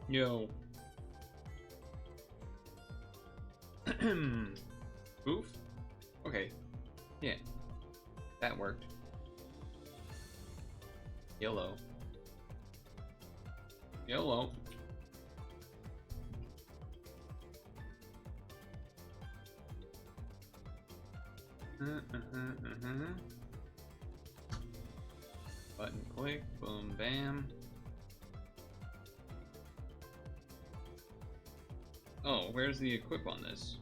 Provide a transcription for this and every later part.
Yo. Oof. Okay. Yeah. That worked. Yellow. Yellow. Button click. Boom bam. Oh, where's the equip on this?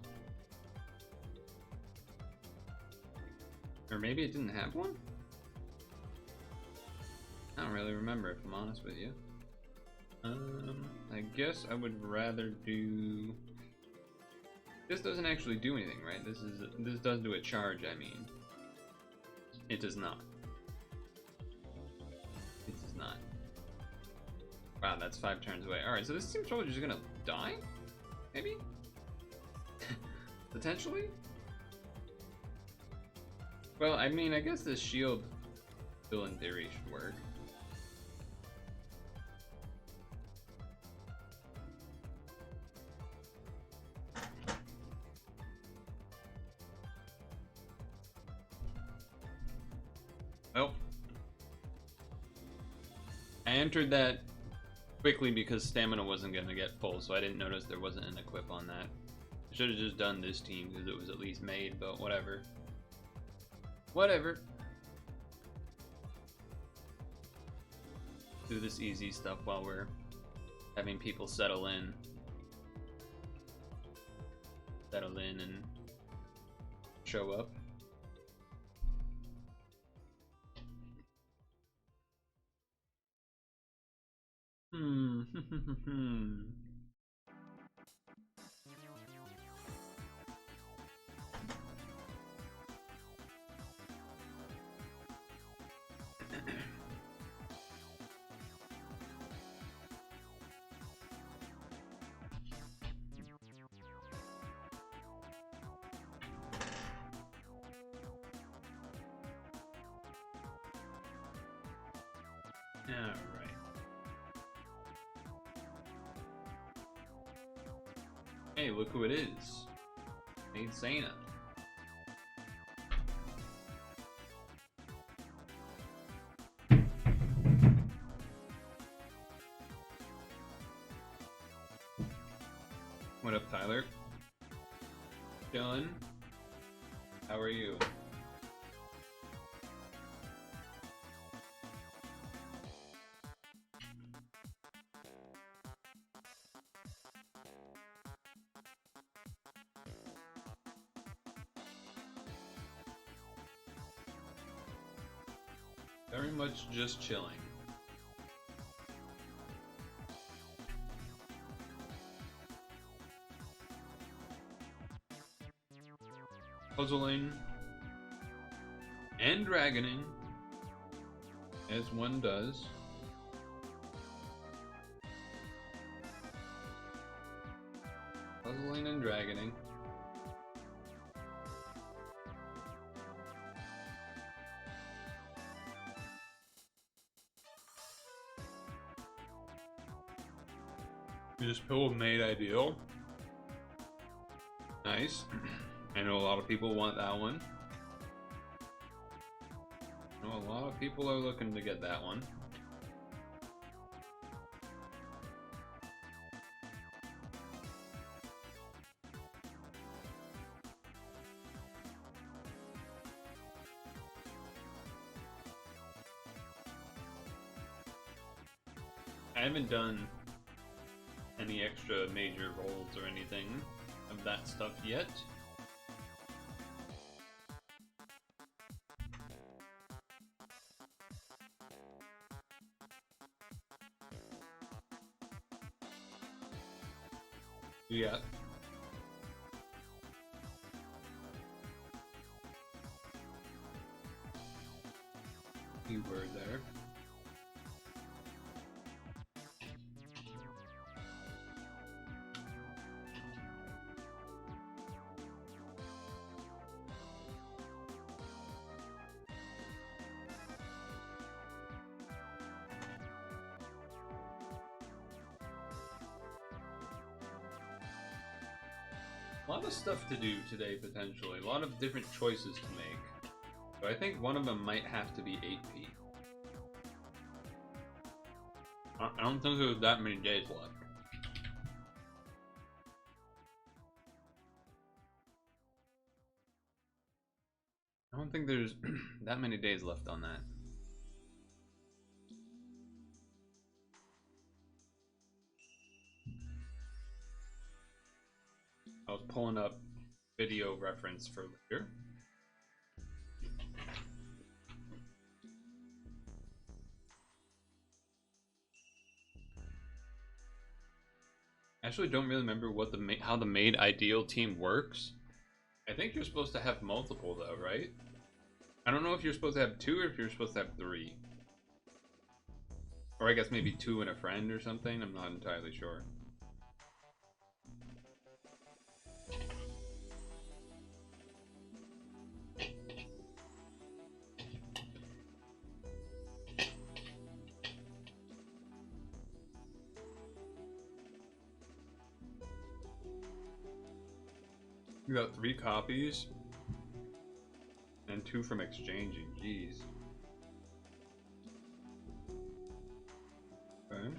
Or maybe it didn't have one? I don't really remember, if I'm honest with you. I guess I would rather do... This doesn't actually do anything, right? This does do a charge, I mean. It does not. It does not. Wow, that's 5 turns away. Alright, so this seems probably just gonna die? Maybe? Potentially? Well, I mean, I guess this shield still in theory should work. Well, I entered that quickly because stamina wasn't going to get full, so I didn't notice there wasn't an equip on that. I should have just done this team because it was at least made, but whatever. Whatever. Do this easy stuff while we're having people settle in. Settle in and show up. Alright. Hey, look who it is. Maid Sana. What up, Tyler? Dylan? How are you? Very much just chilling. Puzzling and dragoning, as one does. Puzzling and dragoning. This pill made ideal. Nice. I know a lot of people want that one. I know a lot of people are looking to get that one. I haven't done any extra major rolls or anything of that stuff yet. Yeah. Keyword there. A lot of stuff to do today, potentially. A lot of different choices to make. So I think one of them might have to be 8P. I don't think there's that many days left. I don't think there's that many days left on that. I was pulling up video reference for later. I actually don't really remember what how the Maid ideal team works. I think you're supposed to have multiple though, right? I don't know if you're supposed to have 2 or if you're supposed to have 3. Or I guess maybe 2 and a friend or something, I'm not entirely sure. You got 3 copies and 2 from exchanging. Jeez. Okay.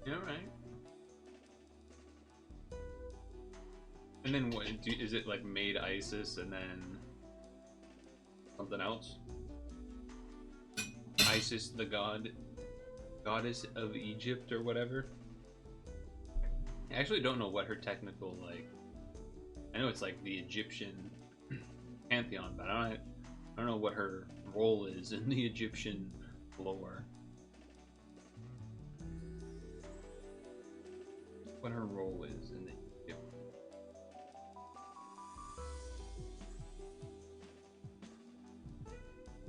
Yeah, all right. And then what? Is it like Maid Isis and then something else? Isis, the goddess of Egypt or whatever. I actually don't know what her technical, like, I know it's like the Egyptian pantheon, but I don't know what her role is in the Egyptian lore. What her role is in the Egypt.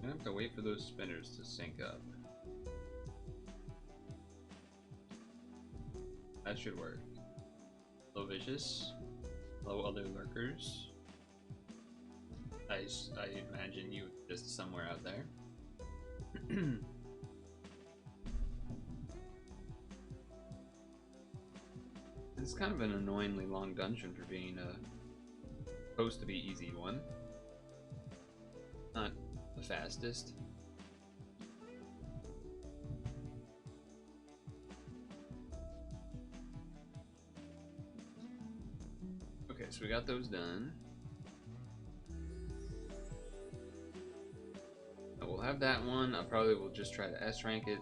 I have to wait for those spinners to sync up. That should work. Hello, Vicious. Hello, other lurkers. I imagine you exist somewhere out there. It's kind of an annoyingly long dungeon for being supposed to be easy one. Not the fastest. Okay, so we got those done. We'll have that one. I probably will just try to S rank it.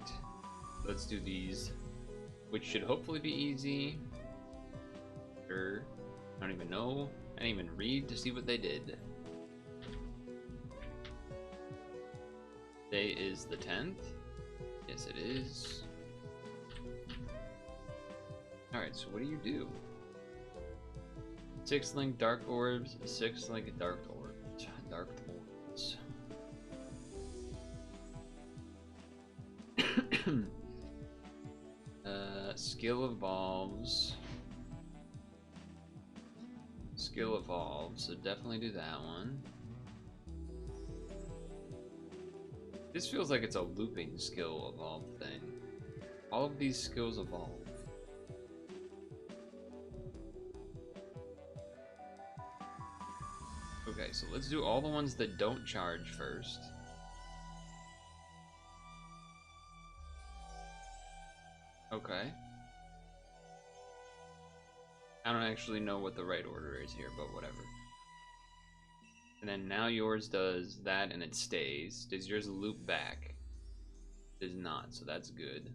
Let's do these, which should hopefully be easy. Sure. I don't even know. I didn't even read to see what they did. Today is the 10th. Yes, it is. Alright, so what do you do? 6-link dark orbs, 6-link dark orbs. Dark orbs. Skill evolves. Skill evolves, so definitely do that one. This feels like it's a looping skill evolve thing. All of these skills evolve. Okay, so let's do all the ones that don't charge first. Okay. I don't actually know what the right order is here, but whatever. And then now yours does that and it stays. Does yours loop back? It does not, so that's good.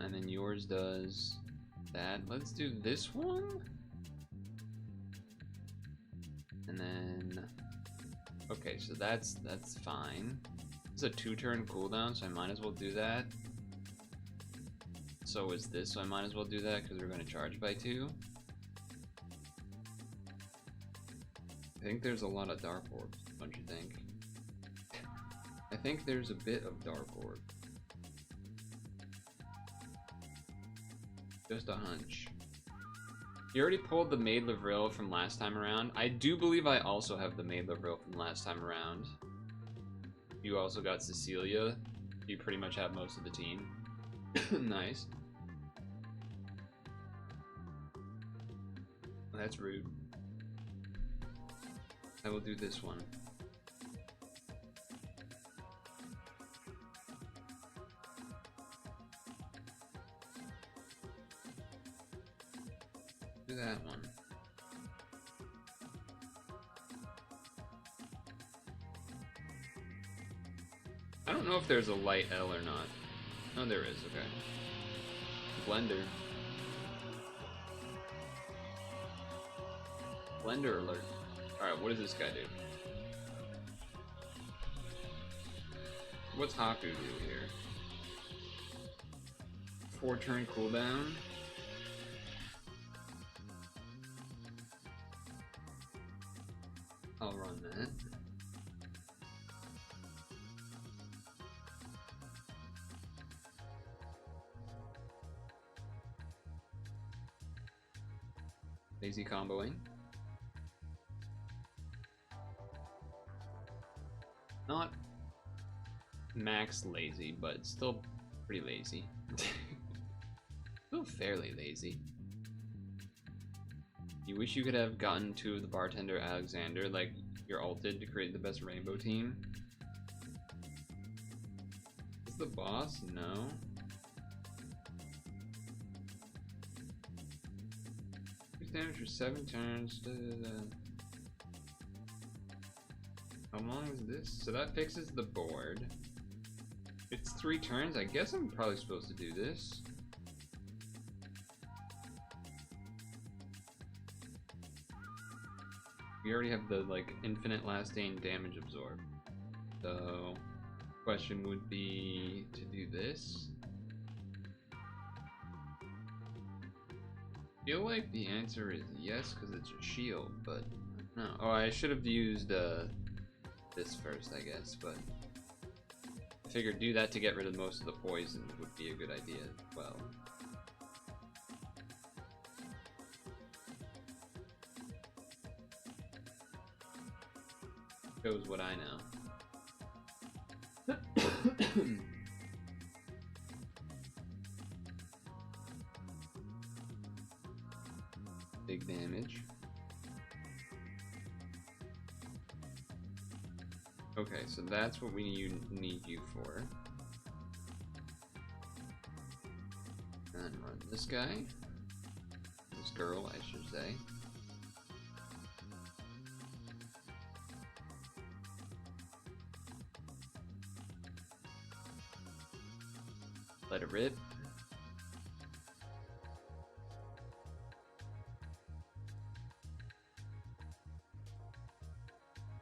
And then yours does that. Let's do this one. And then, okay, so that's fine. It's a 2-turn cooldown, so I might as well do that. So is this, so I might as well do that because we're going to charge by 2. I think there's a lot of dark orbs, don't you think? I think there's a bit of dark orb. Just a hunch. You already pulled the Maid Lavril from last time around. I do believe I also have the Maid Lavril from last time around. You also got Cecilia. You pretty much have most of the team. Nice. That's rude. I will do this one. Do that one. I don't know if there's a light L or not. Oh, there is, okay. Blender. Blender alert. Alright, what does this guy do? What's Haku do here? 4-turn cooldown. I'll run that. Lazy comboing. Not max lazy, but still pretty lazy. Still fairly lazy. You wish you could have gotten to the bartender Alexander like you're ulted to create the best rainbow team. Is the boss? No. Damage for 7 turns. How long is this? So that fixes the board. It's 3 turns. I guess I'm probably supposed to do this. We already have the like infinite lasting damage absorb. So question would be to do this. I feel like the answer is yes because it's a shield, but no. Oh, I should have used this first, I guess, but I figured do that to get rid of most of the poison would be a good idea as well. Shows what I know. Big damage. Okay, so that's what we need you for. And run this guy. This girl, I should say. Let it rip.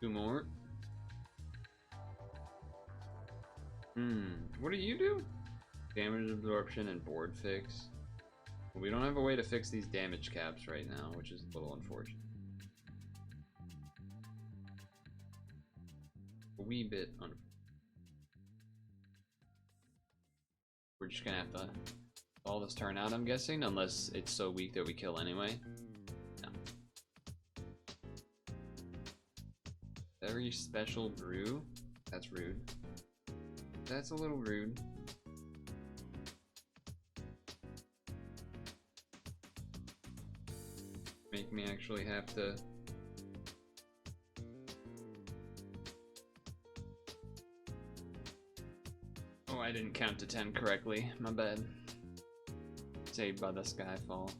Two more. What do you do? Damage absorption and board fix. We don't have a way to fix these damage caps right now, which is a little unfortunate. A wee bit unfortunate. We're just gonna have to all this turn out, I'm guessing, unless it's so weak that we kill anyway. No. Very special brew. That's rude. That's a little rude. Make me actually have to. Oh, I didn't count to 10 correctly. My bad. Saved by the Skyfall.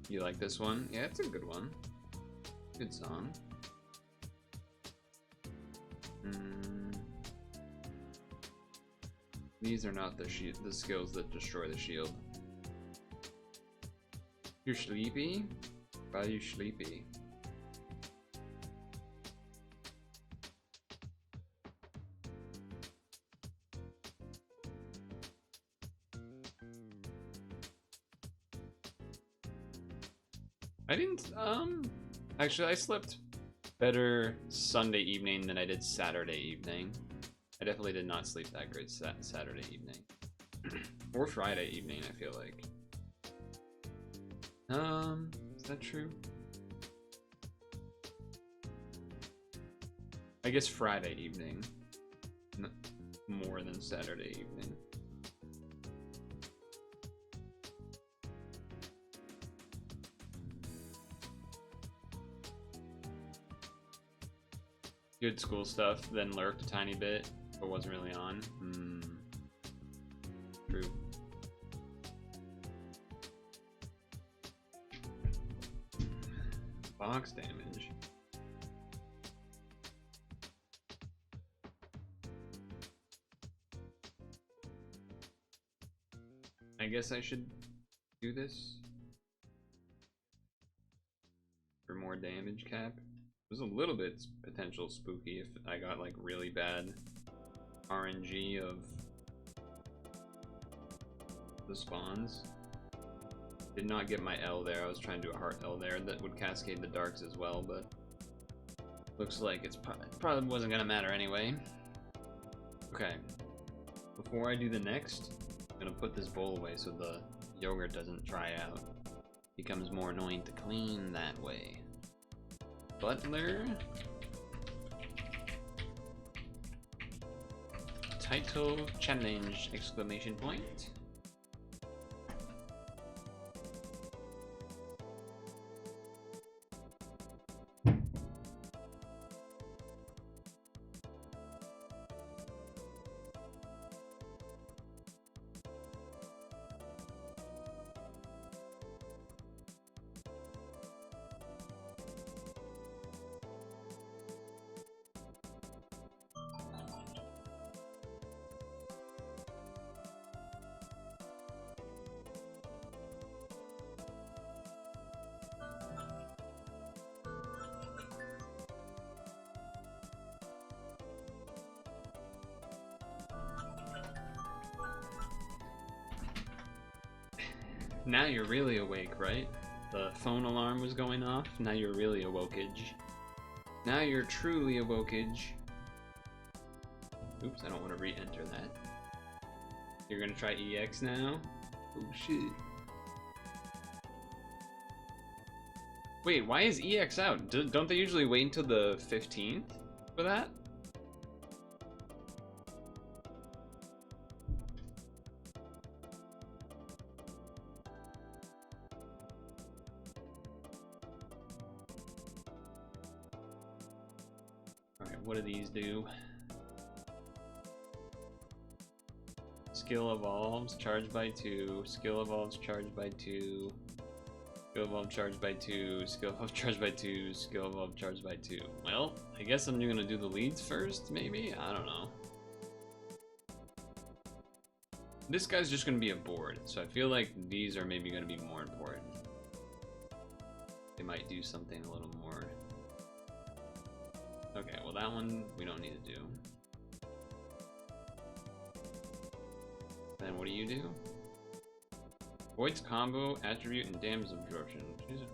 You like this one? Yeah, it's a good one. Good song. These are not the skills that destroy the shield. You're sleepy? Why are you sleepy? I didn't, actually I slept better Sunday evening than I did Saturday evening. I definitely did not sleep that great Saturday evening. Or Friday evening, I feel like. Is that true? I guess Friday evening. More than Saturday evening. Good school stuff, then lurked a tiny bit, but wasn't really on. True. Box damage. I guess I should do this for more damage cap. It was a little bit potential spooky if I got like really bad RNG of the spawns. Did not get my L there. I was trying to do a heart L there that would cascade the darks as well, but looks like it's probably wasn't gonna matter anyway. Okay, before I do the next, I'm gonna put this bowl away so the yogurt doesn't dry out. Becomes more annoying to clean that way. Butler. Title challenge! Exclamation point. Now you're really awake, right? The phone alarm was going off. Now you're really awokage. Now you're truly awokage. Oops, I don't want to re-enter that. You're gonna try EX now? Oh shit. Wait, why is EX out? Don't they usually wait until the 15th for that? What do these do? Skill evolves, charged by 2. Skill evolves, charged by 2. Skill evolve, charged by 2. Skill evolve, charged by 2. Skill evolve, charged by 2. Well, I guess I'm gonna do the leads first, maybe? I don't know. This guy's just gonna be a board, so I feel like these are maybe gonna be more important. They might do something a little more. Okay, well that one we don't need to do. Then what do you do? Void's combo, attribute, and damage absorption. Jesus.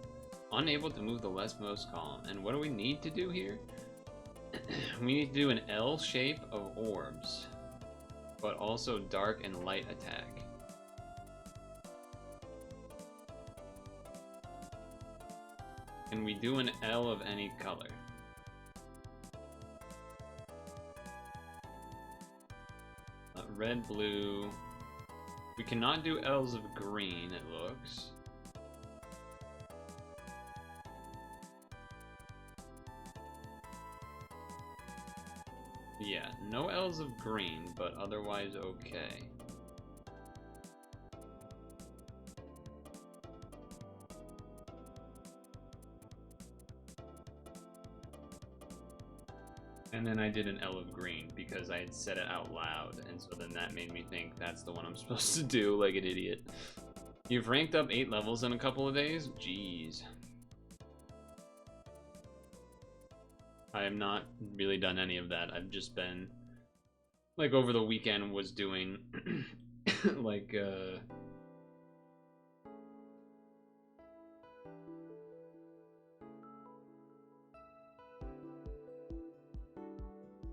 Unable to move the leftmost column. And what do we need to do here? We need to do an L shape of orbs, but also dark and light attack. Can we do an L of any color? Red, blue. We cannot do L's of green, it looks. Yeah, no L's of green, but otherwise okay. And then I did an L of green because I had said it out loud, and so then that made me think that's the one I'm supposed to do like an idiot. You've ranked up 8 levels in a couple of days? Jeez. I have not really done any of that. I've just been, like, over the weekend was doing, like,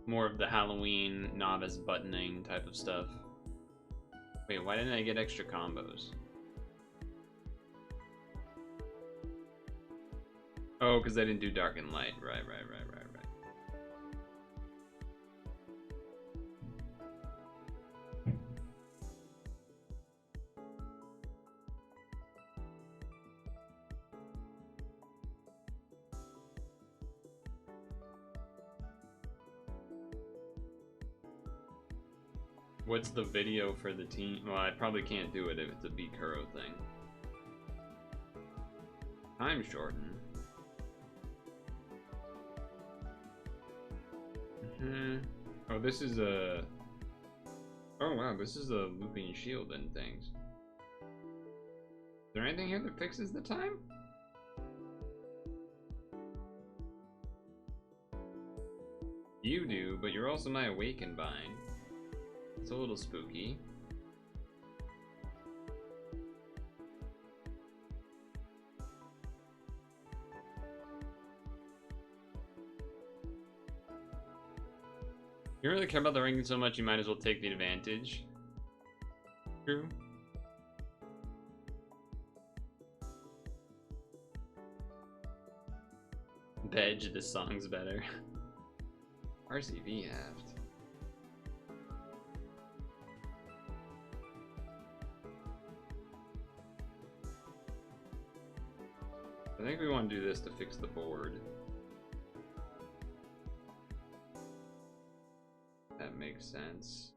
more of the Halloween novice buttoning type of stuff. Wait, why didn't I get extra combos? Oh, because I didn't do dark and light. Right. What's the video for the team? Well, I probably can't do it if it's a Bikuro thing. Time shorten. Oh, this is a... Oh wow, this is a looping shield and things. Is there anything here that fixes the time? You do, but you're also my awakened bind. It's a little spooky. You really care about the ranking so much, you might as well take the advantage. True. Bedge, this song's better. RCV aft. I think we want to do this to fix the board. That makes sense.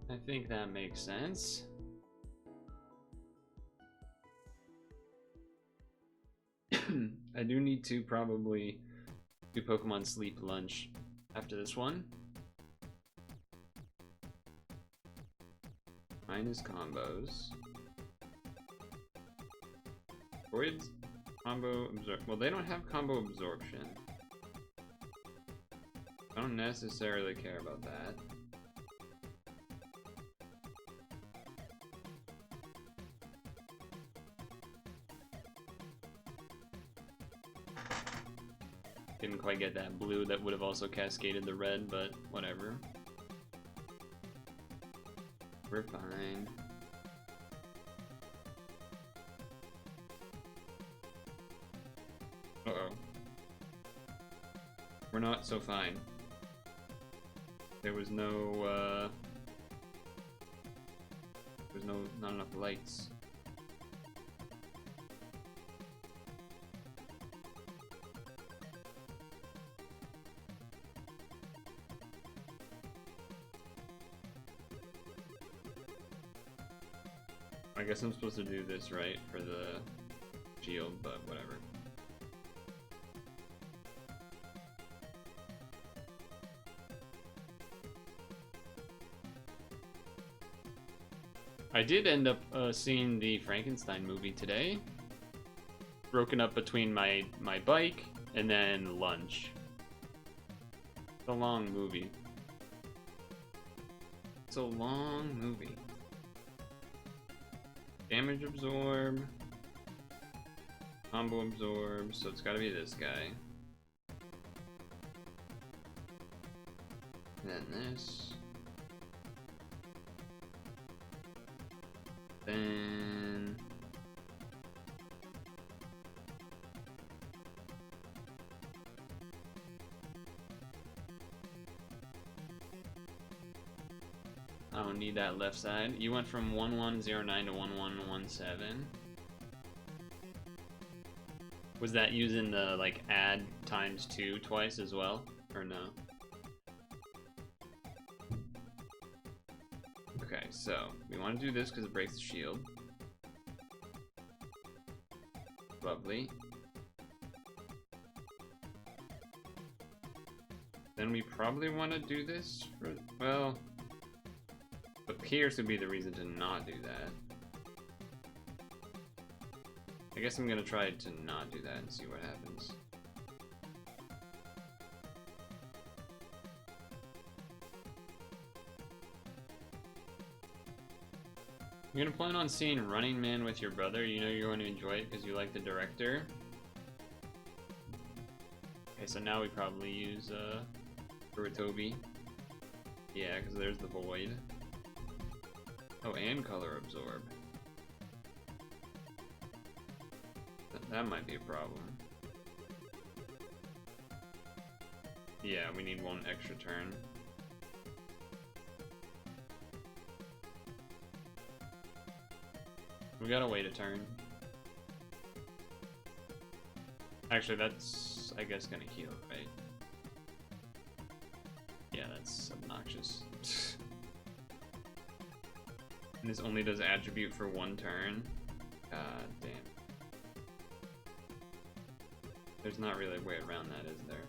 I think that makes sense. I do need to probably do Pokemon Sleep Lunch after this one. Minus combos. Voids combo absorb. Well, they don't have combo absorption. I don't necessarily care about that. Didn't quite get that blue that would have also cascaded the red, but whatever. We're fine. Uh-oh. We're not so fine. There was no, not enough lights. I guess I'm supposed to do this, right, for the shield, but whatever. I did end up seeing the Frankenstein movie today. Broken up between my bike and then lunch. It's a long movie. It's a long movie. Damage absorb. Combo absorb, so it's gotta be this guy. And then this. Then... I don't need that left side. You went from 1109 to 1117. Was that using the, like, add times 2 twice as well? Or no? Okay, so we want to do this because it breaks the shield. Lovely. Then we probably want to do this for, well, appears to be the reason to not do that. I guess I'm gonna try to not do that and see what happens. You're gonna plan on seeing Running Man with your brother? You know you're going to enjoy it because you like the director? Okay, so now we probably use Uratobi. Yeah, because there's the Void. Oh, and Color Absorb. That might be a problem. Yeah, we need one extra turn. We gotta wait a turn. Actually, that's, I guess, gonna heal, right? Yeah, that's obnoxious. And this only does attribute for 1 turn. God damn. There's not really a way around that, is there?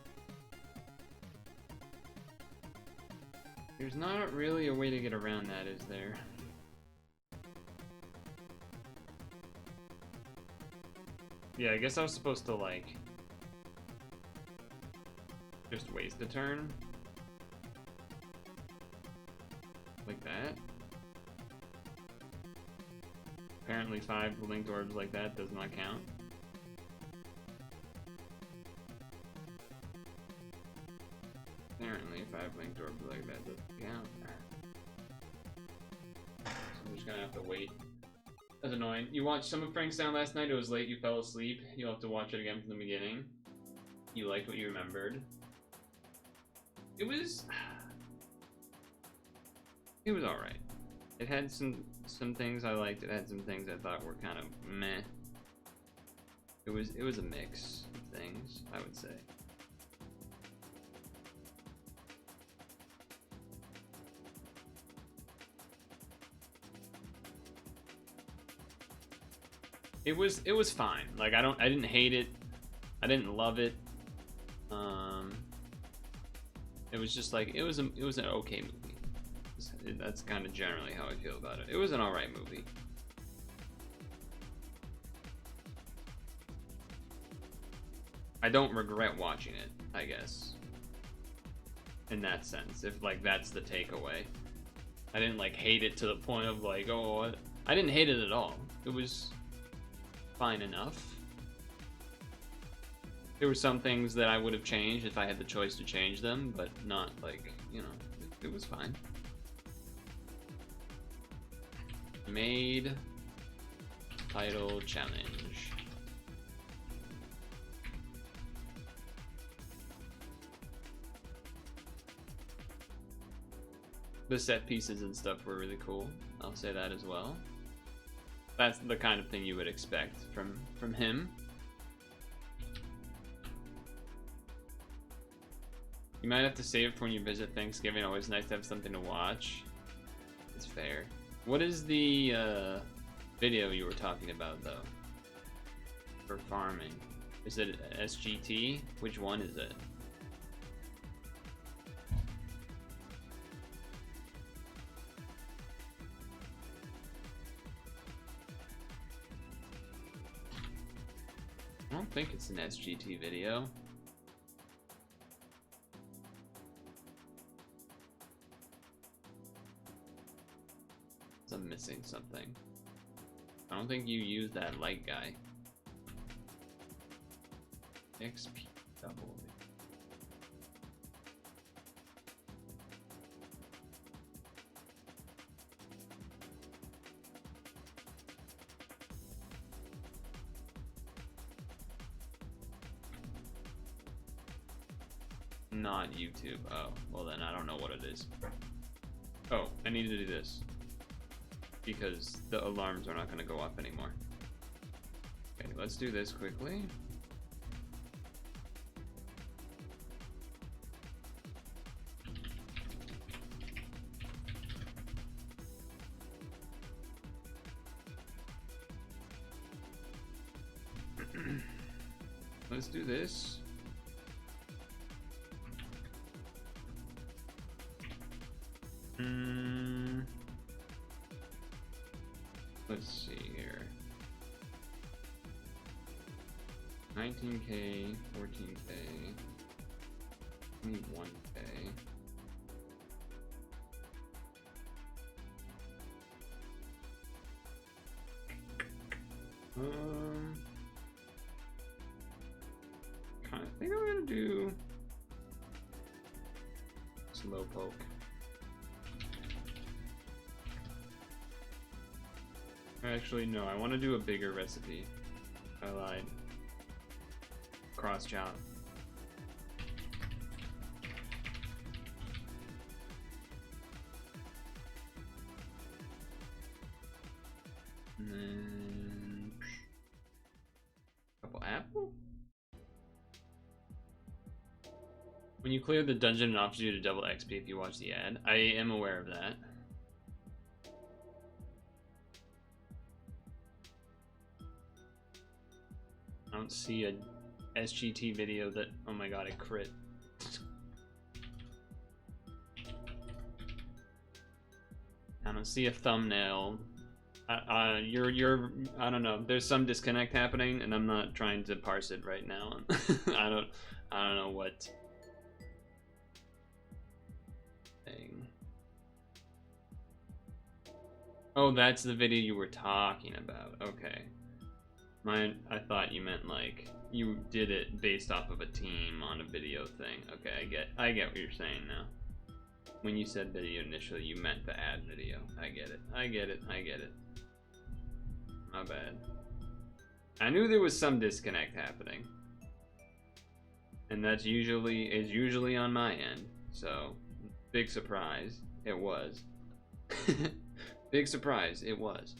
There's not really a way to get around that, is there? Yeah, I guess I was supposed to, like, just waste a turn. Like that. Apparently 5 linked orbs like that does not count. Apparently 5 linked orbs like that doesn't count. So I'm just gonna have to wait. That's annoying. You watched some of Frank's Sound last night, it was late, you fell asleep. You'll have to watch it again from the beginning. You liked what you remembered. It was alright. It had some things I liked, it had some things I thought were kind of meh. It was a mix of things, I would say. It was fine. Like I didn't hate it. I didn't love it. It was just like it was an okay movie. That's kind of generally how I feel about it. It was an alright movie. I don't regret watching it, I guess. In that sense, if like that's the takeaway. I didn't like hate it to the point of like, oh, I didn't hate it at all. It was fine enough. There were some things that I would have changed if I had the choice to change them, but not like, you know, it was fine. Maid title challenge. The set pieces and stuff were really cool. I'll say that as well. That's the kind of thing you would expect from him. You might have to save it for when you visit Thanksgiving. Always nice to have something to watch. It's fair. What is the video you were talking about though? For farming. Is it SGT? Which one is it? I don't think it's an SGT video. I'm missing something. I don't think you use that light guy. XP double. Not YouTube. Oh, well then I don't know what it is. Oh, I need to do this. Because the alarms are not going to go off anymore. Okay, let's do this quickly. Let's do this. Let's see here. 19K, 14K, 21K. I think I'm gonna do slow poke. Actually, no, I want to do a bigger recipe. I lied. Cross chop. And then couple apple? When you clear the dungeon, it offers you to double XP if you watch the ad. I am aware of that. I don't see a SGT video that, oh my god, I crit. I don't see a thumbnail. You're I don't know. There's some disconnect happening, and I'm not trying to parse it right now. I don't know what thing. Oh, that's the video you were talking about. Okay. I thought you meant like you did it based off of a team on a video thing. Okay, I get what you're saying now. When you said video initially, you meant the ad video. I get it. I get it. My bad. I knew there was some disconnect happening. And that's usually on my end. So, big surprise. It was. Big surprise. It was.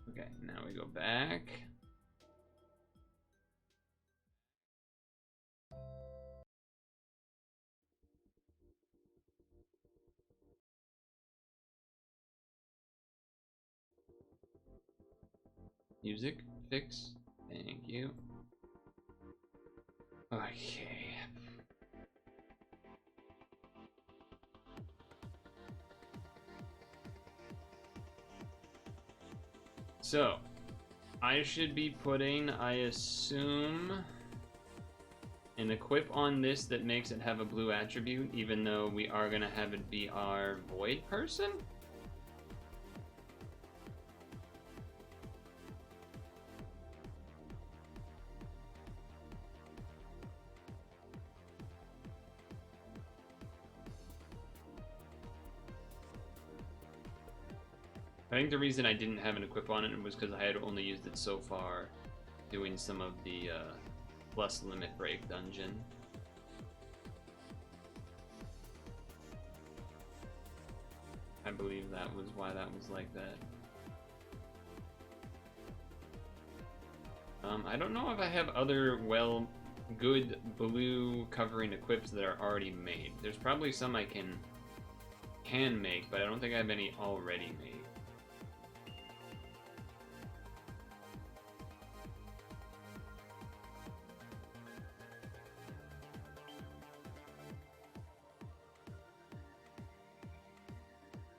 Okay, now we go back. Music fix. Thank you. Okay. So, I should be putting, I assume, an equip on this that makes it have a blue attribute, even though we are going to have it be our void person? I think the reason I didn't have an equip on it was because I had only used it so far doing some of the plus limit break dungeon. I believe that was why that was like that. I don't know if I have other, well, good blue covering equips that are already made. There's probably some I can make, but I don't think I have any already made.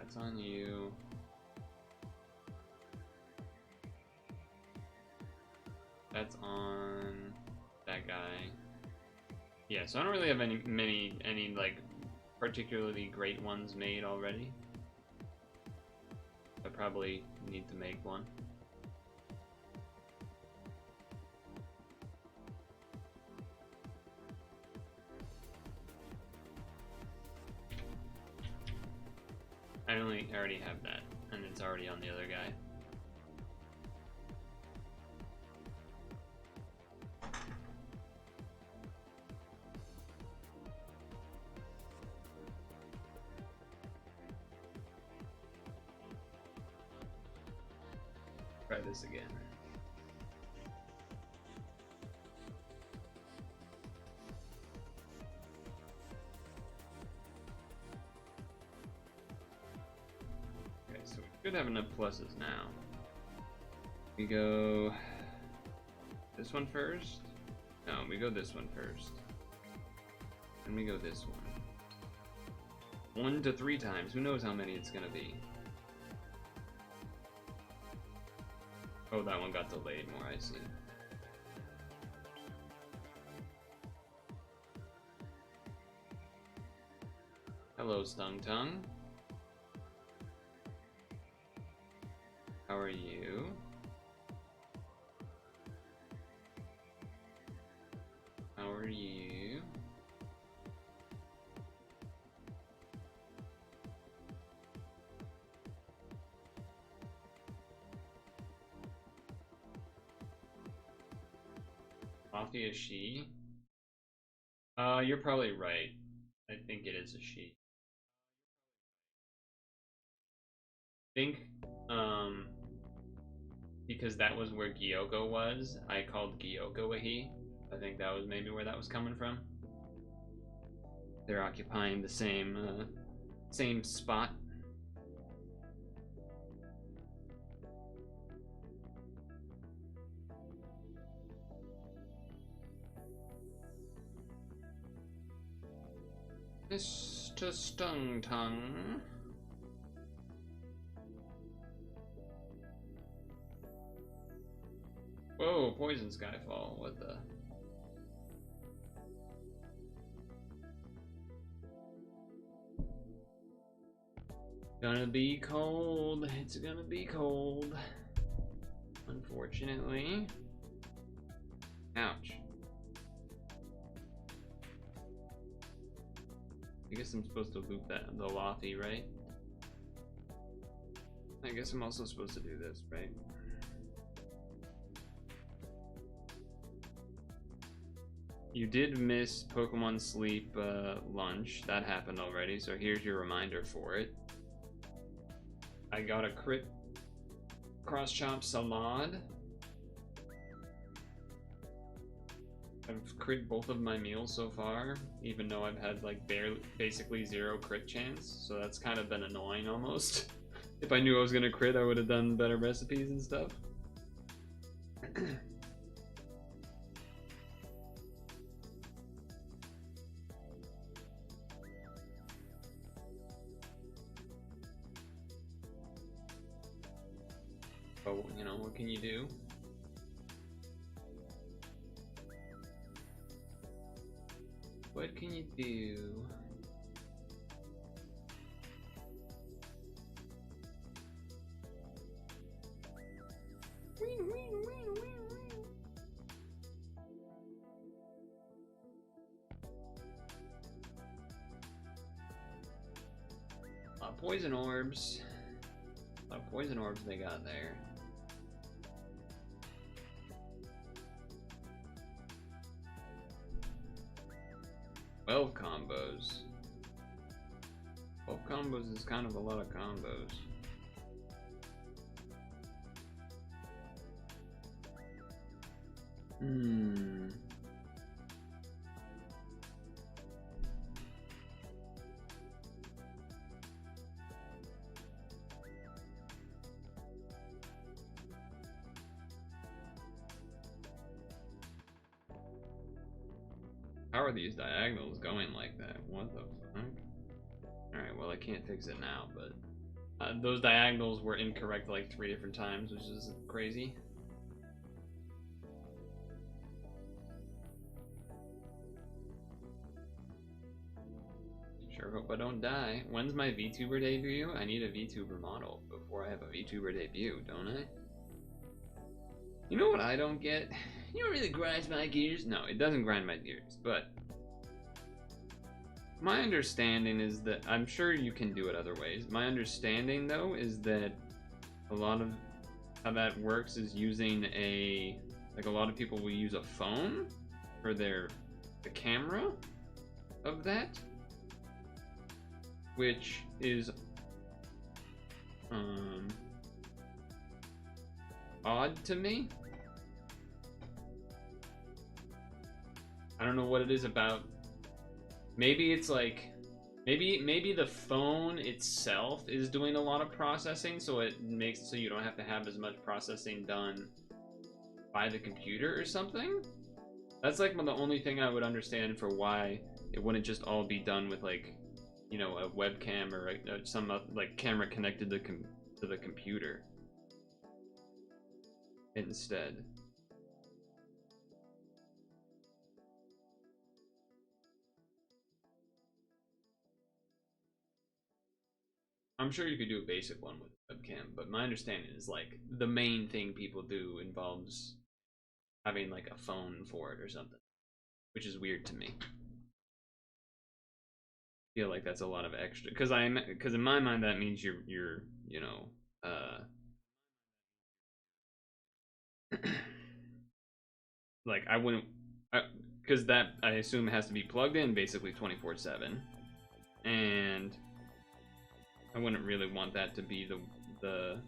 That's on you. That's on that guy. Yeah, so I don't really have any like particularly great ones made already. I probably need to make one. I already have that, and it's already on the other guy. Try this again. Okay, so we should have enough pluses now. We go this one first. No, we go this one first. And we go this one. 1 to 3 times. Who knows how many it's gonna be. Oh, that one got delayed more, I see. Hello, Stung Tongue. How are you? How are you? Coffee is she? You're probably right. I think it is a she. I think, because that was where Gyoko was, I called Gyoko a he. I think that was maybe where that was coming from. they're occupying the same spot. Mr. Stung Tongue. Whoa, Poison Skyfall, what the? Gonna be cold, it's gonna be cold. Unfortunately. Ouch. I guess I'm supposed to loop that, the Lothy, right? I guess I'm also supposed to do this, right? You did miss Pokemon Sleep lunch. That happened already, so here's your reminder for it. I got a crit cross-chop salad. I've crit both of my meals so far, even though I've had like basically 0 crit chance, so that's kind of been annoying almost. If I knew I was gonna crit, I would have done better recipes and stuff. But, you know, what can you do? What can you do? Poison orbs. A lot of poison orbs they got there. 12 combos. 12 combos is kind of a lot of combos. How are these diagonals going like that? What the fuck? Alright, well I can't fix it now, but those diagonals were incorrect like 3 different times, which is crazy. Sure hope I don't die. When's my VTuber debut? I need a VTuber model before I have a VTuber debut, don't I? You know what I don't get? You know what really grinds my gears? No, it doesn't grind my gears, but my understanding is that, I'm sure you can do it other ways. My understanding though is that a lot of how that works is using a lot of people will use a phone for the camera of that, which is odd to me. I don't know what it is about. Maybe it's like, maybe the phone itself is doing a lot of processing, so it makes it so you don't have to have as much processing done by the computer or something. That's like the only thing I would understand for why it wouldn't just all be done with, like, you know, a webcam or some like camera connected to the computer instead. I'm sure you could do a basic one with webcam, but my understanding is like the main thing people do involves having like a phone for it or something, which is weird to me. I feel like that's a lot of extra, because in my mind that means you're you know like I wouldn't, because that I assume has to be plugged in basically 24/7, and I wouldn't really want that to be the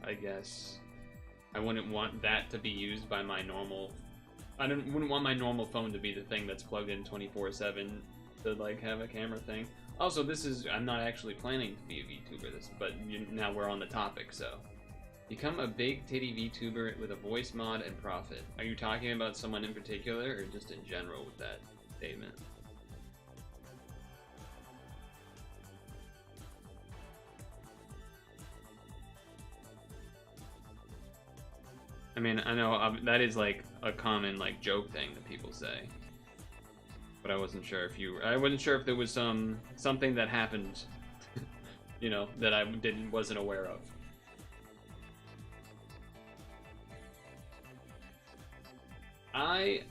I guess I wouldn't want that to be used by my normal I wouldn't want my normal phone to be the thing that's plugged in 24/7 to like have a camera thing. Also, I'm not actually planning to be a VTuber, but now we're on the topic, so. Become a big titty VTuber with a voice mod and profit. Are you talking about someone in particular, or just in general with that statement? I mean, I know that is like a common like joke thing that people say, but I wasn't sure if there was something that happened, you know, that I wasn't aware of. I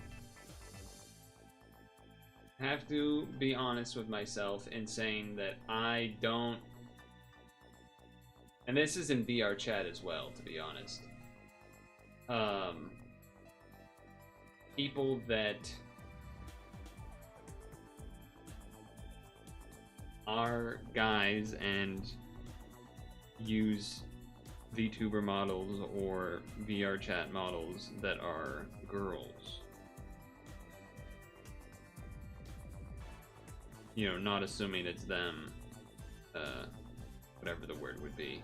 have to be honest with myself in saying that I don't, and this is in VR chat as well, to be honest. People that are guys and use VTuber models or VR chat models that are girls. You know, not assuming it's them, whatever the word would be.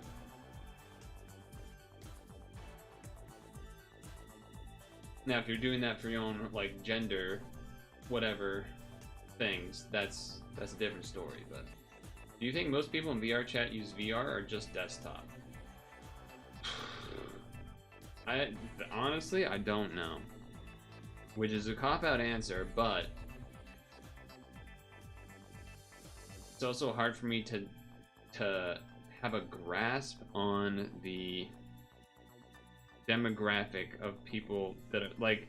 Now, if you're doing that for your own, like, gender, whatever things, that's a different story, but... Do you think most people in VR chat use VR or just desktop? Honestly, I don't know. Which is a cop-out answer, but... It's also hard for me to have a grasp on the demographic of people that are like,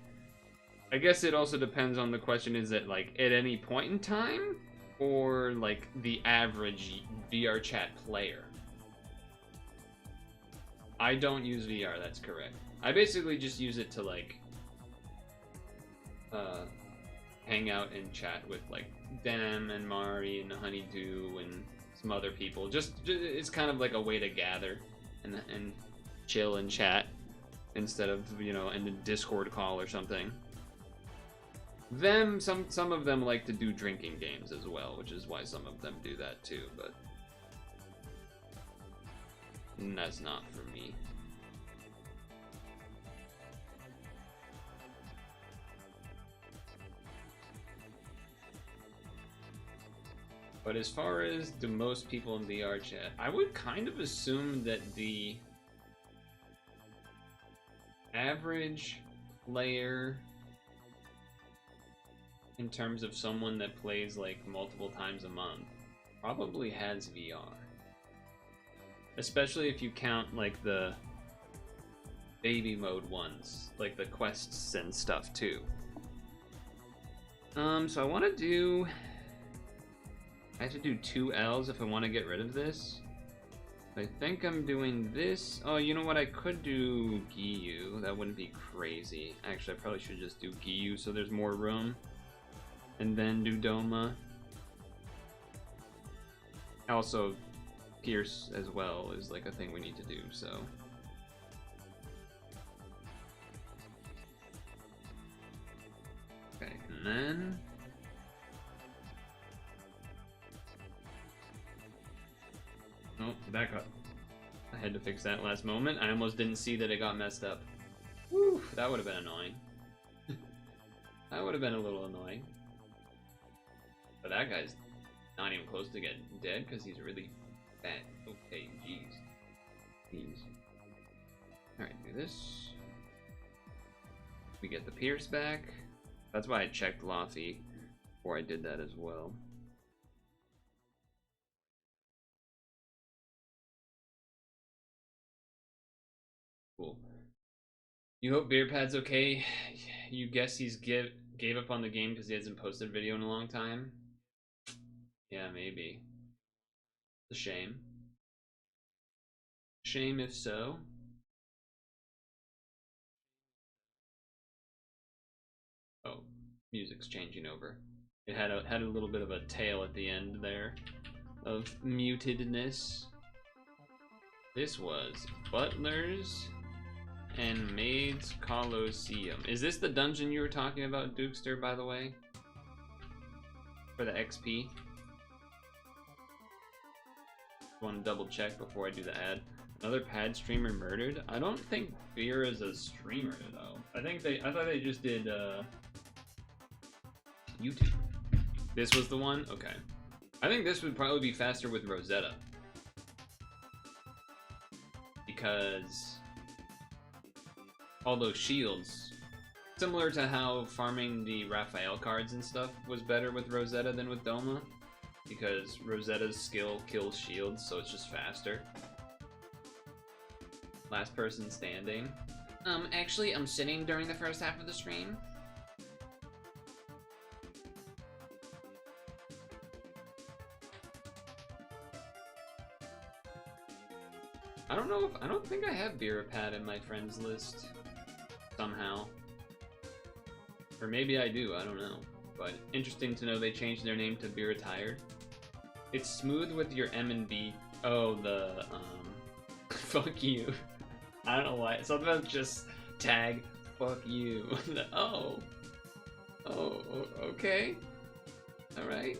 I guess it also depends on the question, is it like at any point in time or like the average VR chat player? I don't use VR, that's correct. I basically just use it to like hang out and chat with like Dem and Mari and Honeydew and some other people. Just it's kind of like a way to gather and chill and chat instead of, you know, in a Discord call or something. Some of them like to do drinking games as well, which is why some of them do that too, but that's not for me. But as far as do most people in VR chat, I would kind of assume that the average player in terms of someone that plays like multiple times a month probably has VR. Especially if you count like the baby mode ones, like the quests and stuff too. So I want to do... I have to do 2 L's if I want to get rid of this. I think I'm doing this. Oh, you know what? I could do Giyu. That wouldn't be crazy. Actually, I probably should just do Giyu so there's more room. And then do Doma. Also, Pierce as well is like a thing we need to do, so. Okay, and then... Oh, back up. I had to fix that last moment. I almost didn't see that it got messed up. Woo, that would have been annoying. That would have been a little annoying. But that guy's not even close to getting dead because he's really fat. Okay, jeez. Jeez. Alright, do this. We get the Pierce back. That's why I checked Lothy before I did that as well. Cool. You hope Beerpad's okay? You guess he's gave up on the game because he hasn't posted a video in a long time? Yeah, maybe. It's a shame. Shame if so. Oh, music's changing over. It had a little bit of a tail at the end there of mutedness. This was Butler's and Maid's Colosseum. Is this the dungeon you were talking about, Dukester, by the way? For the XP? Want to double check before I do the ad. Another pad streamer murdered? I don't think Beer is a streamer though. I thought they just did YouTube. This was the one? Okay. I think this would probably be faster with Rosetta. Because all those shields, similar to how farming the Raphael cards and stuff was better with Rosetta than with Doma, because Rosetta's skill kills shields, so it's just faster. Last person standing. Actually, I'm sitting during the first half of the stream. I don't think I have Birapad in my friends list somehow. Or maybe I do, I don't know. But interesting to know they changed their name to Biratired. It's smooth with your M and B. Oh, the, fuck you. I don't know why. Something about just tag, fuck you. Oh. Oh, okay. Alright.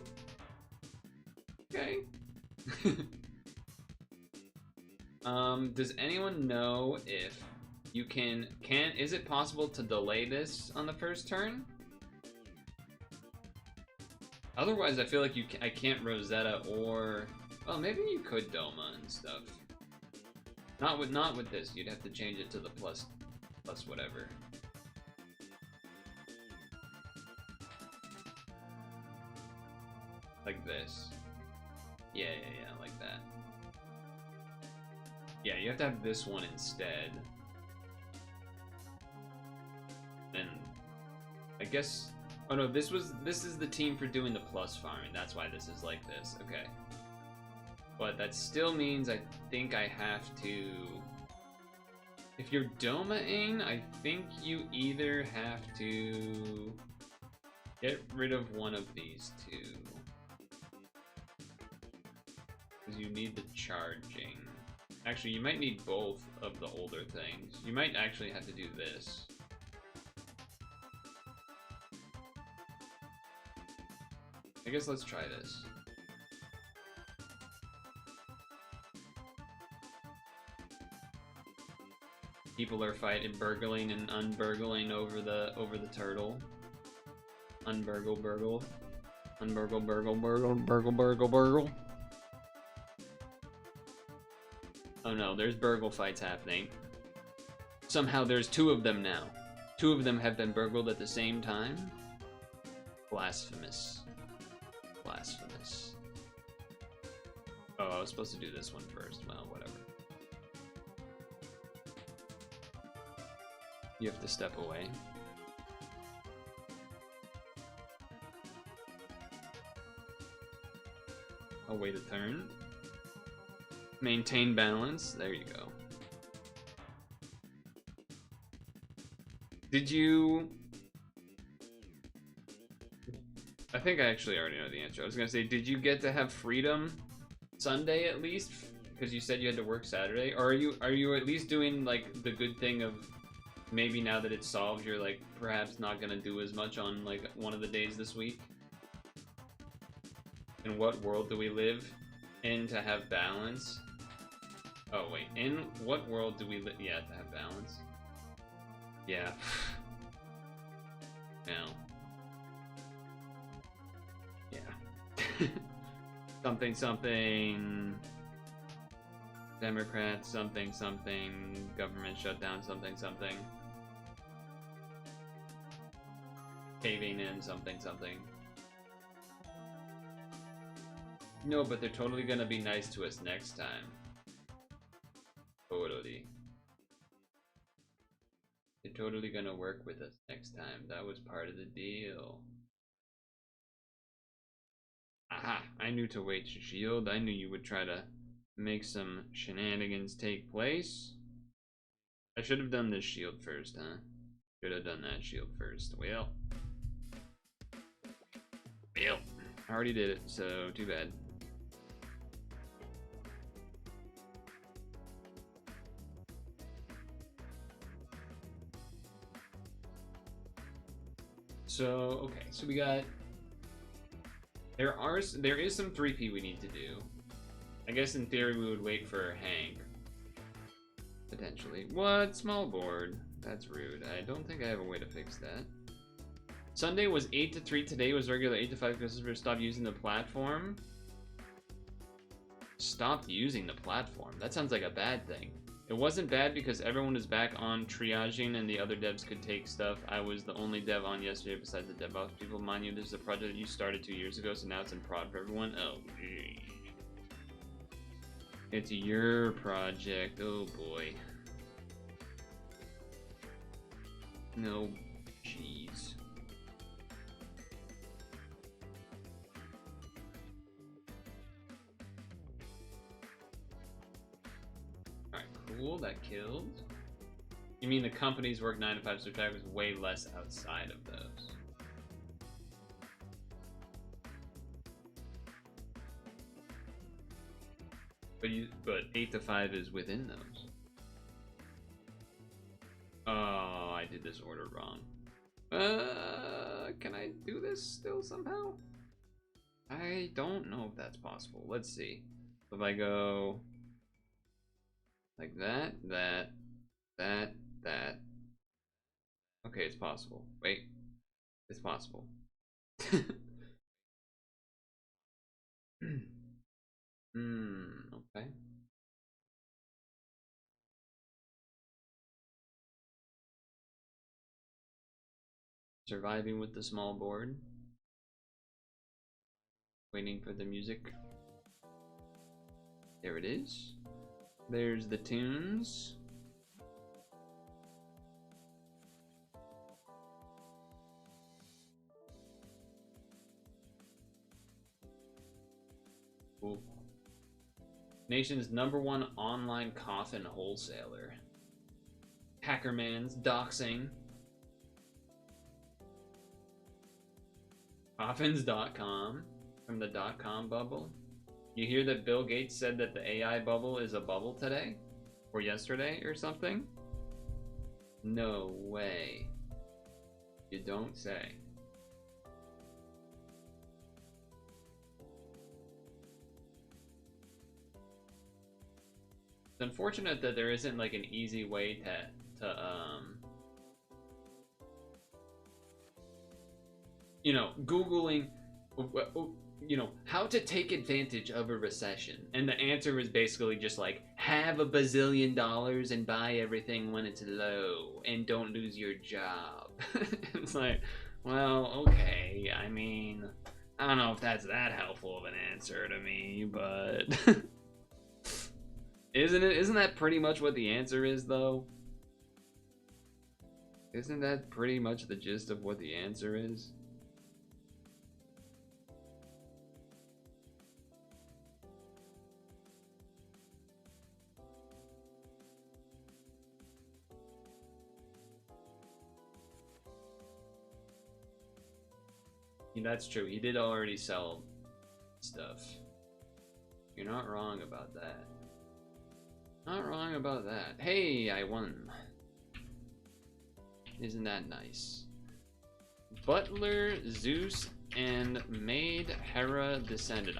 Okay. Does anyone know if you is it possible to delay this on the first turn? Otherwise, I feel like I can't Rosetta or, well, maybe you could Doma and stuff. Not with this. You'd have to change it to the plus whatever. Like this. Yeah, like that. Yeah, you have to have this one instead. And I guess, oh no, this is the team for doing the plus farming. That's why this is like this. Okay. But that still means I think I have to, if you're Doma-ing, I think you either have to get rid of one of these two. Because you need the charging. Actually, you might need both of the older things. You might actually have to do this. I guess let's try this. People are fighting, burgling and unburgling over the turtle. Unburgle, burgle. Unburgle, burgle, burgle, burgle, burgle, burgle. Oh no, there's burgle fights happening. Somehow there's two of them now. Two of them have been burgled at the same time. Blasphemous. Blasphemous. Oh, I was supposed to do this one first. Well, whatever. You have to step away. I'll wait a turn. Maintain balance. There you go. Did you... I think I actually already know the answer. I was gonna say, did you get to have freedom Sunday at least? Because you said you had to work Saturday? Or are you at least doing like the good thing of maybe now that it's solved, you're like perhaps not gonna do as much on like one of the days this week? In what world do we live in to have balance? Oh wait, in what world do we live? Yeah, to have balance. Yeah. Now. Yeah. Something something. Democrats something something. Government shutdown something something. Caving in something something. No, but they're totally gonna be nice to us next time. Totally. They're totally gonna work with us next time. That was part of the deal. Aha! I knew to wait to shield. I knew you would try to make some shenanigans take place. I should have done this shield first, huh? Should have done that shield first. Well. I already did it, so too bad. So okay, so we got there is some 3P we need to do. I guess in theory we would wait for Hank. Potentially. What? Small board. That's rude. I don't think I have a way to fix that. Sunday was 8 to 3. Today was regular 8 to 5 because we stopped using the platform. Stopped using the platform. That sounds like a bad thing. It wasn't bad because everyone was back on triaging and the other devs could take stuff. I was the only dev on yesterday besides the DevOps people. Mind you, this is a project you started 2 years ago, so now it's in prod for everyone. Oh, geez. It's your project. Oh boy. No, jeez. Alright, cool. That killed. You mean the companies work 9 to 5, so traffic was way less outside of those. But 8 to 5 is within those. Oh, I did this order wrong. Can I do this still somehow? I don't know if that's possible. Let's see. If I go like that. Okay, it's possible. Wait, it's possible. Okay. Surviving with the small board. Waiting for the music. There it is. There's the tunes. Cool. Nation's #1 online coffin wholesaler. Hackerman's doxing. Coffins.com from the .com bubble. You hear that Bill Gates said that the AI bubble is a bubble today? Or yesterday or something? No way. You don't say. It's unfortunate that there isn't like an easy way to you know, Googling, you know, how to take advantage of a recession. And the answer is basically just like, have $1 bazillion and buy everything when it's low and don't lose your job. It's like, well, okay. I mean, I don't know if that's that helpful of an answer to me, but isn't that pretty much what the answer is though? Isn't that pretty much the gist of what the answer is? Yeah, that's true. He did already sell stuff. You're not wrong about that. Not wrong about that. Hey, I won. Isn't that nice? Butler, Zeus, and Maid, Hera descended.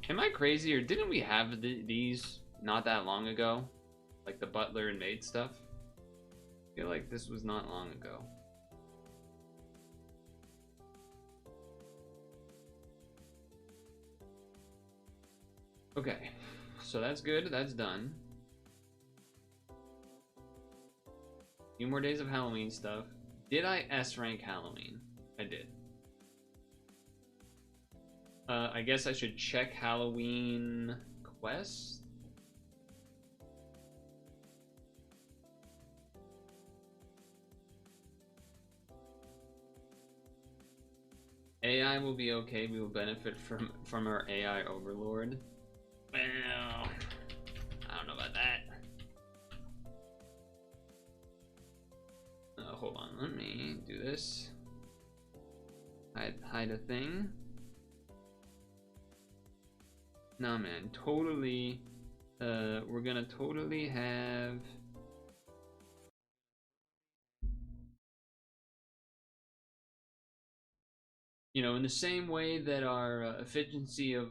Am I crazy, or didn't we have these not that long ago? Like the Butler and Maid stuff? I feel like this was not long ago. Okay, so that's good. That's done. Few more days of Halloween stuff. Did I S rank Halloween? I did. I guess I should check Halloween quest. AI will be okay. We will benefit from our AI overlord. Well, I don't know about that. Hold on, let me do this. Hide a thing. Nah, man, totally. We're gonna totally have. you know, in the same way that our efficiency of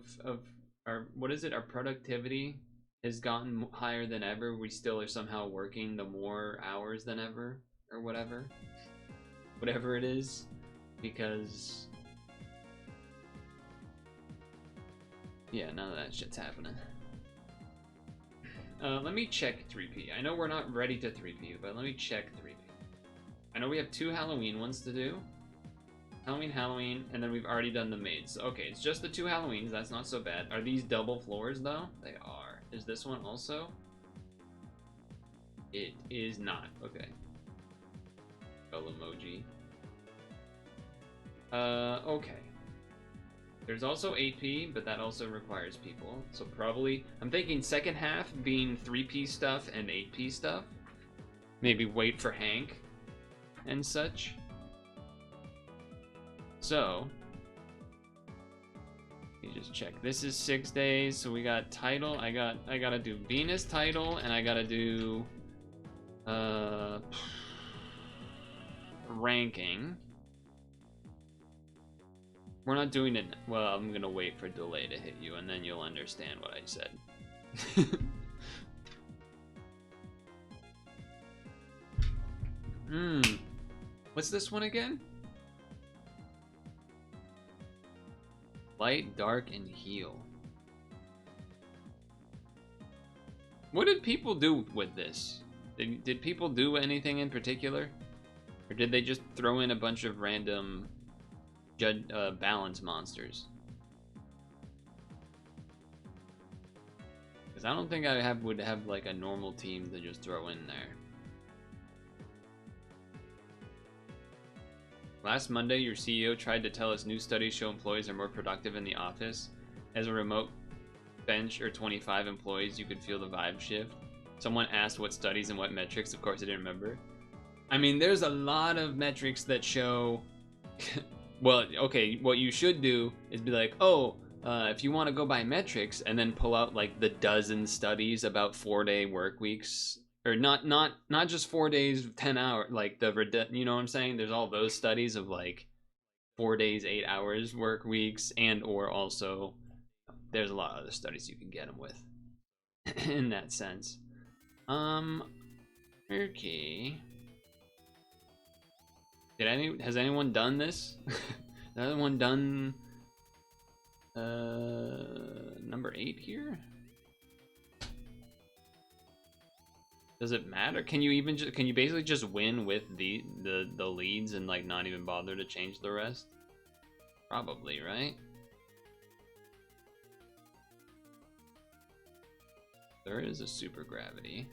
our, what is it, our productivity has gotten higher than ever, we still are somehow working the more hours than ever, or whatever it is, because yeah, none of that shit's happening. Let me check 3P. I know we're not ready to 3P, but let me check 3P. I know we have 2 Halloween ones to do. Halloween, and then we've already done the maids. Okay, it's just the 2 Halloweens, that's not so bad. Are these double floors, though? They are. Is this one also? It is not. Okay. Skull emoji. Okay. There's also 8P, but that also requires people. So probably, I'm thinking second half being 3P stuff and 8P stuff. Maybe wait for Hank and such. So, let me just check. This is 6 days, so we got title. I gotta do Venus title, and I gotta do ranking. We're not doing it. Well, I'm gonna wait for delay to hit you, and then you'll understand what I said. What's this one again? Light, dark, and heal. What did people do with this? Did people do anything in particular? Or did they just throw in a bunch of random balance monsters? Because I don't think I would have like a normal team to just throw in there. Last Monday, your CEO tried to tell us new studies show employees are more productive in the office. As a remote bench or 25 employees, you could feel the vibe shift. Someone asked what studies and what metrics. Of course, I didn't remember. I mean, there's a lot of metrics that show... Well, okay, what you should do is be like, oh, if you want to go by metrics, and then pull out like the dozen studies about 4-day work weeks. Or not just 4 days, 10 hours, like you know what I'm saying? There's all those studies of like 4 days, 8 hours work weeks, and or also there's a lot of other studies you can get them with in that sense. Okay. Has anyone done this? Has anyone done number 8 here? Does it matter? Can you basically just win with the leads and like not even bother to change the rest? Probably, right? There is a super gravity.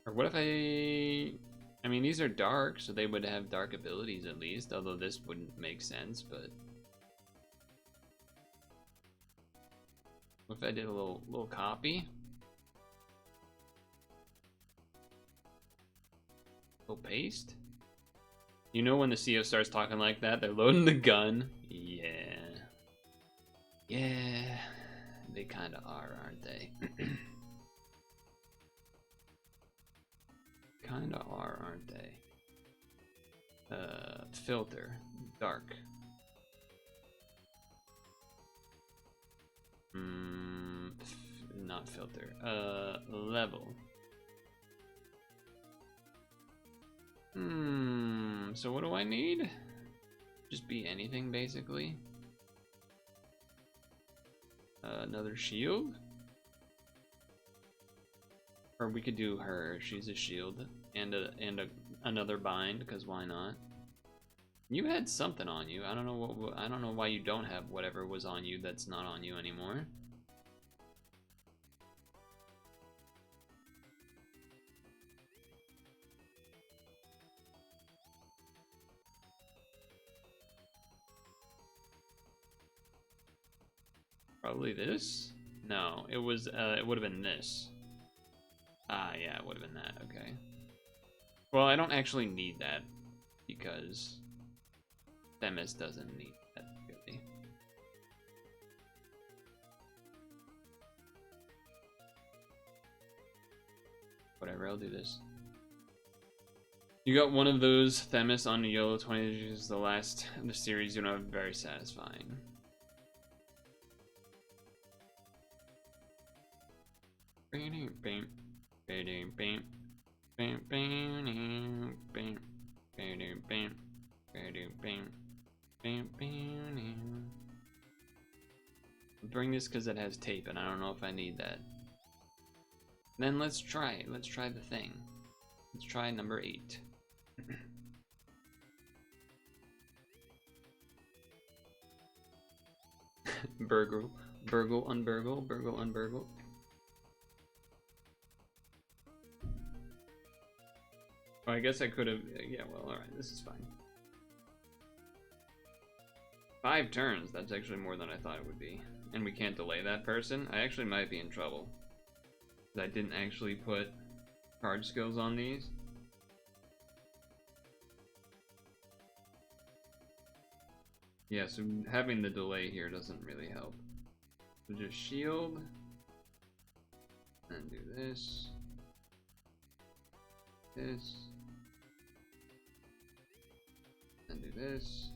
Or what if I mean, these are dark, so they would have dark abilities at least, although this wouldn't make sense, but what if I did a little copy? Little paste? You know when the CEO starts talking like that, they're loading the gun. Yeah. Yeah. They kinda are, aren't they? Kinda are, aren't they? Filter. Dark. Not filter. Level. So what do I need? Just be anything, basically. Another shield? Or we could do her. She's a shield. And another bind, because why not? You had something on you. I don't know why you don't have whatever was on you that's not on you anymore. Probably this? No, it was it would have been this. Ah, yeah, it would have been that. Okay. Well, I don't actually need that because Themis doesn't need that really. Whatever, I'll do this. You got one of those Themis on the yellow 20, which is the last of the series. You know, very satisfying. Bring this because it has tape, and I don't know if I need that. Then let's try it. Let's try the thing. Let's try number 8. Burgle, burgle, unburgle, burgle, unburgle. Oh, I guess I could have. Yeah, well, alright, this is fine. 5 turns, that's actually more than I thought it would be. And we can't delay that person. I actually might be in trouble. I didn't actually put card skills on these. Yeah, so having the delay here doesn't really help. So just shield. And do this. This. And do this.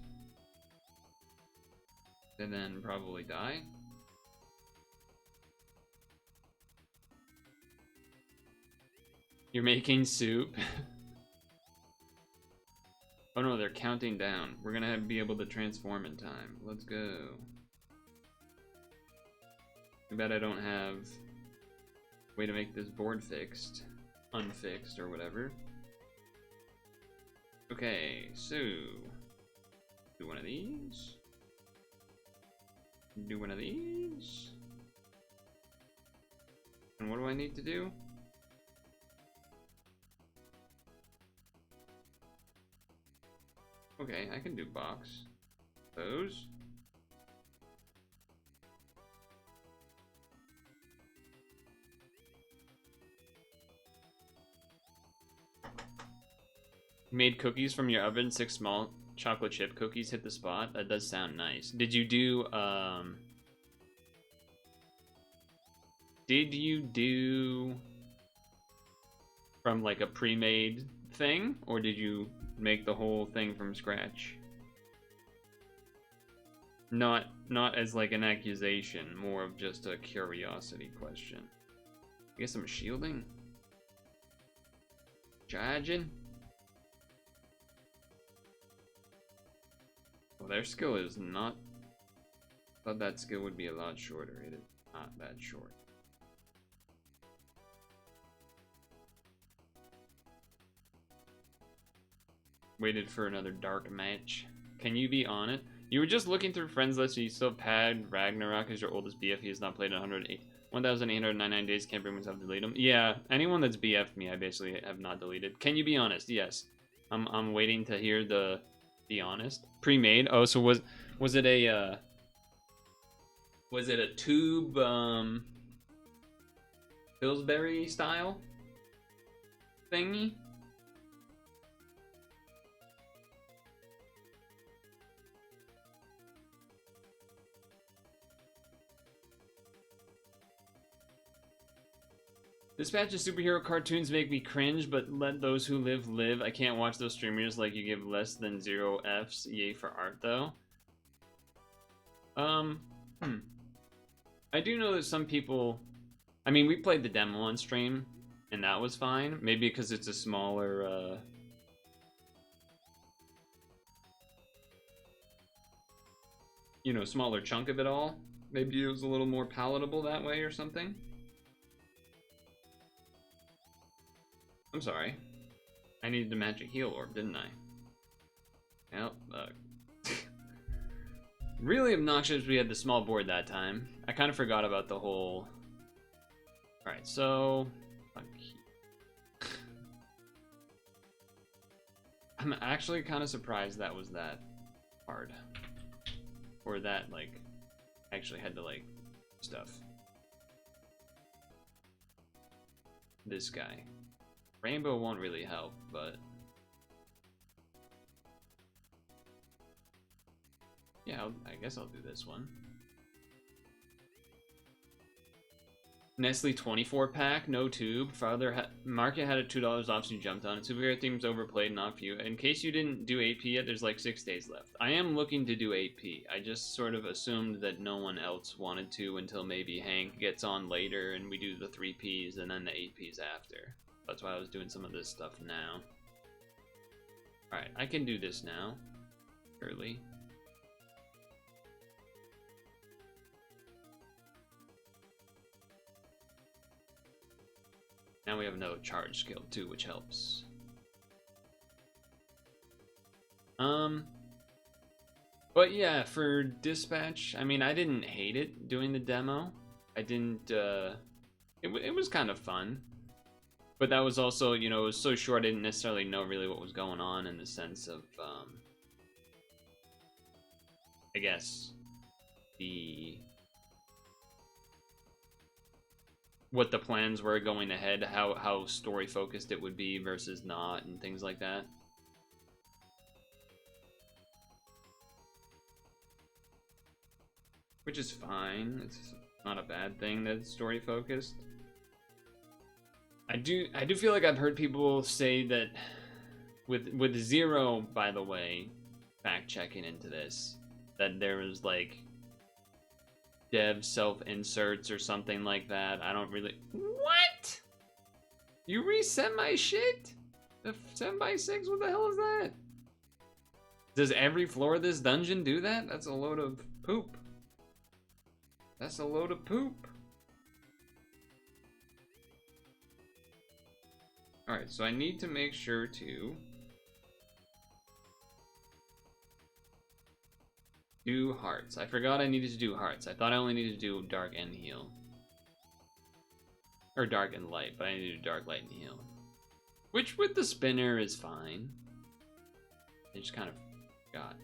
And then probably die. You're making soup? Oh no, they're counting down. We're gonna be able to transform in time. Let's go. Too bad I don't have a way to make this board fixed. Unfixed or whatever. Okay, so do one of these. Do one of these. And what do I need to do? Okay, I can do box. Those. You made cookies from your oven, 6 small chocolate chip cookies hit the spot. That does sound nice. Did you do from like a pre-made thing, or did you make the whole thing from scratch? Not as like an accusation, more of just a curiosity question. I guess I'm shielding. Charging. Well, their skill is not. I thought that skill would be a lot shorter. It is not that short. Waited for another dark match. Can you be on it? You were just looking through friends list. You still pad Ragnarok as your oldest BF. He has not played 1,899 days. Can't bring myself to delete him. Yeah, anyone that's BF'd me, I basically have not deleted. Can you be honest? Yes. I'm waiting to hear the be honest. Pre-made. Oh, so was it a tube Pillsbury style thingy? Dispatch of superhero cartoons make me cringe, but let those who live live. I can't watch those streamers like you give less than 0 Fs. Yay for art, though. I do know that some people... I mean, we played the demo on stream, and that was fine. Maybe because it's a smaller, you know, smaller chunk of it all. Maybe it was a little more palatable that way or something. I'm sorry. I needed the magic heal orb, didn't I? Well, really obnoxious we had the small board that time. I kind of forgot about the whole... Alright, so... I'm actually kind of surprised that was that hard. Or that, like, actually had to, like, stuff. This guy. Rainbow won't really help, but... Yeah, I guess I'll do this one. Nestle 24 pack, no tube. Father Market had it $2 off, so you jumped on it. Superhero theme's overplayed, not for you. In case you didn't do AP yet, there's like 6 days left. I am looking to do AP. I just sort of assumed that no one else wanted to until maybe Hank gets on later and we do the 3Ps and then the 8Ps after. That's why I was doing some of this stuff now. Alright, I can do this now. Early. Now we have another charge skill too, which helps. But yeah, for dispatch, I mean, I didn't hate it doing the demo. I didn't, it was kind of fun. But that was also, you know, it was so short I didn't necessarily know really what was going on in the sense of, I guess, what the plans were going ahead, how story focused it would be versus not, and things like that. Which is fine. It's not a bad thing that it's story focused. I do feel like I've heard people say that with Zero, by the way, fact checking into this, that there was like dev self-inserts or something like that. I don't really... What? You reset my shit? The 7x6? What the hell is that? Does every floor of this dungeon do that? That's a load of poop. That's a load of poop. Alright, so I need to make sure to do hearts. I forgot I needed to do hearts. I thought I only needed to do dark and heal. Or dark and light, but I need to do dark, light, and heal. Which with the spinner is fine. I just kind of forgot.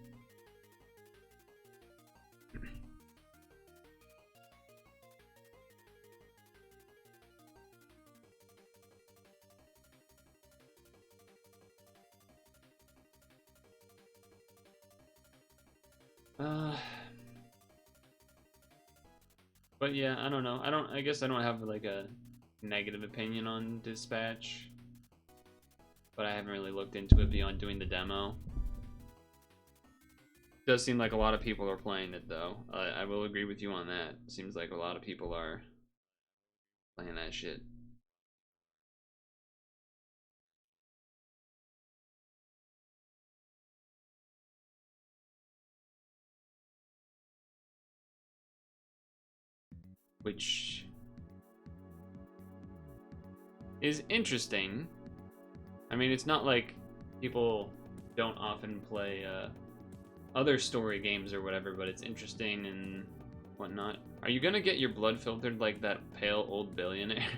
But yeah, I don't know. I guess I don't have like a negative opinion on dispatch. But I haven't really looked into it beyond doing the demo. It does seem like a lot of people are playing it though. I will agree with you on that. It seems like a lot of people are playing that shit. Which is interesting. I mean, it's not like people don't often play other story games or whatever, but it's interesting and whatnot. Are you gonna get your blood filtered like that pale old billionaire?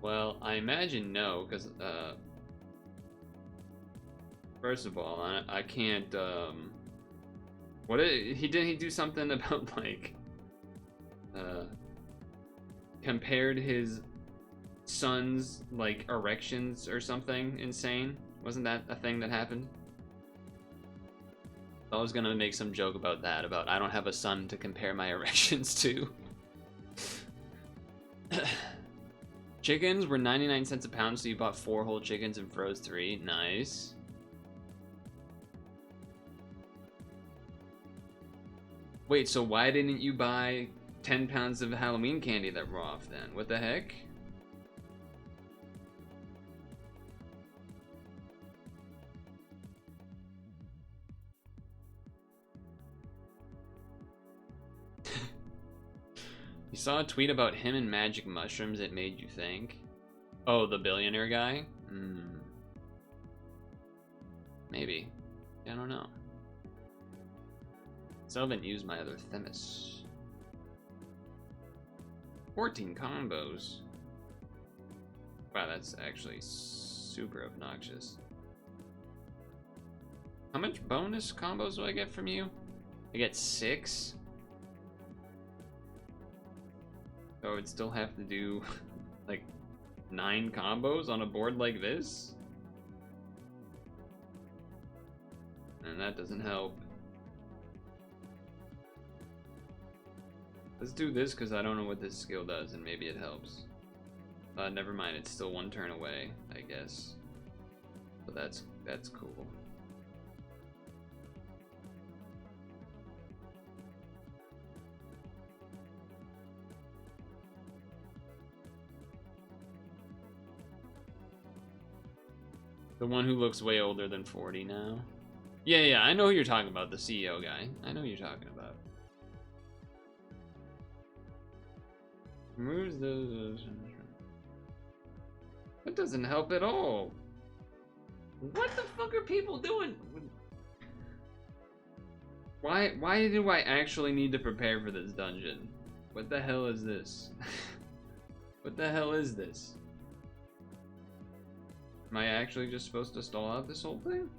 Well, I imagine no, because first of all, I can't. Didn't he do something about like compared his son's like erections or something insane? Wasn't that a thing that happened? I was gonna make some joke about that, about I don't have a son to compare my erections to. Chickens were 99 cents a pound, so you bought 4 whole chickens and froze 3. Nice. Wait, so why didn't you buy 10 pounds of Halloween candy that were off then? What the heck? You saw a tweet about him and magic mushrooms that made you think? Oh, the billionaire guy? Maybe. I don't know. Still haven't used my other Themis. 14 combos. Wow, that's actually super obnoxious. How much bonus combos do I get from you? I get 6? So I would still have to do like 9 combos on a board like this? And that doesn't help. Let's do this because I don't know what this skill does and maybe it helps. Never mind, it's still one turn away, I guess. But that's cool. The one who looks way older than 40 now. Yeah, I know who you're talking about, the CEO guy. I know who you're talking about. Removes those. That doesn't help at all. What the fuck are people doing? Why do I actually need to prepare for this dungeon? What the hell is this? What the hell is this? Am I actually just supposed to stall out this whole thing?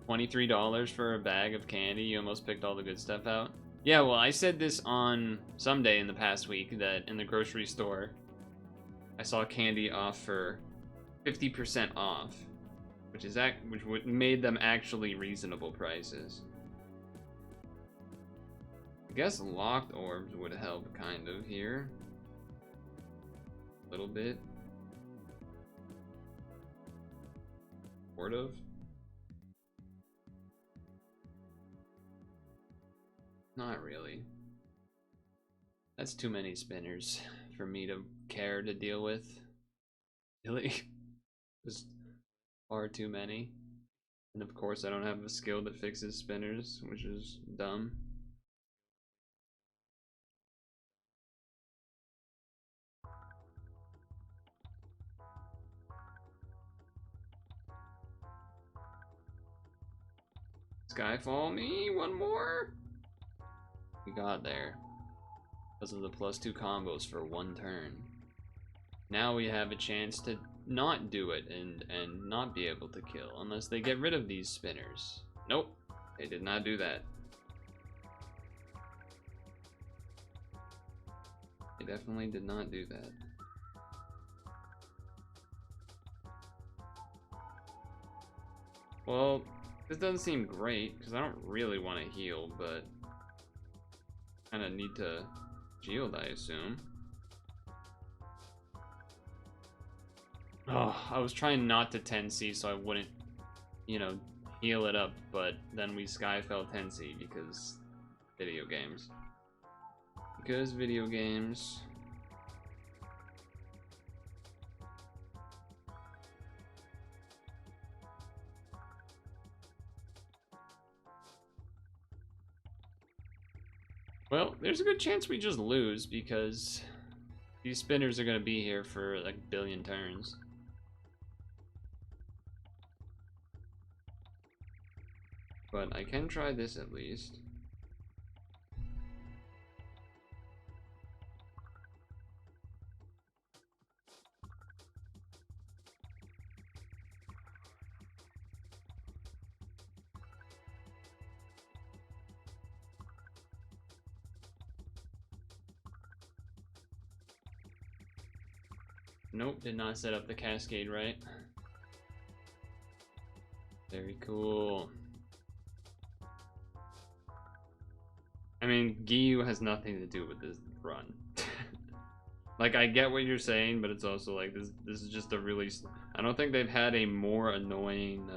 $23 for a bag of candy. You almost picked all the good stuff out. Yeah, well, I said this on some day in the past week that in the grocery store, I saw candy off for 50% off, which made them actually reasonable prices. I guess locked orbs would help kind of here. A little bit. Sort of. Not really. That's too many spinners for me to care to deal with. Really? Just far too many. And of course I don't have a skill that fixes spinners, which is dumb. Skyfall me, one more. We got there. Because of the +2 combos for one turn. Now we have a chance to not do it and not be able to kill unless they get rid of these spinners. Nope, they did not do that. They definitely did not do that. Well, this doesn't seem great because I don't really want to heal, but kind of need to shield, I assume. Oh, I was trying not to 10C so I wouldn't, you know, heal it up, but then we Skyfell 10C because video games. Because video games. Well, there's a good chance we just lose because these spinners are going to be here for like a billion turns. But I can try this at least. Nope, did not set up the cascade right. Very cool. I mean, Giyu has nothing to do with this run. Like, I get what you're saying, but it's also like, this is just a really... I don't think they've had a more annoying,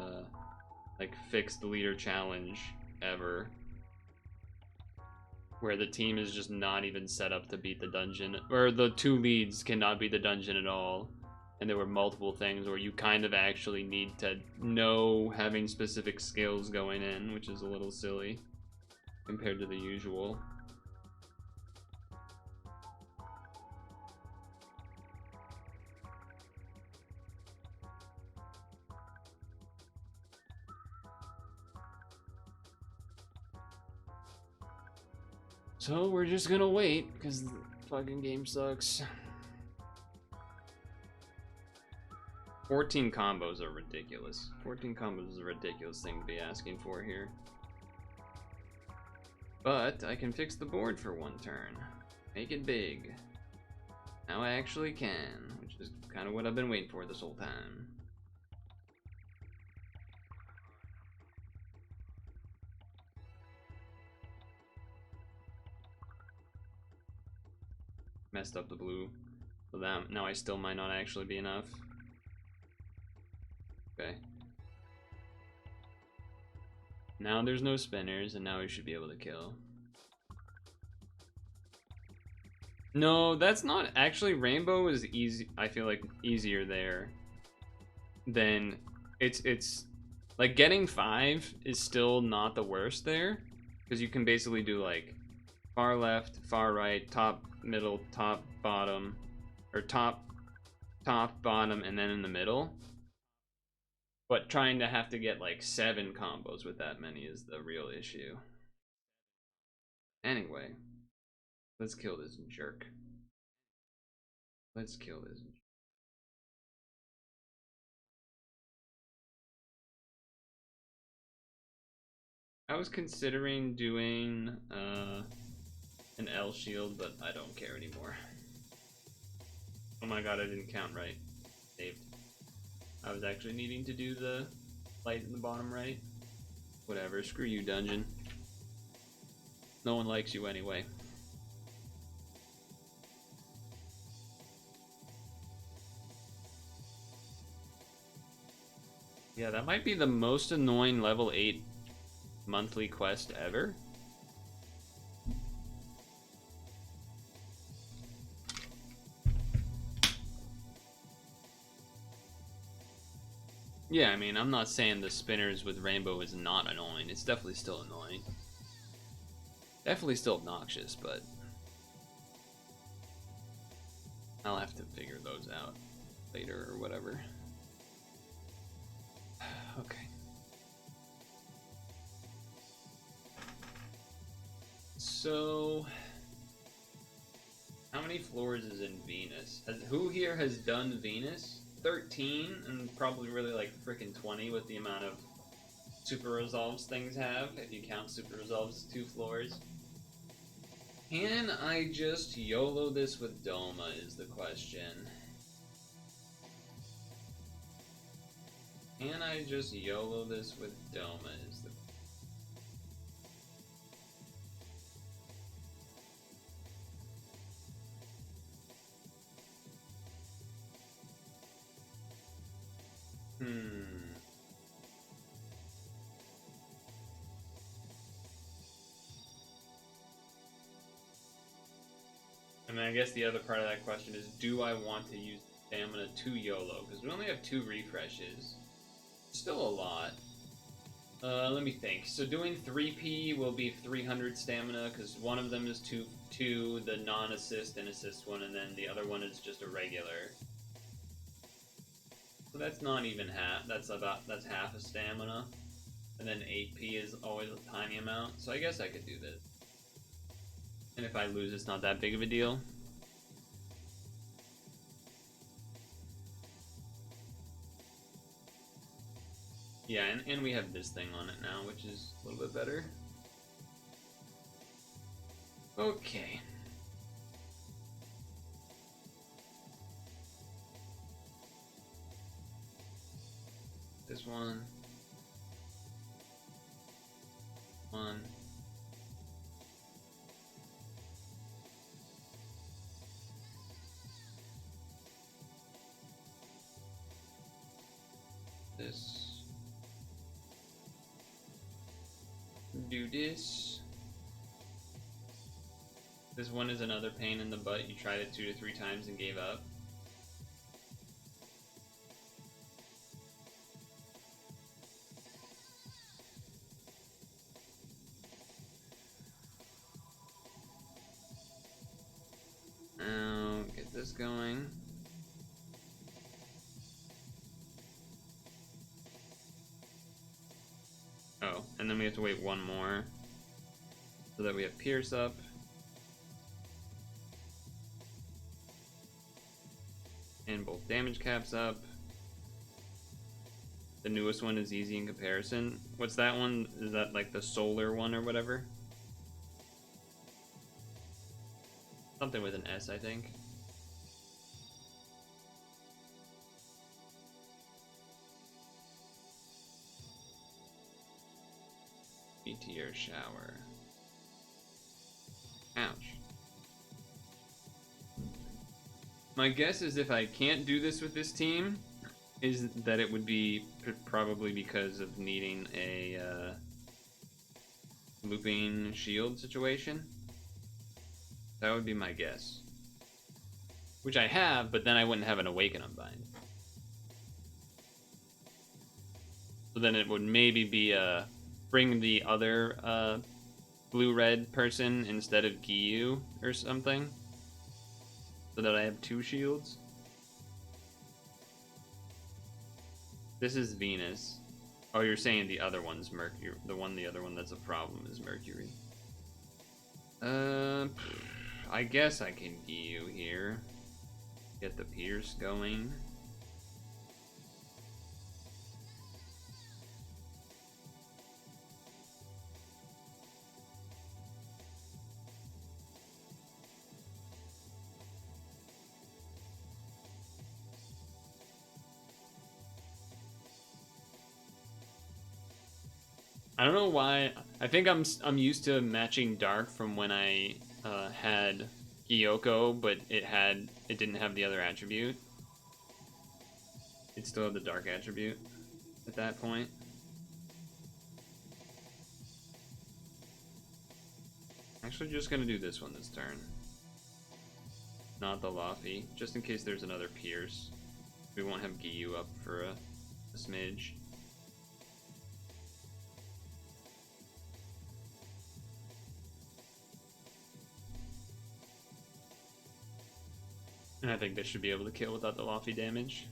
like, fixed leader challenge ever. Where the team is just not even set up to beat the dungeon. Or the two leads cannot beat the dungeon at all. And there were multiple things where you kind of actually need to know having specific skills going in, which is a little silly compared to the usual. So we're just gonna wait because the fucking game sucks. 14 combos are ridiculous. 14 combos is a ridiculous thing to be asking for here. But I can fix the board for one turn. Make it big. Now I actually can, which is kind of what I've been waiting for this whole time. Messed up the blue. So that now I still might not actually be enough. Okay. Now there's no spinners, and now we should be able to kill. No, that's not actually. Rainbow is easy. I feel like easier there than it's like getting 5 is still not the worst there, because you can basically do like far left, far right, top, middle, top, bottom, or top, bottom, and then in the middle. But trying to have to get like 7 combos with that many is the real issue. Anyway, let's kill this jerk. Let's kill this. I was considering doing an L shield, but I don't care anymore. Oh my god, I didn't count right. Saved. I was actually needing to do the light in the bottom right. Whatever, screw you, dungeon. No one likes you anyway. Yeah, that might be the most annoying level 8 monthly quest ever. Yeah, I mean, I'm not saying the spinners with rainbow is not annoying. It's definitely still annoying. Definitely still obnoxious, but I'll have to figure those out later or whatever. Okay. So, how many floors is in Venus? Who here has done Venus? 13, and probably really like freaking 20 with the amount of super resolves things have, if you count super resolves as 2 floors. Can I just YOLO this with Doma is the question. Can I just YOLO this with Doma is the And I guess the other part of that question is, do I want to use stamina to YOLO? Because we only have 2 refreshes. Still a lot. Let me think. So doing 3P will be 300 stamina, because one of them is 2, the non-assist and assist one, and then the other one is just a regular. So that's not even half. That's half a stamina. And then 8P is always a tiny amount. So I guess I could do this. And if I lose, it's not that big of a deal. Yeah, and we have this thing on it now, which is a little bit better. Okay. This one. This. Do this. This one is another pain in the butt. You tried it 2 to 3 times and gave up. Now, get this going. Oh, and then we have to wait 1 more. So that we have Pierce up. And both damage caps up. The newest one is easy in comparison. What's that one? Is that like the solar one or whatever? Something with an S, I think. Meteor shower. Ouch. My guess is if I can't do this with this team, is that it would be probably because of needing a looping shield situation. That would be my guess. Which I have, but then I wouldn't have an Awaken Unbind. So then it would maybe be bring the other blue-red person instead of Giyu or something. So that I have 2 shields. This is Venus. Oh, you're saying the other one's Mercury. The other one that's a problem is Mercury. I guess I can Giyu here. Get the Pierce going. I don't know why. I think I'm used to matching dark from when I had Gyoko, but it didn't have the other attribute. It still had the dark attribute at that point. Actually, just gonna do this one this turn. Not the Laffy, just in case there's another Pierce. We won't have Giyu up for a smidge. And I think this should be able to kill without the Laffy damage.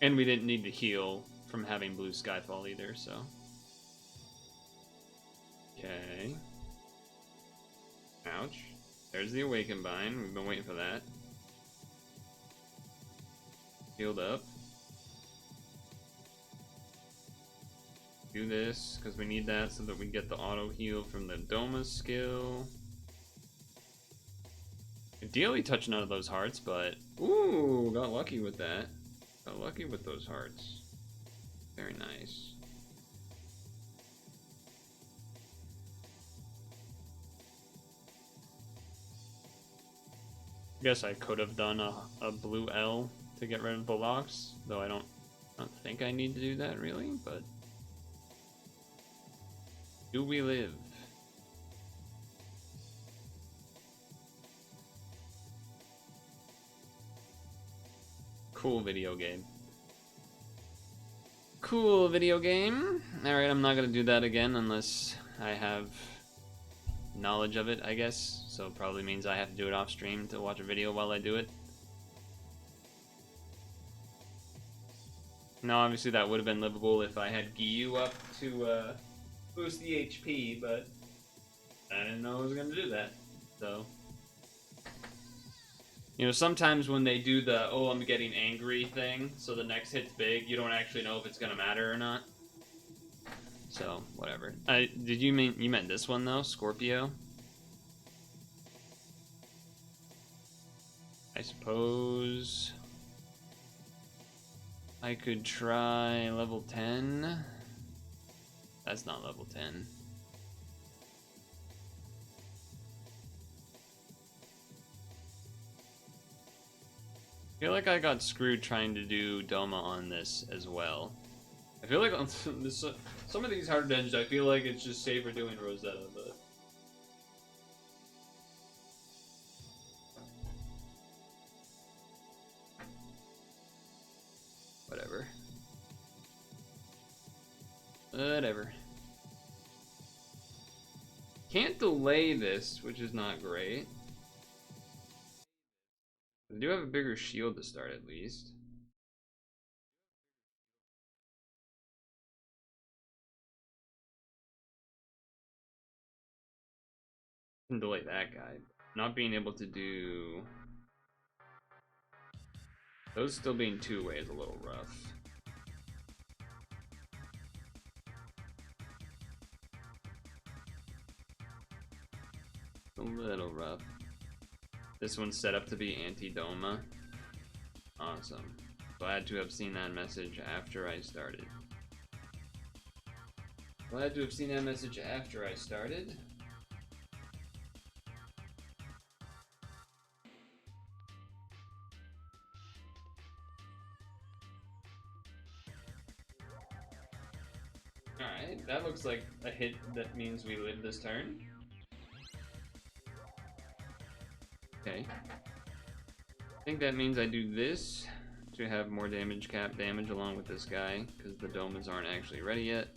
And we didn't need to heal from having blue Skyfall either, so. Okay. Ouch. There's the Awaken Bind. We've been waiting for that. Healed up. Do this, because we need that so that we get the auto heal from the Doma skill. Ideally touch none of those hearts, but... Ooh, got lucky with that. Got lucky with those hearts. Very nice. Guess I could have done a blue L to get rid of the locks, though I don't think I need to do that really, but... Do we live? Cool video game. Cool video game. Alright, I'm not gonna do that again unless I have knowledge of it, I guess. So it probably means I have to do it off stream to watch a video while I do it. Now, obviously that would have been livable if I had Giyu up to boost the HP, but I didn't know I was going to do that, so. You know, sometimes when they do the, oh, I'm getting angry thing, so the next hit's big, you don't actually know if it's going to matter or not. So, whatever. Did you meant this one, though? Scorpio? I suppose I could try level 10. That's not level 10. I feel like I got screwed trying to do Doma on this as well. I feel like on some of these hard dungeons, I feel like it's just safer doing Rosetta, but... Whatever. Whatever. Can't delay this, which is not great. I do have a bigger shield to start at least. Can delay that guy. Not being able to do those still being two-way is a little rough. A little rough. This one's set up to be anti-Doma. Awesome. Glad to have seen that message after I started. Glad to have seen that message after I started. Alright, that looks like a hit that means we live this turn. Okay. I think that means I do this to have more damage, cap damage along with this guy, because the domas aren't actually ready yet.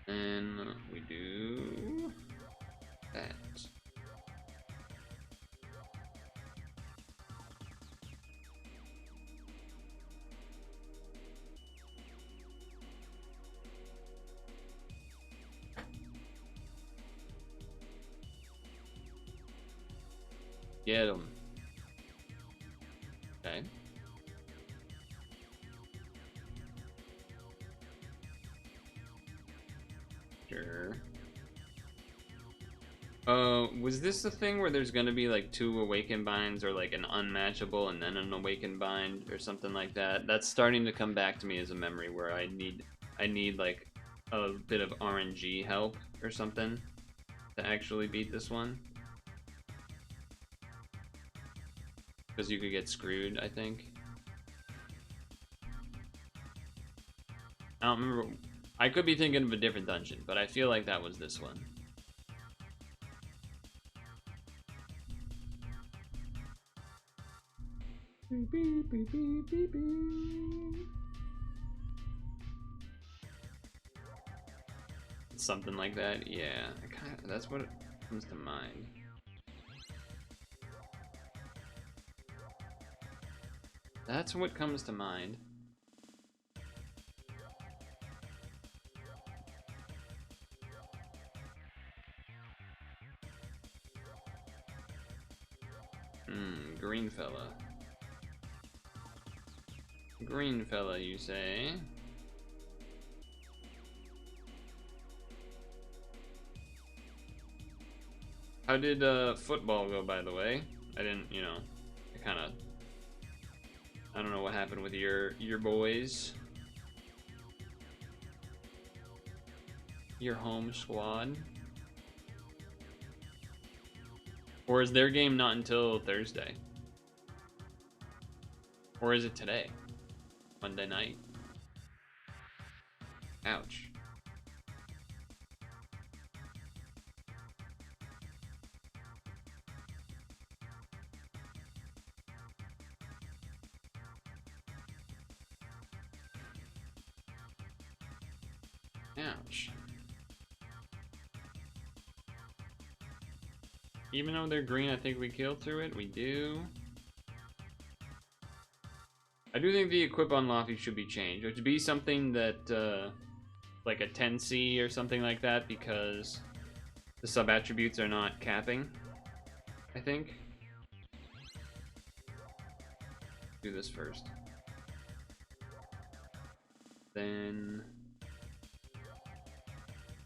And we do that. Get him. Okay. Sure. Was this the thing where there's gonna be like 2 awakened binds or like an unmatchable and then an awakened bind or something like that? That's starting to come back to me as a memory where I need like a bit of RNG help or something to actually beat this one. Because you could get screwed, I think. I don't remember. I could be thinking of a different dungeon, but I feel like that was this one. Something like that, yeah. That's what comes to mind. That's what comes to mind. Green fella. Green fella, you say? How did football go, by the way? I didn't, you know, I don't know what happened with your boys. Your home squad. Or is their game not until Thursday? Or is it today? Monday night? Ouch. Ouch. Even though they're green, I think we kill through it. We do. I do think the equip on Lofty should be changed. It would be something that, like a 10C or something like that, because the sub-attributes are not capping, I think. Do this first. Then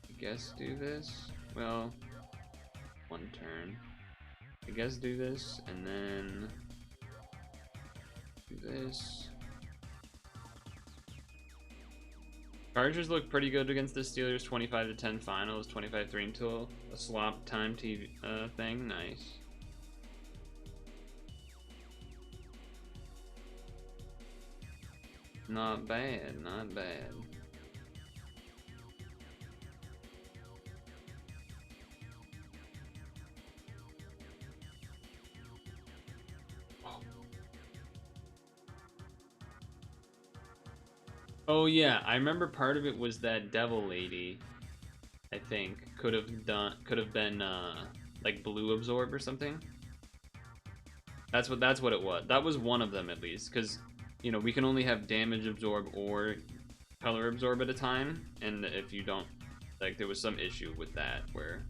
I guess do this. Well, one turn. I guess do this, and then do this. Chargers look pretty good against the Steelers. 25-10 finals, 25-3 until a swap time TV thing. Nice. Not bad, not bad. Oh yeah, I remember part of it was that devil lady. I think could have been like blue absorb or something. That's what it was. That was one of them at least, because you know we can only have damage absorb or color absorb at a time, and if you don't, like there was some issue with that where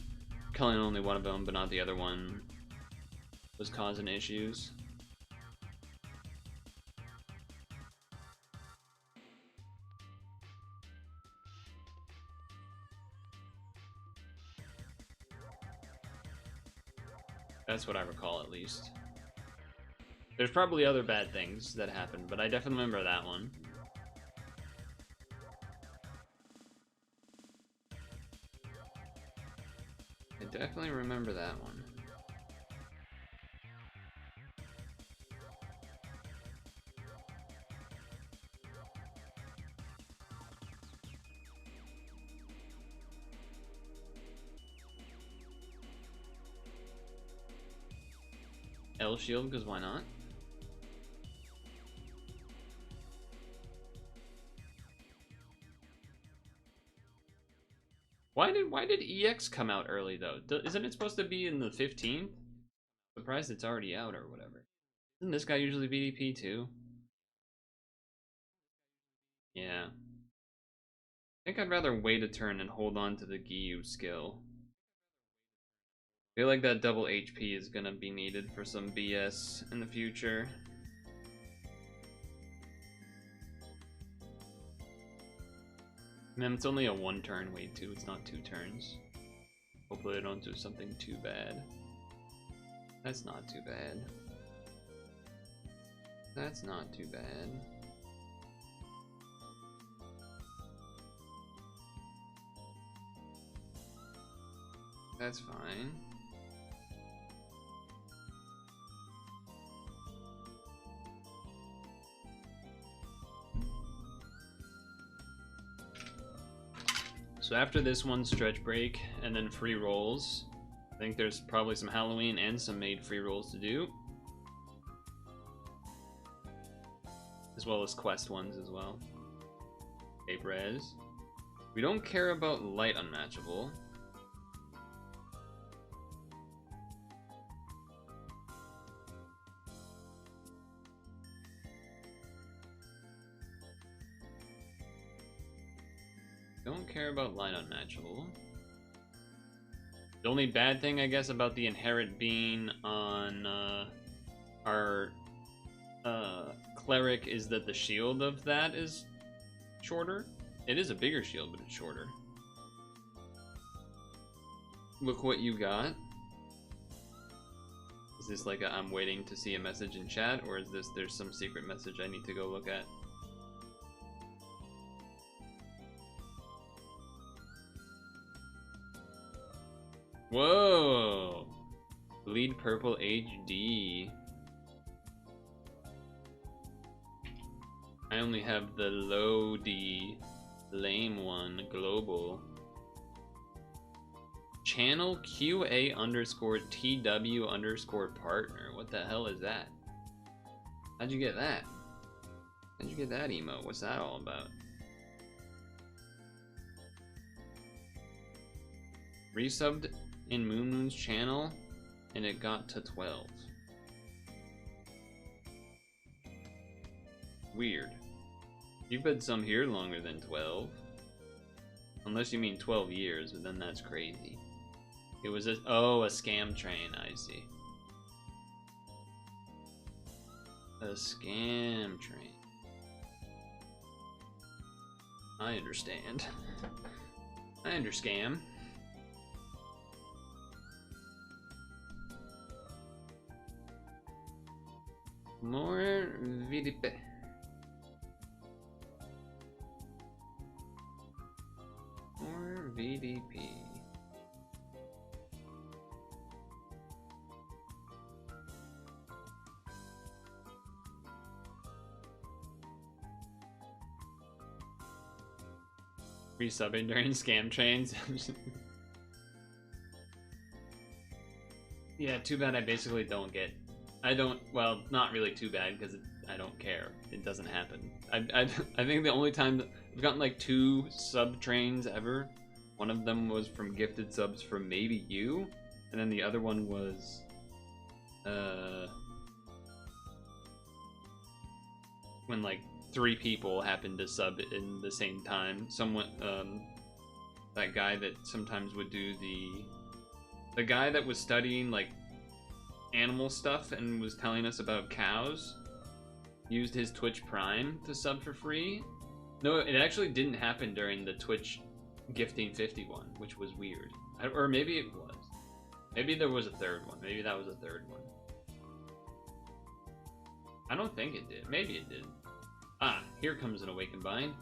killing only one of them but not the other one was causing issues. That's what I recall, at least. There's probably other bad things that happened, but I definitely remember that one. I definitely remember that one. L shield, because why not? Why did EX come out early though? Isn't it supposed to be in the 15th? Surprised it's already out or whatever. Isn't this guy usually BDP too? Yeah. I think I'd rather wait a turn and hold on to the Gyu skill. I feel like that double HP is gonna be needed for some BS in the future. Man, it's only a 1-turn wait too, it's not 2 turns. Hopefully I don't do something too bad. That's not too bad. That's not too bad. That's fine. So after this one, stretch break, and then free rolls. I think there's probably some Halloween and some Maid free rolls to do. As well as quest ones as well. Cape Res. We don't care about light unmatchable. Don't care about light unmatchable. The only bad thing, I guess, about the inherit being on our cleric is that the shield of that is shorter. It is a bigger shield, but it's shorter. Look what you got. Is this like a I'm waiting to see a message in chat, or is this there's some secret message I need to go look at? Whoa! Bleed Purple HD. I only have the low D, lame one, global. Channel QA underscore TW underscore partner. What the hell is that? How'd you get that? How'd you get that emote? What's that all about? Resubbed in Moon Moon's channel, and it got to 12. Weird. You've been some here longer than 12. Unless you mean 12 years, but then that's crazy. It was a scam train, I see. A scam train. I understand. I underscam. More VDP. More VDP. Resubbing during scam trains. Yeah, too bad I basically don't get. I don't. Well, not really too bad because I don't care. It doesn't happen. I think the only time that I've gotten like 2 sub trains ever. One of them was from gifted subs from maybe you, and then the other one was when like 3 people happened to sub in the same time. Someone that guy that sometimes would do the guy that was studying like animal stuff and was telling us about cows used his Twitch Prime to sub for free. No, it actually didn't happen during the Twitch gifting 51, which was weird. Or maybe it was. Maybe there was a third one. Maybe that was a third one. I don't think it did. Maybe it did. Ah, here comes an Awakened Bind.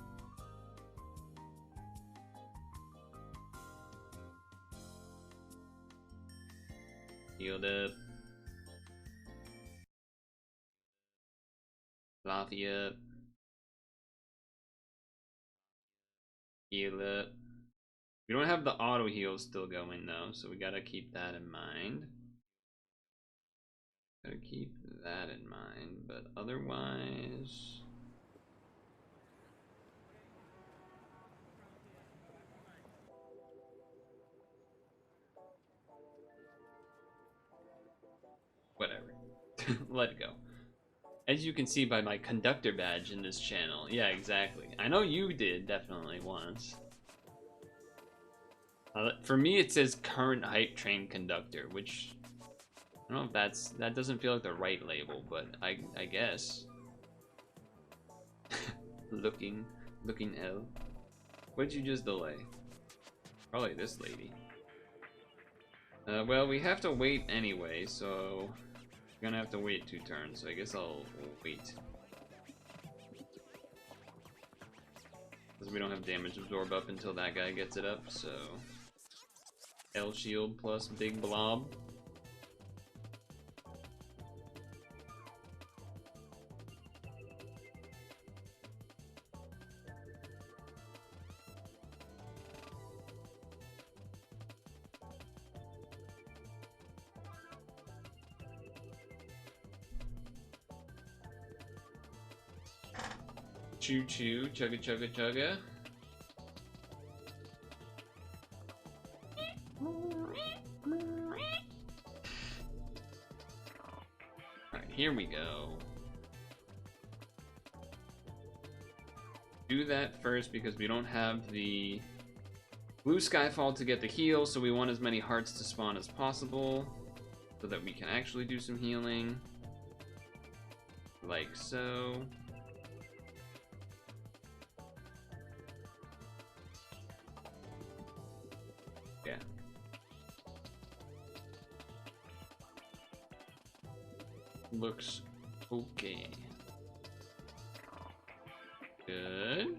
Healed up. Fluffy up. Heal up. We don't have the auto heal still going though, so we gotta keep that in mind. Gotta keep that in mind, but otherwise... whatever. Let go. As you can see by my conductor badge in this channel. Yeah, exactly. I know you did, definitely, once. For me, it says current hype train conductor, which... I don't know if that doesn't feel like the right label, but I guess. looking L. What did you just delay? Probably this lady. Well, we have to wait anyway, so... we're gonna have to wait 2 turns, so I guess I'll wait. Because we don't have damage absorb up until that guy gets it up, so... L shield plus big blob. Choo choo, chugga chugga chugga. Alright, here we go. Do that first because we don't have the blue skyfall to get the heal, so we want as many hearts to spawn as possible so that we can actually do some healing. Like so. Yeah. Looks okay. Good.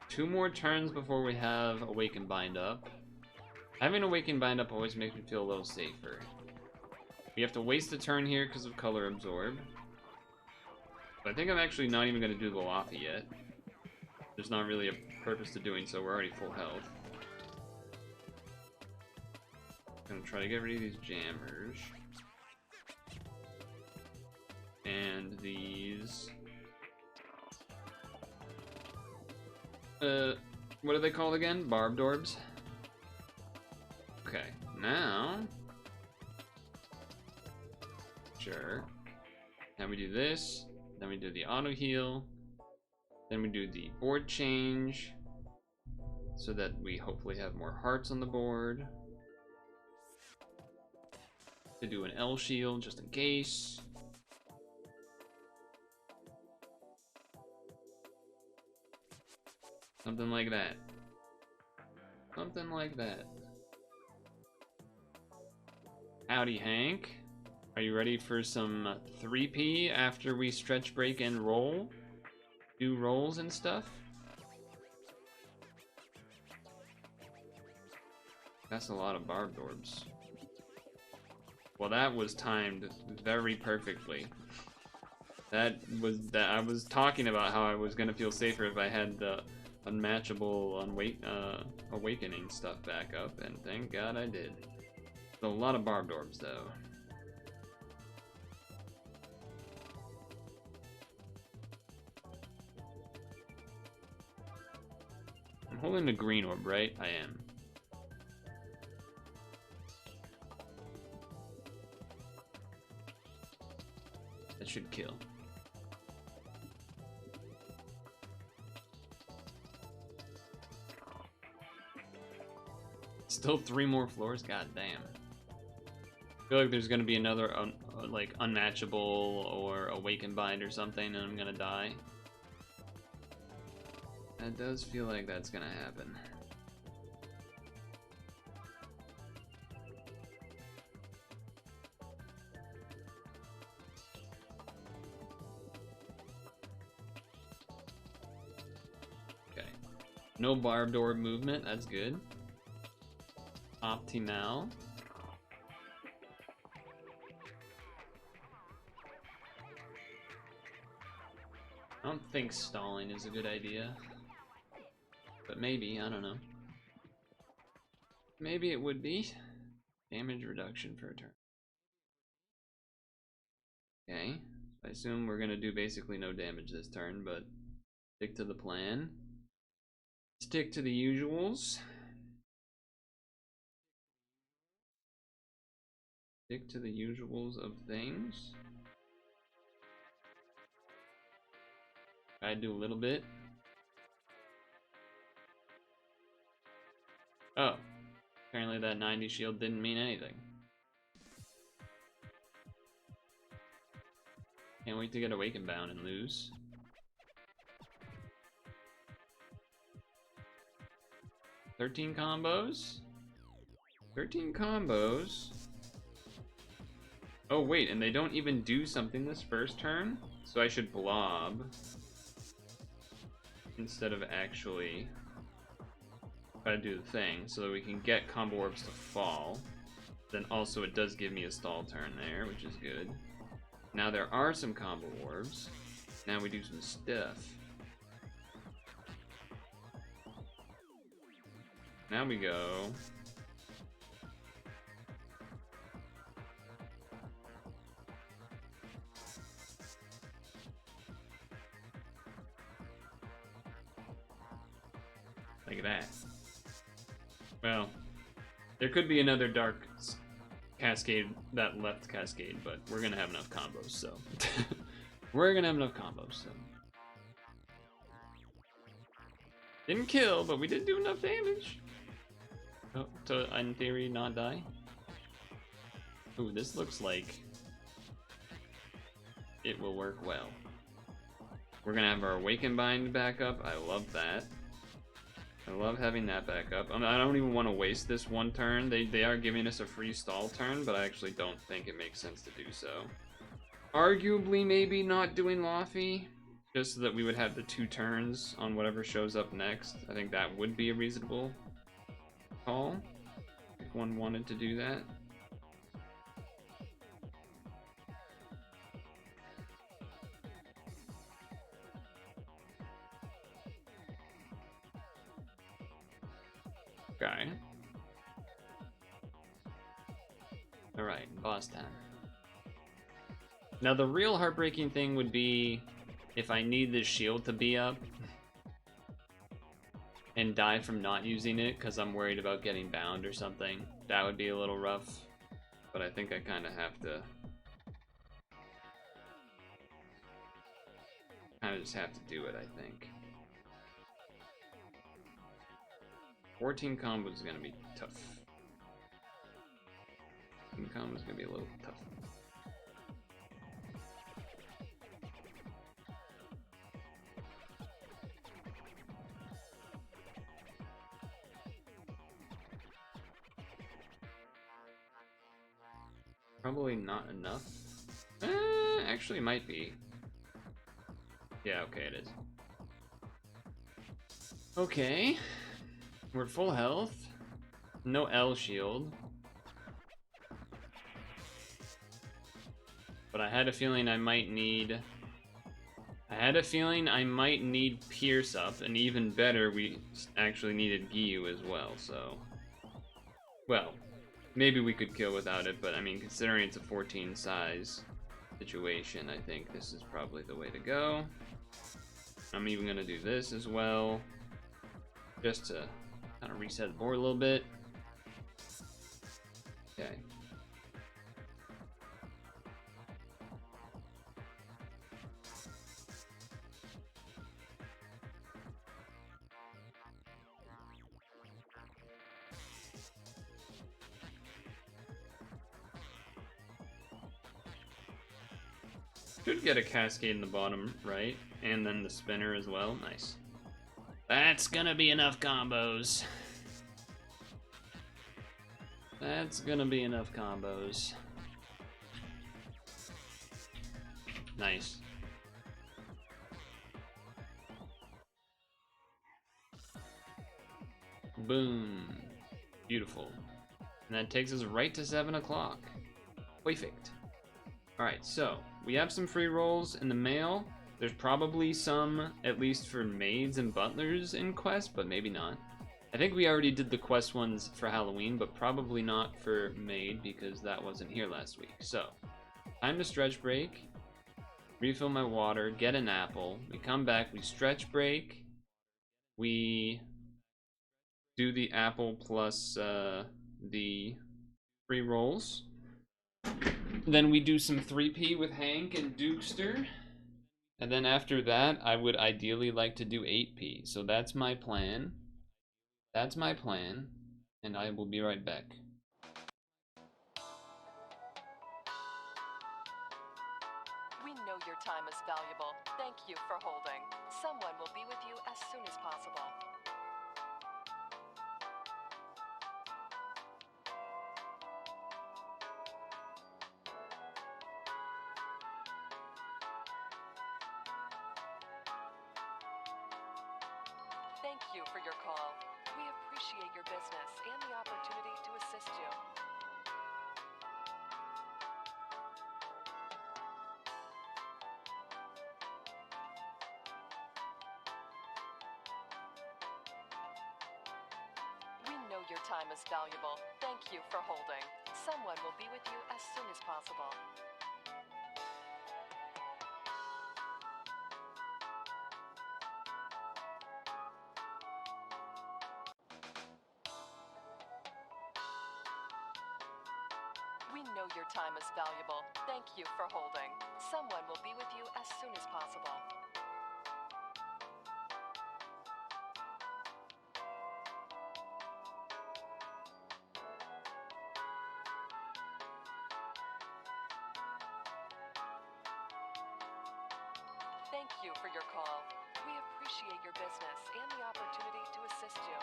Two more turns before we have Awaken Bind up. Having Awaken Bind up always makes me feel a little safer. We have to waste a turn here because of Color Absorb. But I think I'm actually not even going to do the Laffy yet. There's not really a purpose to doing so, we're already full health. Gonna try to get rid of these jammers. And these... what are they called again? Barbed orbs? Okay, now... Sure. Now we do this, then we do the auto heal, then we do the board change, so that we hopefully have more hearts on the board. To do an L shield just in case. Something like that. Something like that. Howdy, Hank. Are you ready for some 3P after we stretch, break, and roll? Do rolls and stuff? That's a lot of barbed orbs. Well, that was timed very perfectly. I was talking about how I was gonna feel safer if I had the unmatchable awakening stuff back up, and thank God I did. A lot of barbed orbs though. I'm holding the green orb, right? I am. That should kill. Still 3 more floors? God damn. I feel like there's gonna be another like unmatchable or awaken bind or something and I'm gonna die. That does feel like that's gonna happen. Okay. No barbed orb movement, that's good. Optimal. I don't think stalling is a good idea. But maybe, I don't know. maybe it would be. Damage reduction for a turn. Okay. I assume we're gonna do basically no damage this turn, but stick to the plan. Stick to the usuals. Stick to the usuals of things. I do a little bit. Oh, apparently that 90 shield didn't mean anything. Can't wait to get Awakened Bound and lose. "13 combos? 13 combos? Oh wait, and they don't even do something this first turn? So I should blob instead of actually try to do the thing so that we can get combo orbs to fall. Then also it does give me a stall turn there, which is good. Now there are some combo orbs. Now we do some stuff. Now we go. Look at that. Well, there could be another dark cascade, that left cascade, but we're gonna have enough combos, so. We're gonna have enough combos, so. Didn't kill, but we did do enough damage. Oh, to, in theory, not die. Ooh, this looks like it will work well. We're gonna have our Awaken Bind back up. I love that. I love having that back up. I don't even want to waste this one turn. They are giving us a free stall turn, but I actually don't think it makes sense to do so. Arguably, maybe not doing Laffy, just so that we would have the 2 turns on whatever shows up next. I think that would be a reasonable call, if one wanted to do that. Okay. Alright, boss time. Now the real heartbreaking thing would be if I need this shield to be up and die from not using it because I'm worried about getting bound or something. That would be a little rough, but I think I kind of have to. Kind of just have to do it, I think. 14 combos is gonna be tough. 14 combos is gonna be a little tough. Probably not enough. Actually might be. Yeah, okay, it is. Okay. We're full health. No L shield. But I had a feeling I might need... Pierce up, and even better, we actually needed Gyu as well, so... Well, maybe we could kill without it, but I mean, considering it's a 14 size situation, I think this is probably the way to go. I'm even gonna do this as well, just to kind of reset the board a little bit. Okay. Should get a cascade in the bottom right, and then the spinner as well. Nice. That's gonna be enough combos. That's gonna be enough combos. Nice. Boom. Beautiful. And that takes us right to 7 o'clock. Perfect. Alright, so we have some free rolls in the mail. There's probably some, at least for maids and butlers in quest, but maybe not. I think we already did the quest ones for Halloween, but probably not for Maid because that wasn't here last week. So, time to stretch break, refill my water, get an apple. We come back, we stretch break, we do the apple plus the free rolls. Then we do some 3P with Hank and Dukester. And then after that, I would ideally like to do 8P. So that's my plan. That's my plan. And I will be right back. We know your time is valuable. Thank you for holding. Someone will be with you as soon as possible. Thank you for your call. We appreciate your business and the opportunity to assist you. We know your time is valuable. Thank you for holding. Someone will be with you as soon as possible. We know your time is valuable. Thank you for holding. Someone will be with you as soon as possible. Thank you for your call. We appreciate your business and the opportunity to assist you.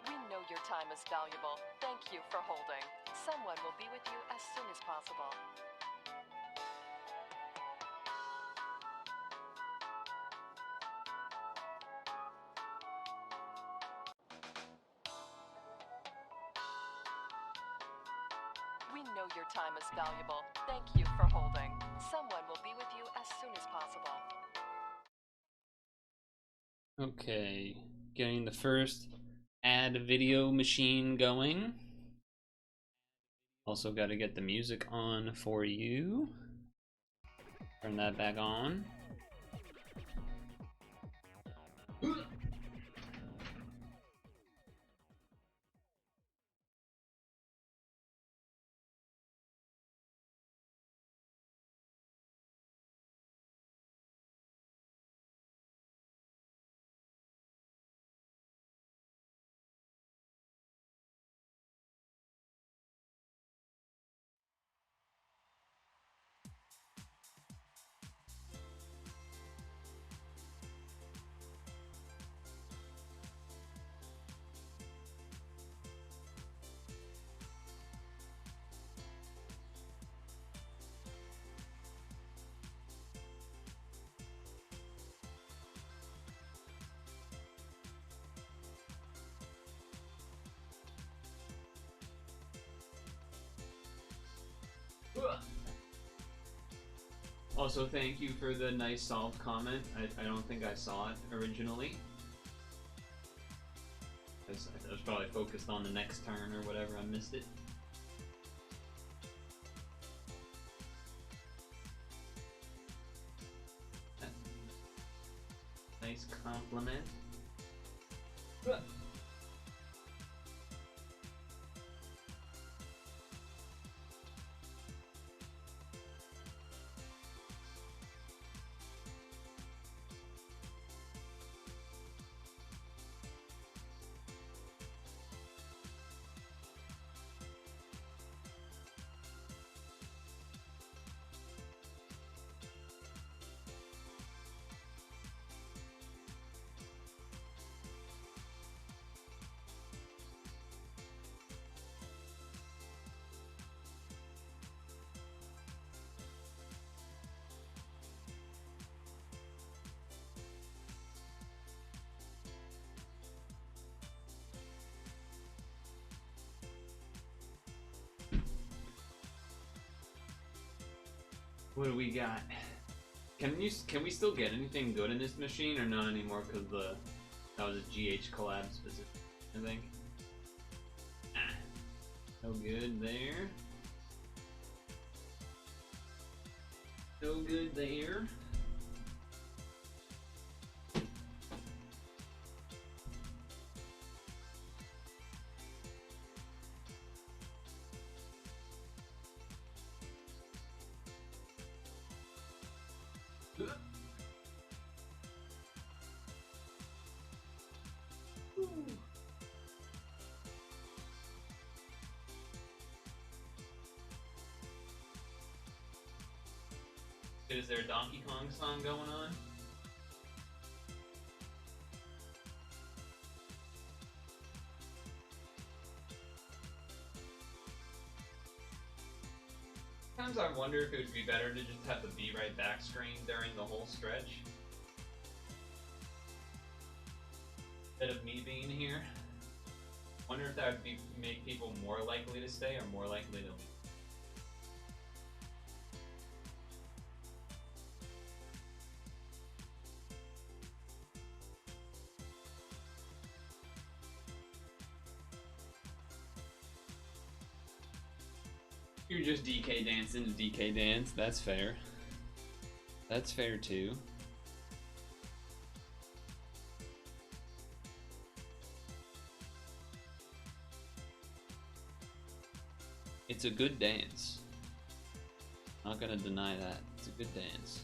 We know your time is valuable. Thank you for holding. Someone will be with you as soon as possible. We know your time is valuable. Thank you for holding. Someone will be with you as soon as possible. Okay, getting the first add video machine going. Also got to get the music on for you. Turn that back on. Also, thank you for the nice solved comment. I don't think I saw it originally. I was probably focused on the next turn or whatever, I missed it. Nice compliment. What do we got? Can we still get anything good in this machine or not anymore? Because that was a GH collab specific, I think. No good there. No good there. Is there a Donkey Kong song going on? Sometimes I wonder if it would be better to just have the Be Right Back screen during the whole stretch. Instead of me being here. Wonder if that would make people more likely to stay or more likely to leave. You're just DK dancing to DK dance. That's fair. That's fair too. It's a good dance. Not gonna deny that. It's a good dance.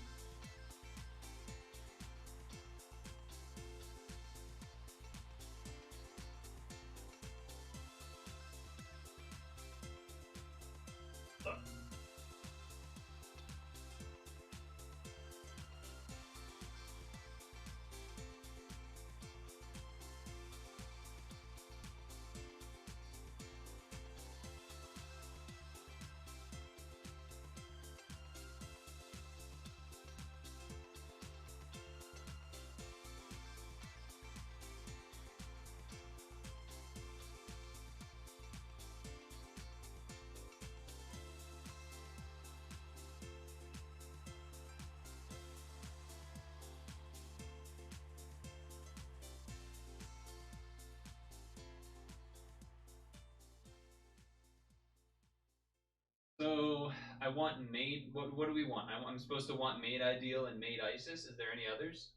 So I want Maid. What do we want? I'm supposed to want Maid Ideal and Maid Isis. Is there any others?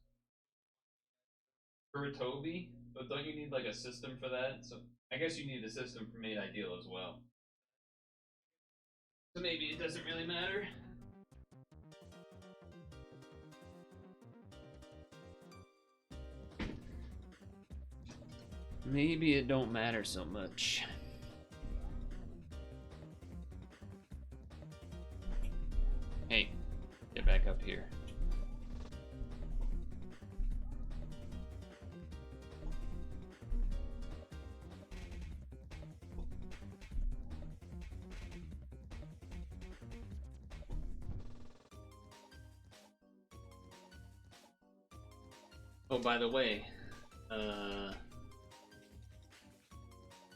For Toby? But don't you need like a system for that? So I guess you need a system for Maid Ideal as well. So maybe it doesn't really matter. Maybe it don't matter so much. Hey, get back up here. Oh, by the way,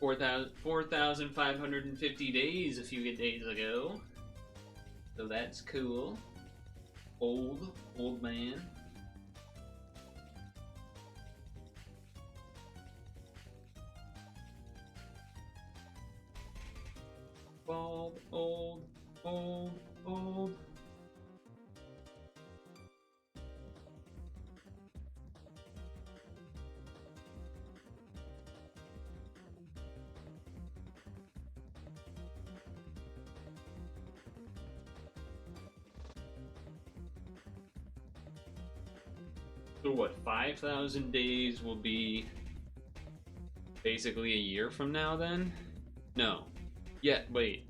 4,550 days a few days ago. So that's cool. Old man. Bald, old. So what, 5,000 days will be basically a year from now then? No. Yeah, wait.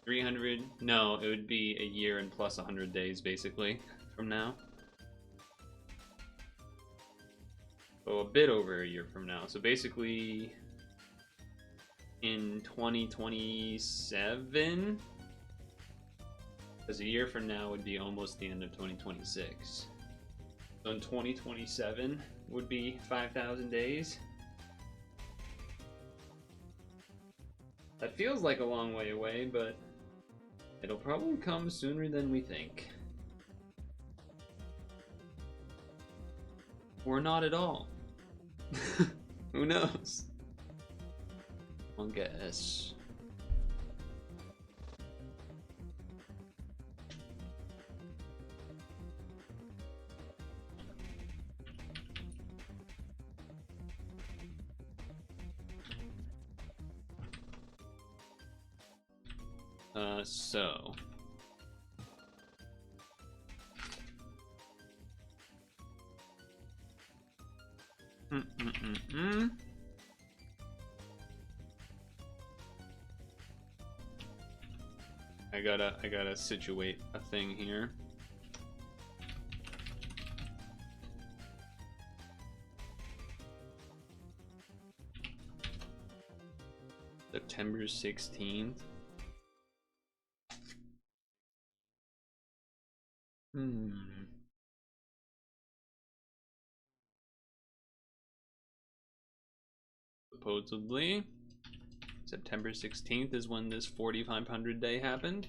300? No, it would be a year and plus 100 days basically from now. So a bit over a year from now. So basically in 2027? Because a year from now would be almost the end of 2026. So in 2027 would be 5,000 days. That feels like a long way away, but It'll probably come sooner than we think. Or not at all. Who knows? I'll guess. So. I gotta situate a thing here. September 16th. Supposedly, September 16th is when this 4500 day happened.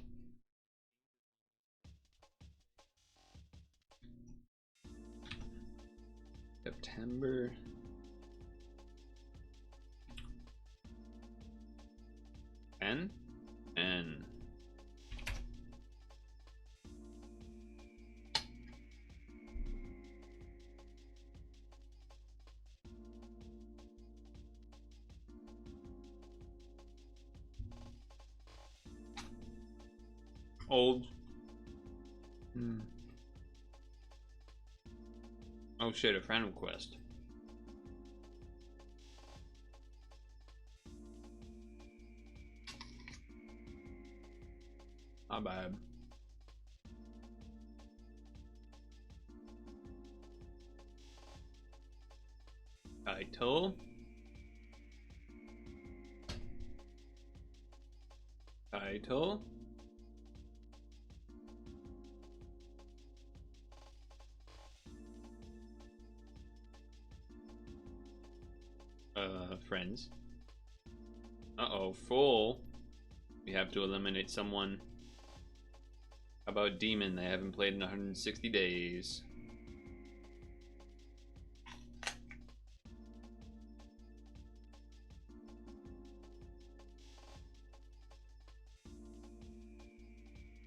September. N. Old. Oh shit, a friend request. Not bad. Title. Title. Friends. Uh-oh, full. We have to eliminate someone. How about Demon? They haven't played in 160 days.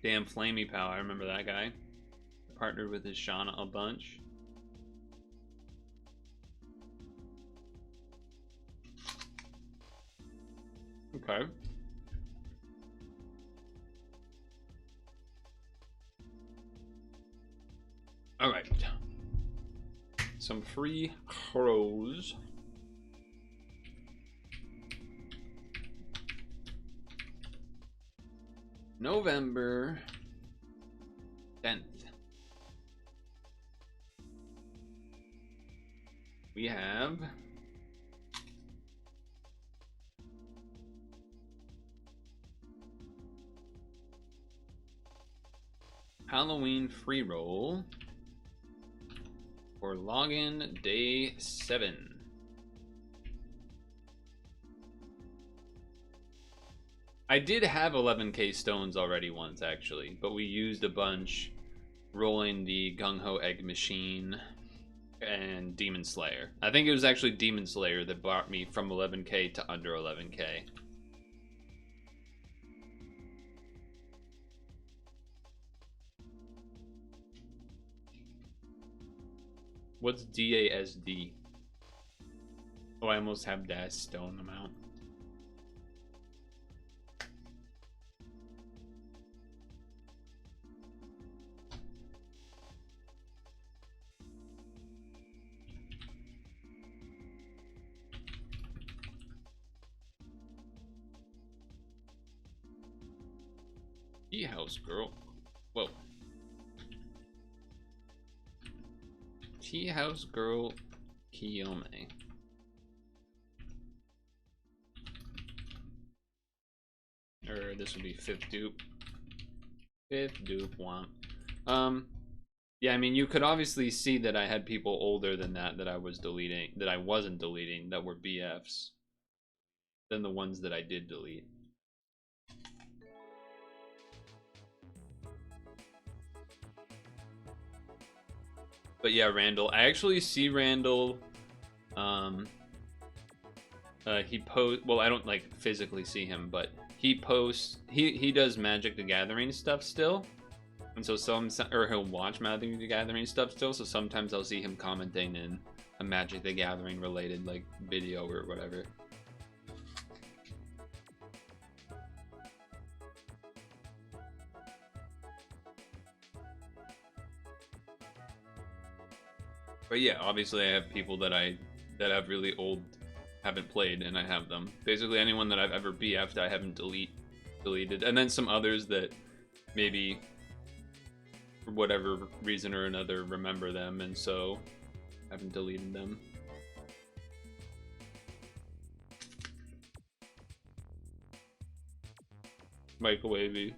Damn Flamey Pal, I remember that guy. Partnered with his Shauna a bunch. Okay. All right. Some free crows. November 10th. We have Halloween free roll for login day 7. I did have 11k stones already once actually, but we used a bunch rolling the Gung Ho Egg Machine and Demon Slayer. I think it was actually Demon Slayer that brought me from 11k to under 11k. What's DASD? Oh, I almost have that stone amount. Tea house girl. Whoa. Tea house girl Kiyome. Or this would be 5th dupe. 5th dupe womp. Yeah, I mean you could obviously see that I had people older than that I was deleting, that I wasn't deleting, that were BFs than the ones that I did delete. But yeah, Randall. I actually see Randall. He post. Well, I don't like physically see him, but he posts. He does Magic the Gathering stuff still, and so he'll watch Magic the Gathering stuff still. So sometimes I'll see him commenting in a Magic the Gathering related like video or whatever. But yeah, obviously I have people that have really old, haven't played, and I have them. Basically anyone that I've ever BF'd I haven't deleted. And then some others that maybe for whatever reason or another remember them, and so I haven't deleted them. Microwavy.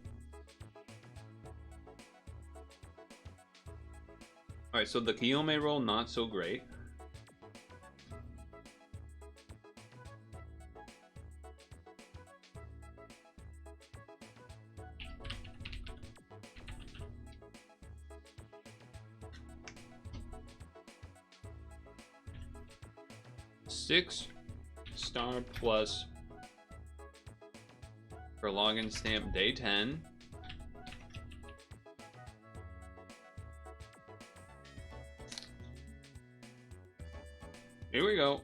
Alright, so the Kiyome roll, not so great. $6 plus for login stamp day 10. Here we go.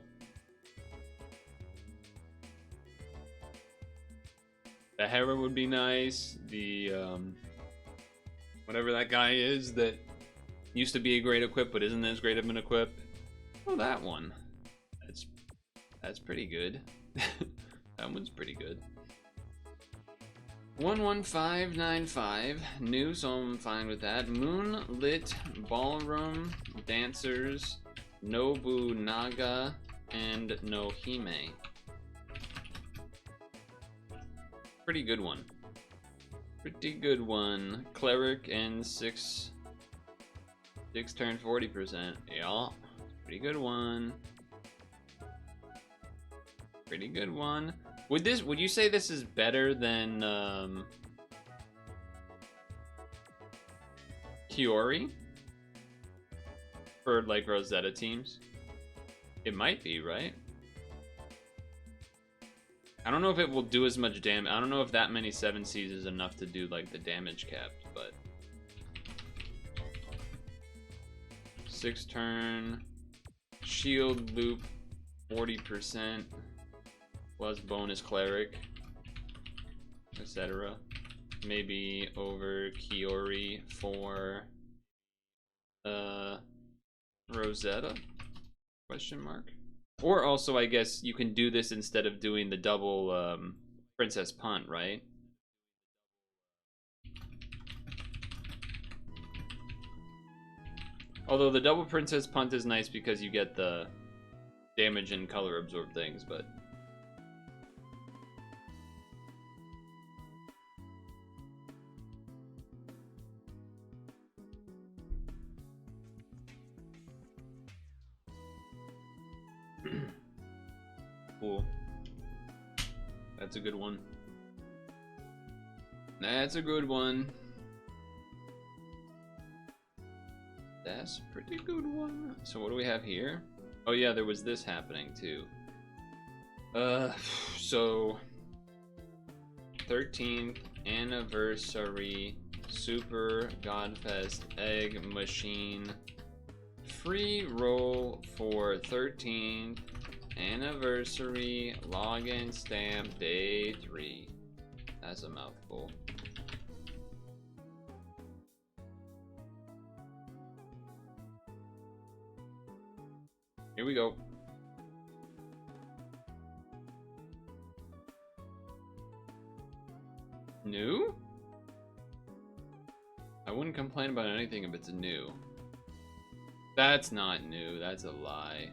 The Hera would be nice. The whatever that guy is that used to be a great equip but isn't as great of an equip. Oh, that one. That's pretty good. That one's pretty good. 11595 new, so I'm fine with that. Moonlit Ballroom Dancers, Nobunaga, and Nohime. Pretty good one. Pretty good one. Cleric and 6 turn 40%. Yeah. Pretty good one. Pretty good one. Would you say this is better than Kiori? For like Rosetta teams? It might be, right? I don't know if it will do as much damage. I don't know if that many 7Cs is enough to do like the damage capped, but 6 turn shield loop 40% plus bonus cleric, etc. Maybe over Kiori for Rosetta? Question mark. Or also, I guess you can do this instead of doing the double Princess Punt, right? Although the double Princess Punt is nice because you get the damage and color absorb things, but cool. That's a good one. That's a good one. That's a pretty good one. So what do we have here? Oh yeah, there was this happening too. So 13th anniversary Super Godfest Egg Machine free roll for 13th anniversary login stamp day 3. That's a mouthful. Here we go. New? I wouldn't complain about anything if it's new. That's not new, that's a lie.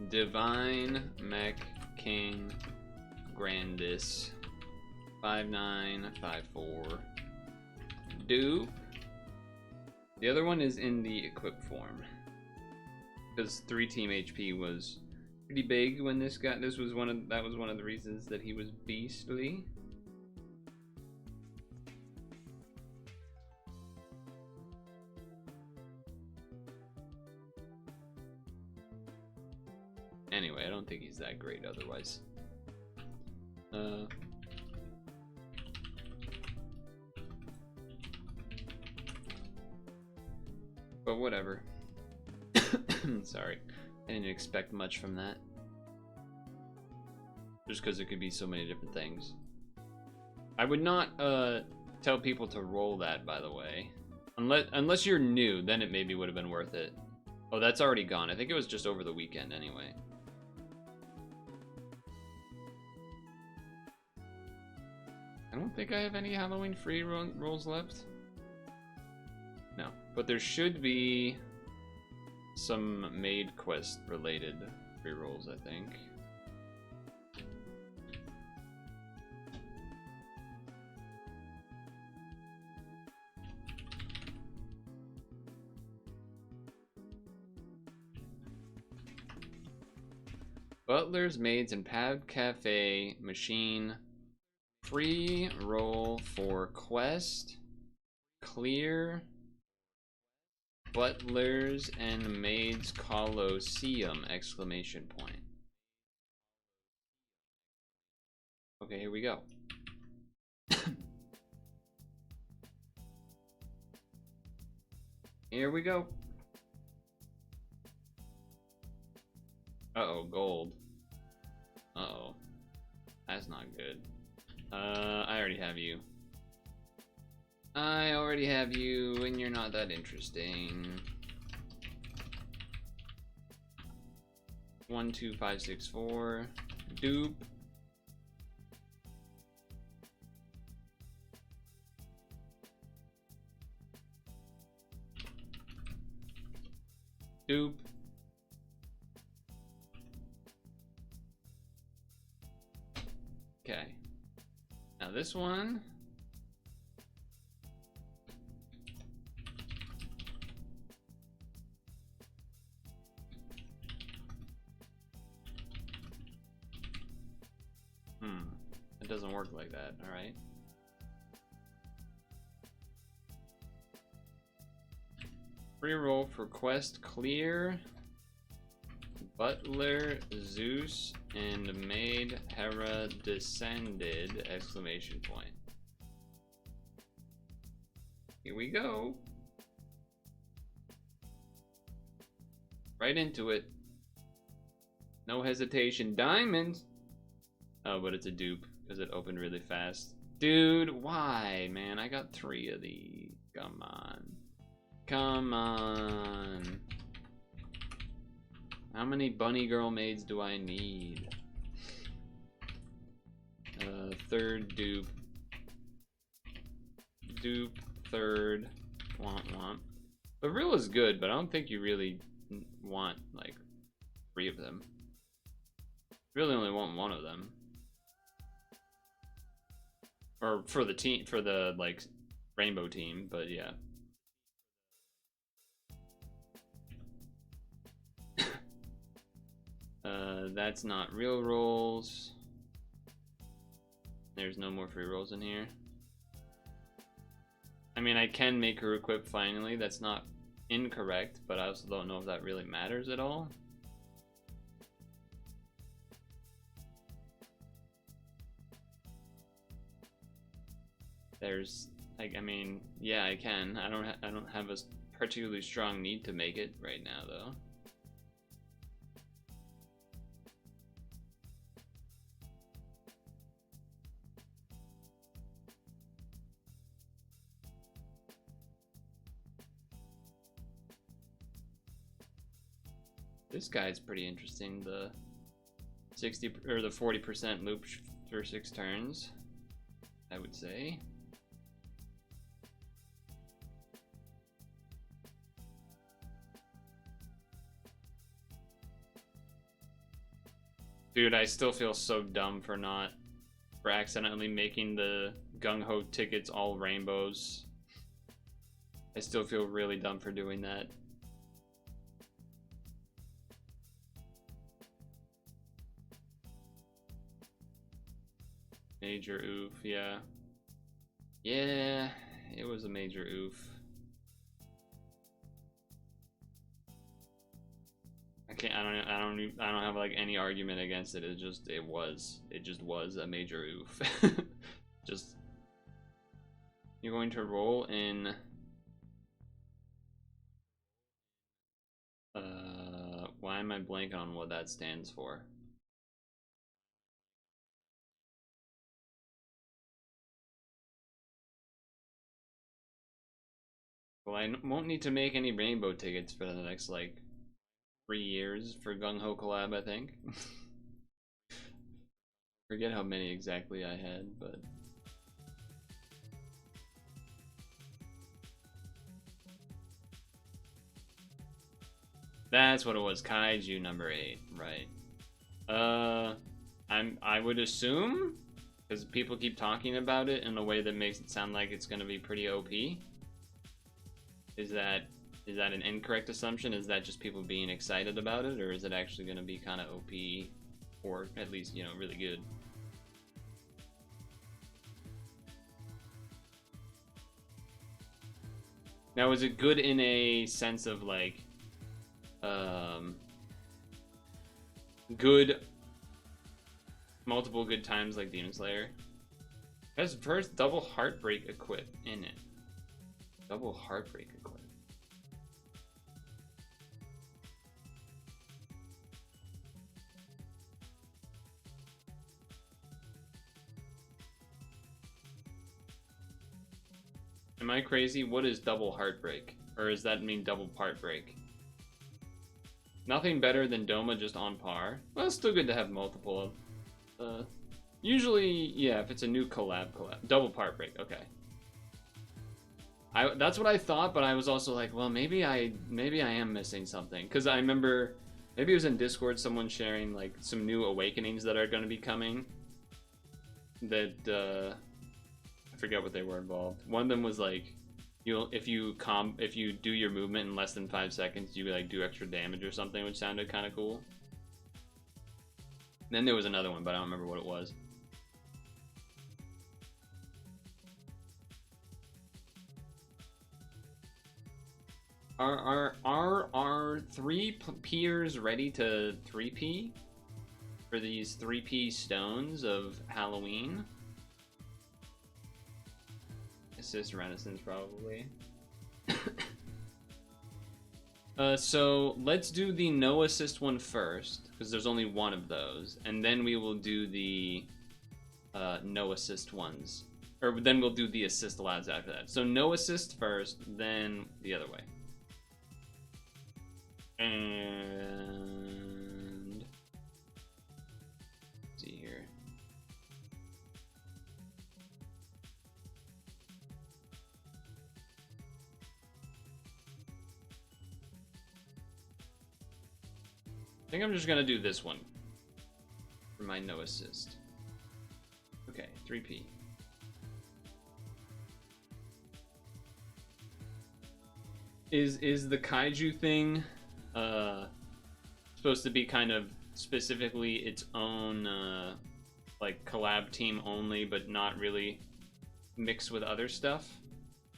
Divine Mech King Grandis 5954 dupe. The other one is in the equip form because 3-team HP was pretty big when this got. That was one of the reasons that he was beastly. Anyway, I don't think he's that great otherwise. But whatever. Sorry. I didn't expect much from that. Just because it could be so many different things. I would not tell people to roll that, by the way. Unless you're new, then it maybe would have been worth it. Oh, that's already gone. I think it was just over the weekend anyway. I don't think I have any Halloween free rolls left. No, but there should be some Maid quest related free rolls, I think. Butlers, maids, and pad cafe machine. Free roll for quest. Clear. Butlers and maids Colosseum! Exclamation point. Okay, here we go. Here we go. Uh-oh, gold. Uh-oh. That's not good. I already have you. I already have you, and you're not that interesting. 1, 2, 5, 6, 4. Dupe. Dupe. Okay. Now this one. It doesn't work like that, alright. Free roll for quest clear. Butler, Zeus, and Maid Hera descended! Exclamation point. Here we go. Right into it. No hesitation. Diamond! Oh, but it's a dupe because it opened really fast. Dude, why, man? I got 3 of these. Come on. Come on. How many bunny girl maids do I need? Third dupe. Dupe, third. Womp womp. The reel is good, but I don't think you really want, like, 3 of them. You really only want 1 of them. Or for the team, for the, like, rainbow team, but yeah. That's not real rolls. There's no more free rolls in here. I mean, I can make her equip finally. That's not incorrect, but I also don't know if that really matters at all. There's, like, I mean, yeah, I can. I don't have a particularly strong need to make it right now, though. This guy's pretty interesting. The 60 or the 40% loop for 6 turns, I would say. Dude, I still feel so dumb for accidentally making the gung-ho tickets all rainbows. I still feel really dumb for doing that. Major oof, yeah. Yeah, it was a major oof. can't. I don't have like any argument against it. It just was a major oof. Just you're going to roll in. Why am I blanking on what that stands for? Well, I won't need to make any rainbow tickets for the next like 3 years for Gung Ho collab, I think. Forget how many exactly I had, but that's what it was. Kaiju number 8, right? I would assume, because people keep talking about it in a way that makes it sound like it's gonna be pretty OP. Is that an incorrect assumption? Is that just people being excited about it, or is it actually gonna be kind of OP, or at least, you know, really good? Now, is it good in a sense of like, good, multiple good times like Demon Slayer? Has first double heartbreak equip in it. Double heartbreak equip. Am I crazy? What is double heartbreak? Or does that mean double part break? Nothing better than Doma just on par. Well, it's still good to have multiple. Usually, yeah, if it's a new collab. Double part break, okay. That's what I thought, but I was also like, well, maybe I am missing something. Because I remember, maybe it was in Discord, someone sharing like some new awakenings that are going to be coming. That, I forget what they were involved. One of them was like, if you do your movement in less than 5 seconds, you like do extra damage or something, which sounded kind of cool. Then there was another one, but I don't remember what it was. Are our 3Pers ready to 3P for these 3P stones of Halloween? Assist Renaissance, probably. So let's do the no assist one first, because there's only one of those, and then we will do the no assist ones, or then we'll do the assist lads after that. So no assist first, then the other way. And let's see here. I think I'm just gonna do this one for my no assist. Okay, 3P. Is the kaiju thing supposed to be kind of specifically its own like collab team only, but not really mixed with other stuff?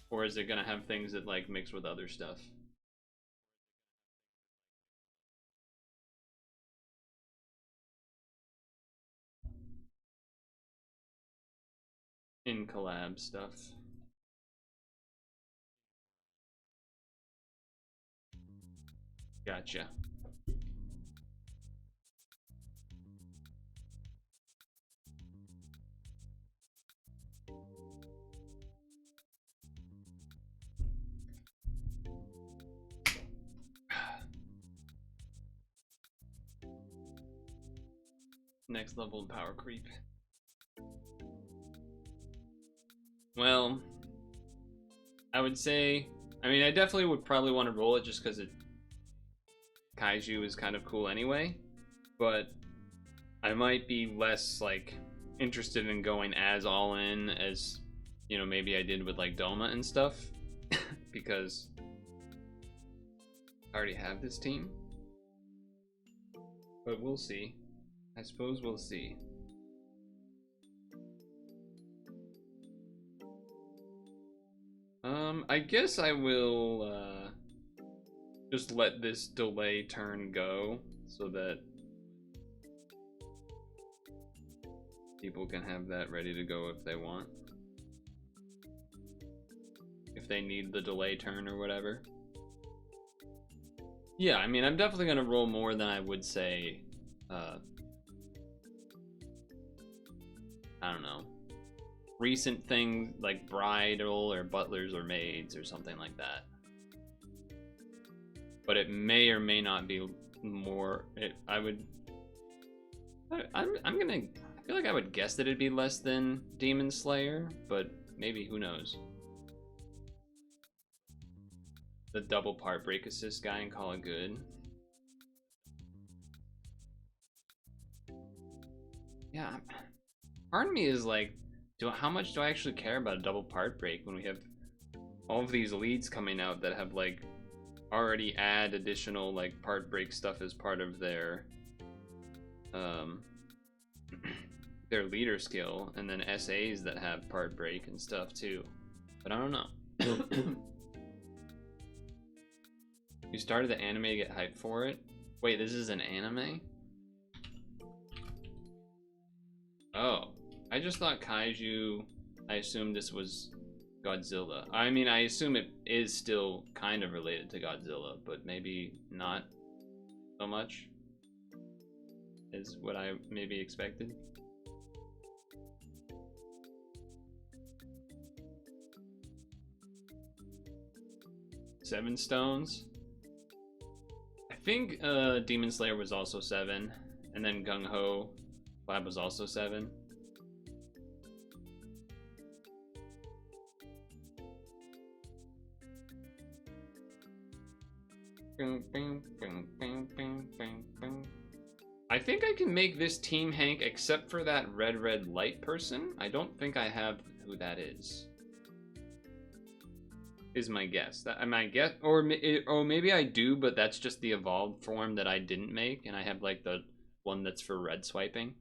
Or is it gonna have things that like mix with other stuff? In collab stuff. Gotcha. Next level power creep. Well, I would say, I mean, I definitely would probably want to roll it just because kaiju is kind of cool anyway, but I might be less like interested in going as all in as, you know, maybe I did with like Doma and stuff because I already have this team. But we'll see. I suppose we'll see. I guess I will just let this delay turn go so that people can have that ready to go if they want. If they need the delay turn or whatever. Yeah, I mean, I'm definitely gonna roll more than I would say, I don't know, recent things like bridal or butlers or maids or something like that. But it may or may not be more. I feel like I would guess that it'd be less than Demon Slayer, but maybe, who knows. The double part break assist guy and call it good. Yeah, part of me is like, how much do I actually care about a double part break when we have all of these leads coming out that have like already add additional like part break stuff as part of their their leader skill, and then SAs that have part break and stuff too. But I don't know. You started the anime to get hyped for it? Wait, this is an anime? Oh, I just thought Kaiju, I assumed this was Godzilla. I mean, I assume it is still kind of related to Godzilla, but maybe not so much is what I maybe expected. Seven stones? I think Demon Slayer was also 7, and then Gung Ho Lab was also 7. I think I can make this Team Hank except for that red light person. I don't think I have who that is my guess. That my guess, or maybe I do, but that's just the evolved form that I didn't make, and I have like the one that's for red swiping.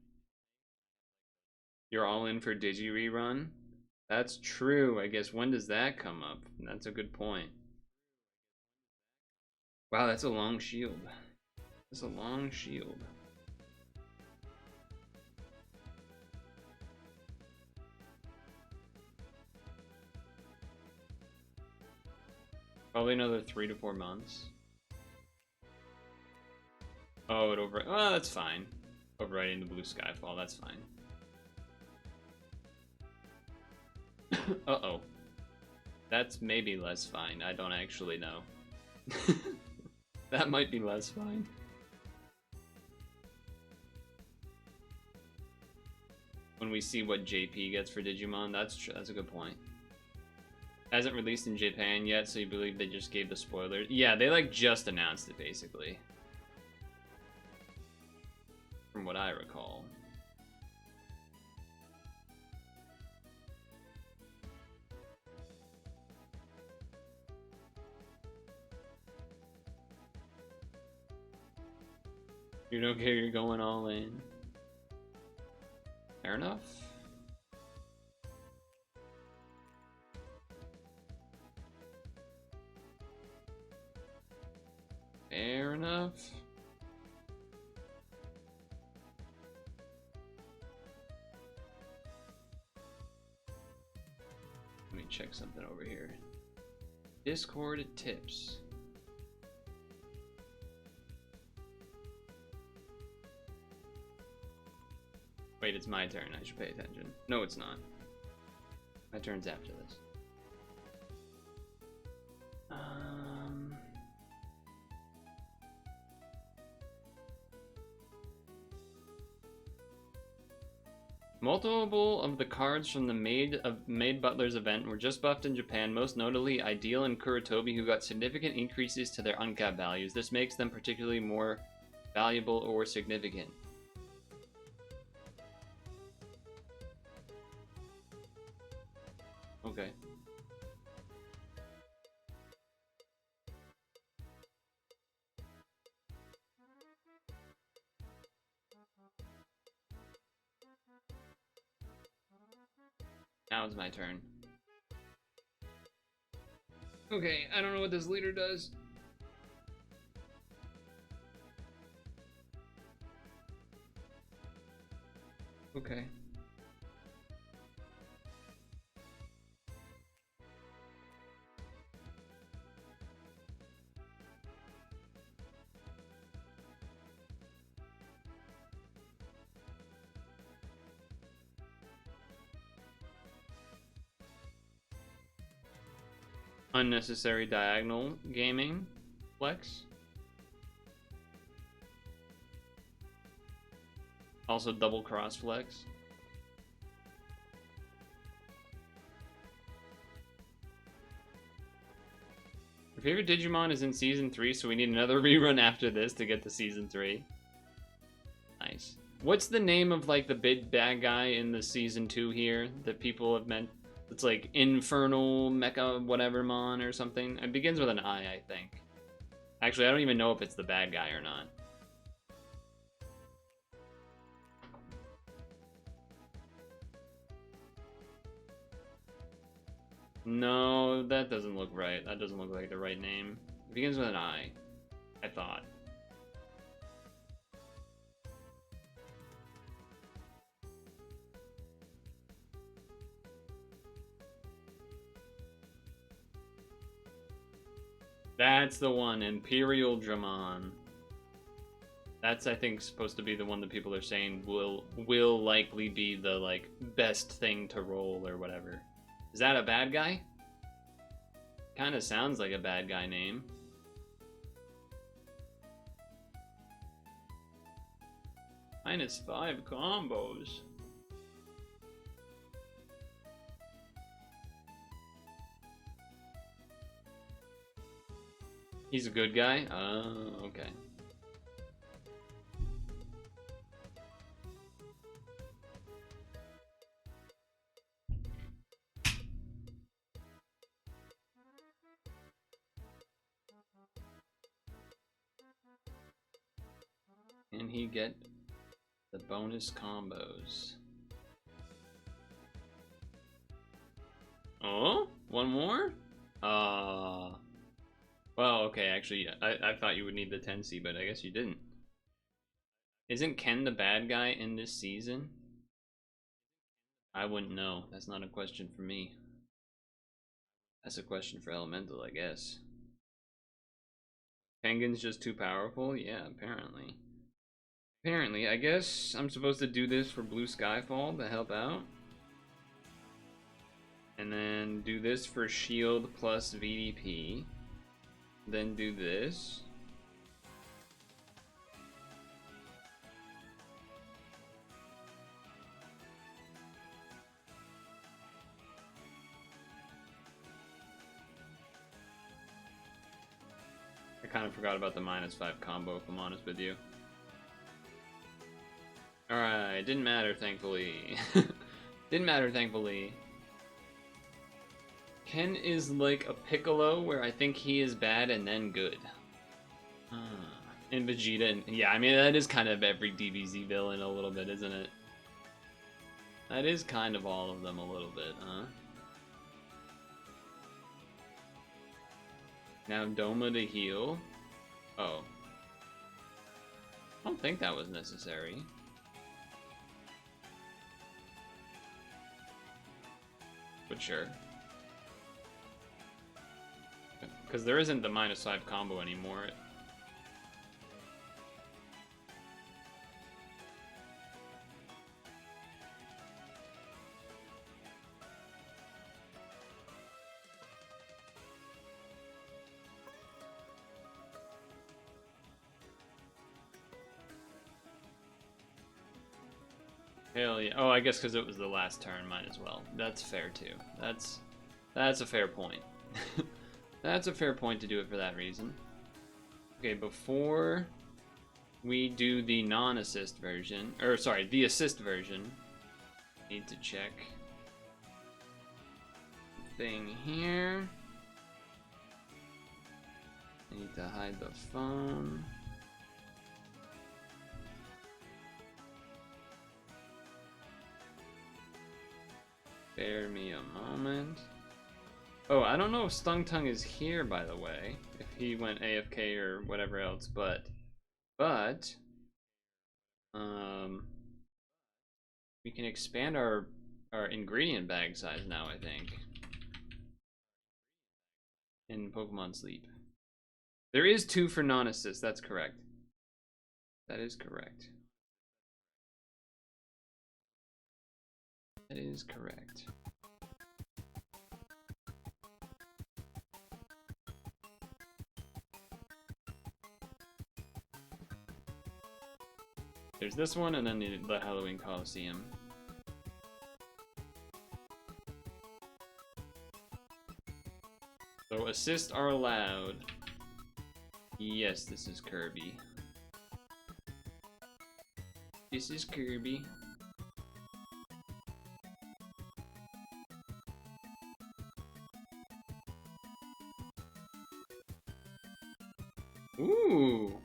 You're all in for Digi rerun? That's true. I guess, when does that come up? That's a good point. Wow, that's a long shield. That's a long shield. Probably another 3 to 4 months. Oh, well, that's fine. Overriding the blue Skyfall, that's fine. Uh-oh. That's maybe less fine. I don't actually know. That might be less fine. When we see what JP gets for Digimon, that's a good point. Hasn't released in Japan yet, so you believe they just gave the spoilers? Yeah, they like just announced it, basically. From what I recall. You don't care, you're going all in. Fair enough. Fair enough. Let me check something over here. Discord tips. Wait, it's my turn. I should pay attention. No, it's not. My turn's after this. Multiple of the cards from the Maid Butler's event were just buffed in Japan, most notably Ideal and Kurotobi, who got significant increases to their uncap values. This makes them particularly more valuable or significant. Okay. Now it's my turn. Okay, I don't know what this leader does. Okay. Unnecessary diagonal gaming flex. Also double cross flex. Your favorite Digimon is in season 3, so we need another rerun after this to get to season 3. Nice. What's the name of like the big bad guy in the season 2 here that people have meant? It's like Infernal Mecha Whatevermon or something. It begins with an I think. Actually, I don't even know if it's the bad guy or not. No, that doesn't look right. That doesn't look like the right name. It begins with an I thought. That's the one, Imperial Dramon. That's, I think, supposed to be the one that people are saying will likely be the, like, best thing to roll or whatever. Is that a bad guy? Kinda sounds like a bad guy name. -5 combos. He's a good guy? Oh, okay. Can he get the bonus combos? Oh? One more? Well, okay, actually, I thought you would need the 10C, but I guess you didn't. Isn't Ken the bad guy in this season? I wouldn't know. That's not a question for me. That's a question for Elemental, I guess. Penguin's just too powerful? Yeah, apparently. Apparently, I guess I'm supposed to do this for Blue Skyfall to help out. And then do this for Shield plus VDP. Then do this. I kind of forgot about the -5 combo, if I'm honest with you. Alright, didn't matter, thankfully. Didn't matter, thankfully. Ken is like a Piccolo, where I think he is bad and then good. And Vegeta, and yeah, I mean, that is kind of every DBZ villain a little bit, isn't it? That is kind of all of them a little bit, huh? Now Doma to heal. Oh. I don't think that was necessary. But sure. Because there isn't the -5 combo anymore. Hell yeah. Oh, I guess because it was the last turn, might as well. That's fair too. That's a fair point. That's a fair point to do it for that reason. Okay, before we do the non-assist version, or sorry, the assist version, need to check thing here. I need to hide the phone. Spare me a moment. Oh, I don't know if Stung Tongue is here, by the way, if he went AFK or whatever else, but We can expand our ingredient bag size now, I think. In Pokemon Sleep. There is 2 for non-assist, that's correct. That is correct. That is correct. There's this one, and then the Halloween Coliseum. So assists are allowed. Yes, this is Kirby. This is Kirby. Ooh.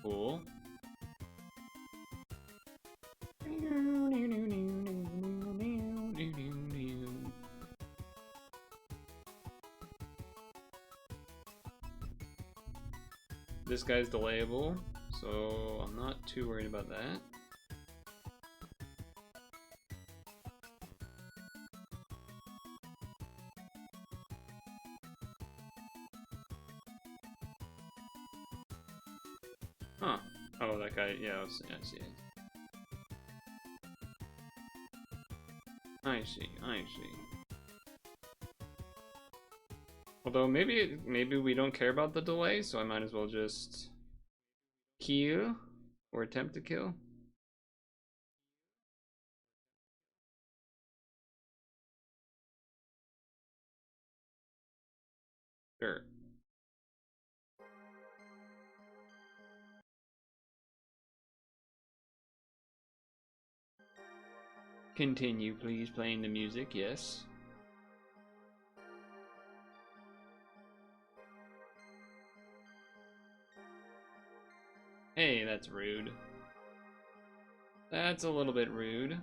Cool. This guy's delayable, so I'm not too worried about that. Huh. Oh, that guy, yeah, I see it. I see. Although maybe we don't care about the delay, so I might as well just kill or attempt to kill. Sure. Continue, please, playing the music, yes. Hey, that's rude. That's a little bit rude.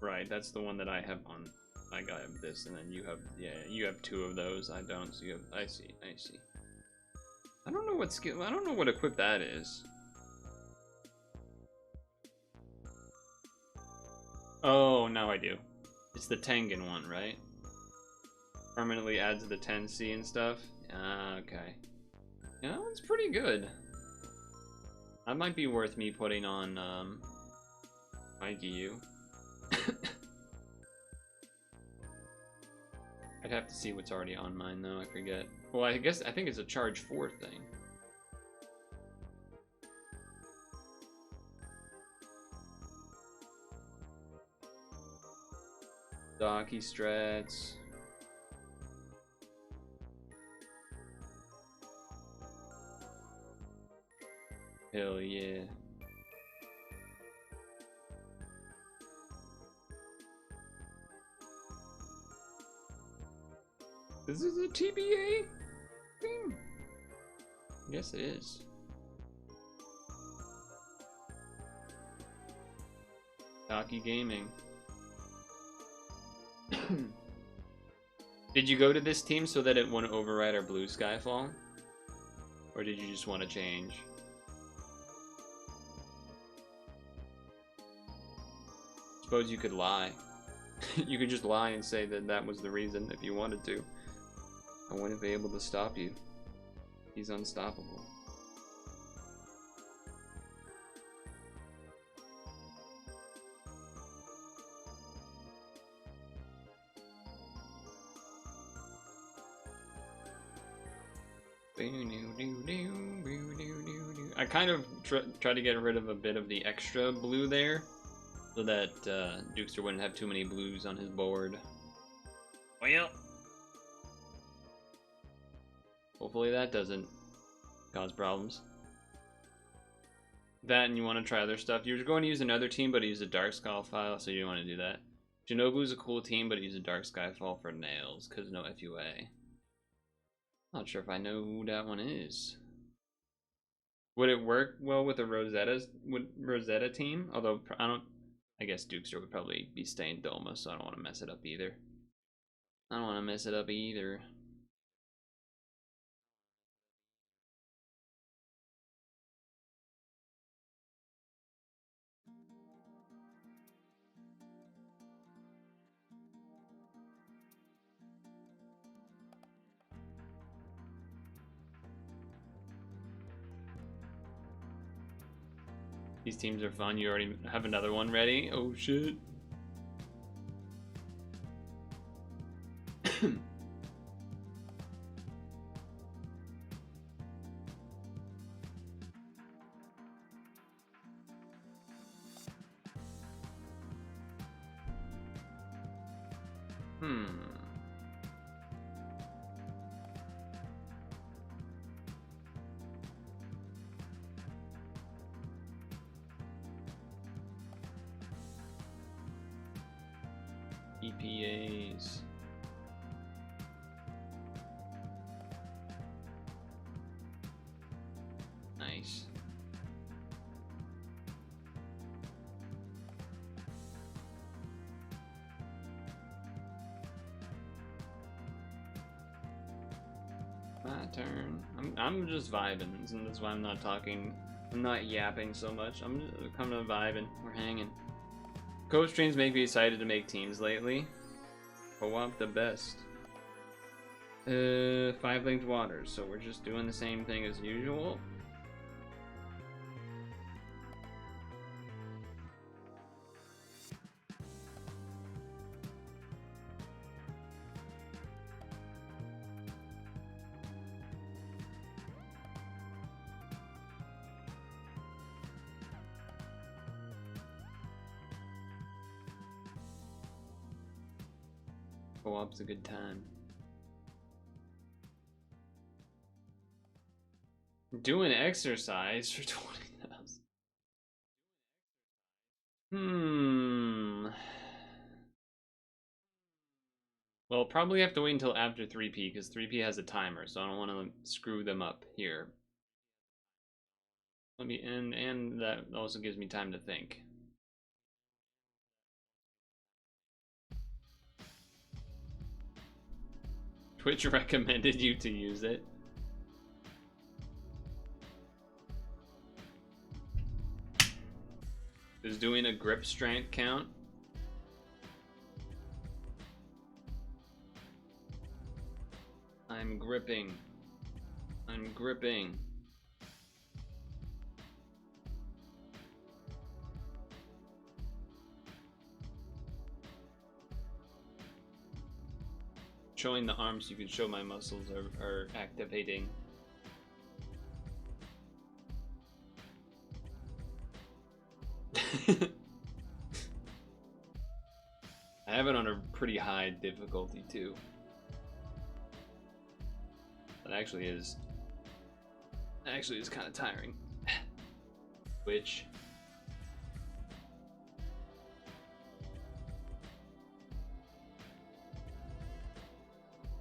Right, that's the one that I have on. I got this, and then you have, yeah, you have 2 of those. I don't. So you have. I see. I don't know what skill. I don't know what equip that is. Oh, now I do. It's the Tengen one, right? Permanently adds the 10C and stuff. Ah, okay. Yeah, that one's pretty good. That might be worth me putting on my GU. I'd have to see what's already on mine though, I forget. Well, I think it's a charge 4 thing. Docky strats. Hell yeah. This is a TBA thing? Yes, it is. Docky Gaming. Did you go to this team so that it wouldn't override our blue Skyfall? Or did you just want to change? Suppose you could lie. You could just lie and say that that was the reason if you wanted to. I wouldn't be able to stop you. He's unstoppable. I kind of try to get rid of a bit of the extra blue there, so that Dukester wouldn't have too many blues on his board. Well, hopefully that doesn't cause problems. That, and you want to try other stuff. You're going to use another team, but use a Dark Skyfall, so you don't want to do that. Shinobu's a cool team, but use a Dark Skyfall for nails, because no FUA. Not sure if I know who that one is. Would it work well with a Rosetta team? Although I guess Dukester would probably be staying Doma, so I don't want to mess it up either. These teams are fun. You already have another one ready? Oh shit. EPAs. Nice. My turn. I'm just vibing, and that's why I'm not talking. I'm not yapping so much. I'm just kind of vibing. We're hanging. Coach streams make me excited to make teams lately. Co-op the best. 5-linked waters, so we're just doing the same thing as usual. Co-op's a good time. Doing exercise for 20,000. Well, probably have to wait until after 3P, because 3P has a timer, so I don't want to screw them up here. Let me, and that also gives me time to think. Twitch recommended you to use it. Is doing a grip strength count? I'm gripping. I'm gripping. Showing the arms so you can show my muscles are activating. I have it on a pretty high difficulty too. That actually is kind of tiring. Which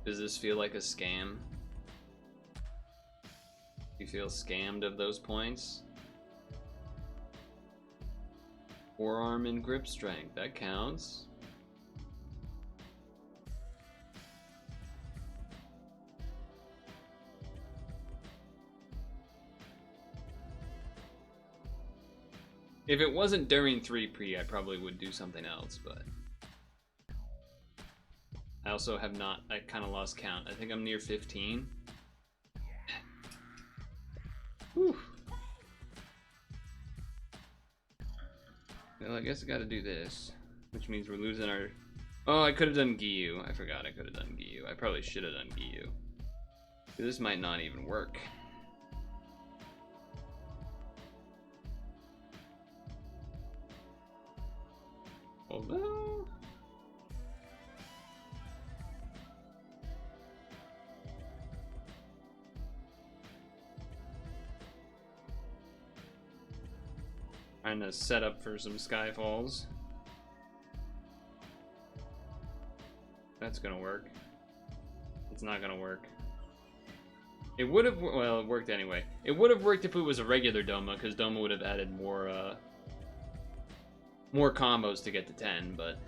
does this feel like a scam? Do you feel scammed of those points? Forearm and grip strength, that counts. If it wasn't during 3P, I probably would do something else, but I also have not, I kind of lost count. I think I'm near 15. Whew. Well, I guess I gotta do this, which means we're losing our... Oh, I could have done Giyu. I forgot I could have done Giyu. I probably should have done Giyu. This might not even work. Although... trying to set up for some Skyfalls. That's gonna work. It's not gonna work. It would have, well, it worked anyway. It would have worked if it was a regular Doma, because Doma would have added more combos to get to 10, but...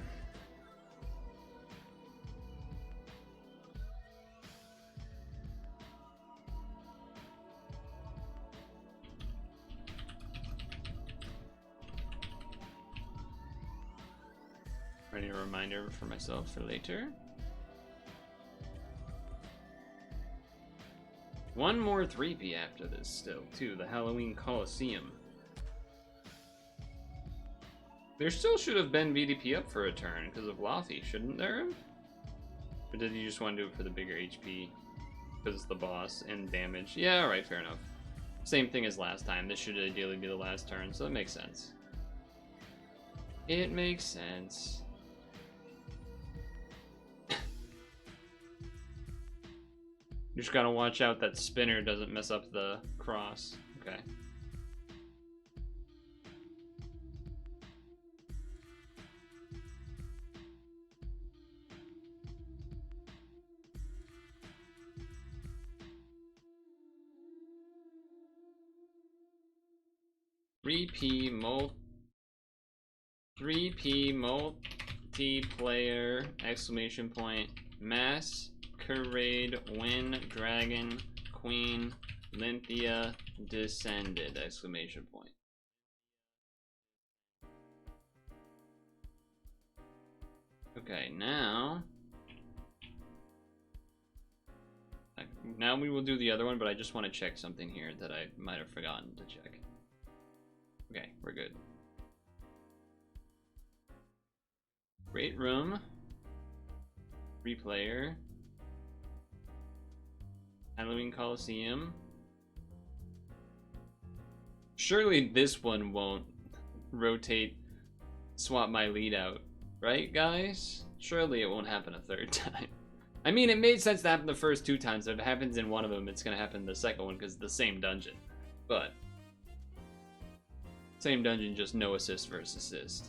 Writing a reminder for myself for later. One more 3P after this still, too. The Halloween Coliseum. There still should have been VDP up for a turn because of Lothy, shouldn't there? Or did you just want to do it for the bigger HP? Because it's the boss and damage. Yeah, alright, fair enough. Same thing as last time. This should ideally be the last turn, so it makes sense. It makes sense. You just gotta watch out that spinner doesn't mess up the cross. Okay. Three P multiplayer exclamation point masquerade win dragon queen Lynthia descended exclamation point. Okay, now we will do the other one, but I just want to check something here that I might have forgotten to check. Okay, we're good. Great room. 3-player. Halloween Coliseum. Surely this one won't rotate, swap my lead out, right, guys? Surely it won't happen a third time. I mean, it made sense to happen the first 2 times. If it happens in one of them, it's gonna happen the second one because it's the same dungeon. But same dungeon, just no assist versus assist.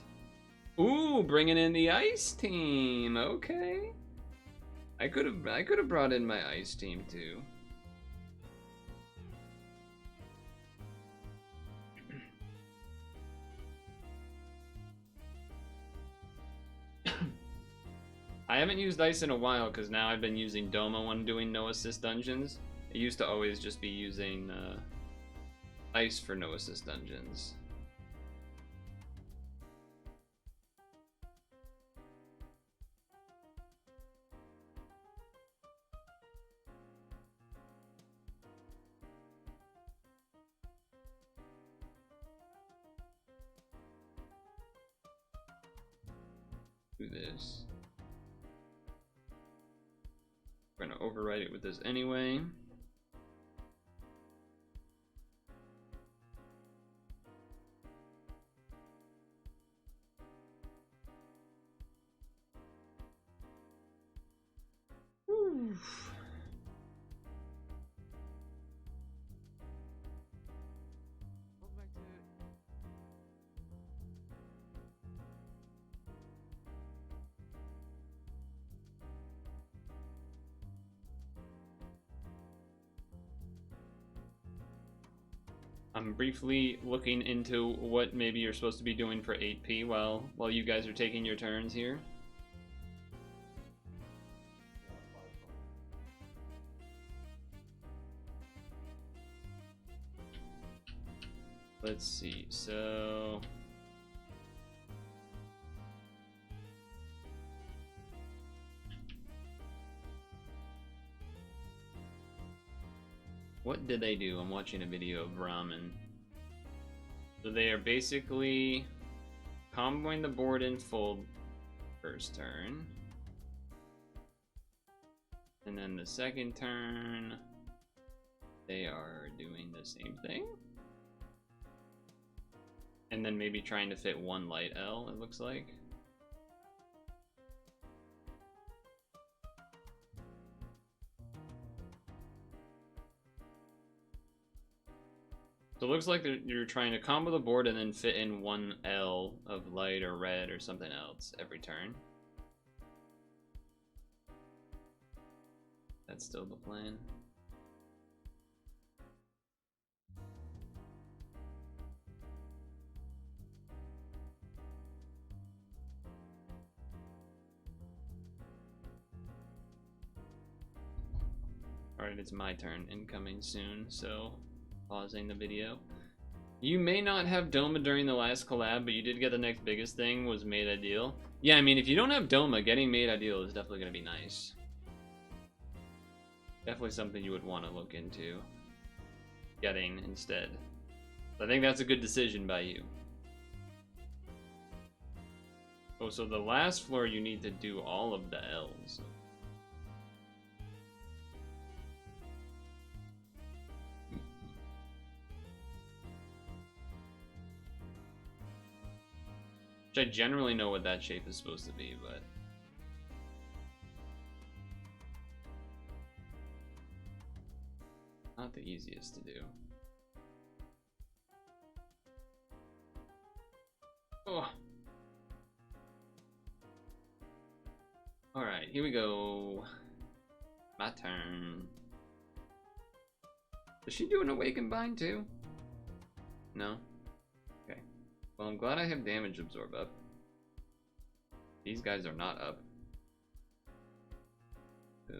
Ooh, bringing in the ice team. Okay. I could have brought in my ice team too. I haven't used ice in a while because now I've been using Doma when doing no assist dungeons. I used to always just be using ice for no assist dungeons. Do this. We're gonna override it with this anyway. Oof. I'm briefly looking into what maybe you're supposed to be doing for 8P while you guys are taking your turns here. Let's see, so... what did they do? I'm watching a video of ramen. So they are basically comboing the board in full first turn. And then the second turn, they are doing the same thing. And then maybe trying to fit one light L, it looks like. looks like you're trying to combo the board and then fit in one L of light or red or something else every turn. That's still the plan. Alright, it's my turn. Incoming soon, so pausing the video. You may not have Doma during the last collab, but you did get the next biggest thing, was Maid Ideal. Yeah, I mean, if you don't have Doma, getting Maid Ideal is definitely going to be nice. Definitely something you would want to look into getting instead. I think that's a good decision by you. Oh, so the last floor you need to do all of the L's. Which I generally know what that shape is supposed to be, but... not the easiest to do. Oh. Alright, here we go. My turn. Does she do an Awaken Bind too? No? Okay. Well, I'm glad I have Damage Absorb up. These guys are not up. So,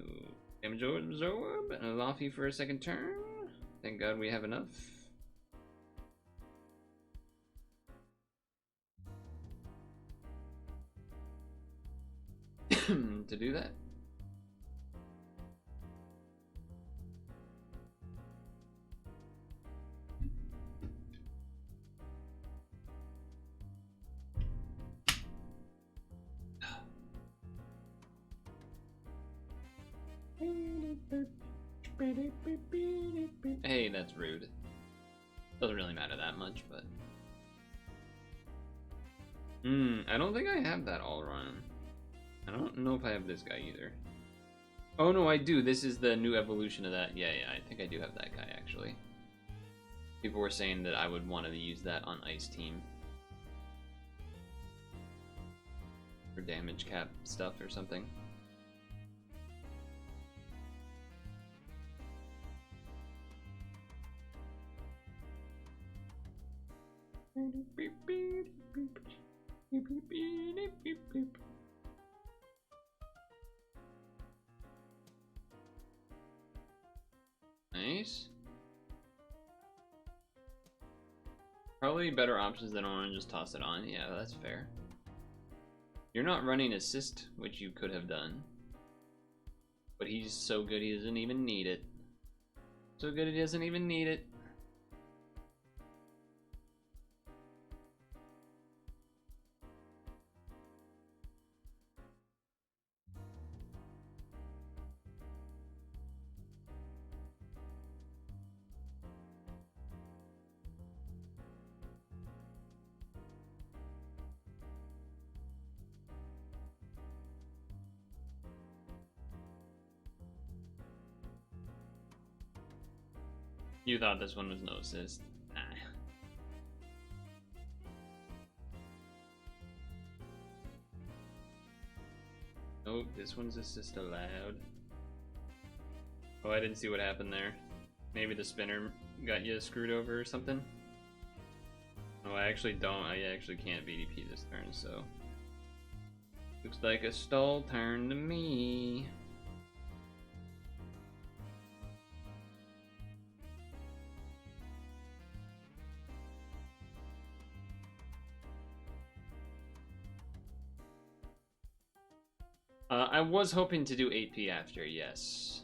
Damage Absorb and a Laffy for a second turn. Thank God we have enough. To do that. Hey, that's rude. Doesn't really matter that much, but... I don't think I have that all run. I don't know if I have this guy either. Oh no, I do. This is the new evolution of that. Yeah, I think I do have that guy, actually. People were saying that I would want to use that on Ice Team. For damage cap stuff or something. Nice. Probably better options than I want to just toss it on. Yeah, that's fair. You're not running assist, which you could have done. But he's so good he doesn't even need it. So good he doesn't even need it. You thought this one was no assist. Nah. Oh, this one's assist allowed. Oh, I didn't see what happened there. Maybe the spinner got you screwed over or something? Oh, I actually don't. I actually can't BDP this turn, so... looks like a stall turn to me. I was hoping to do 8p after, yes.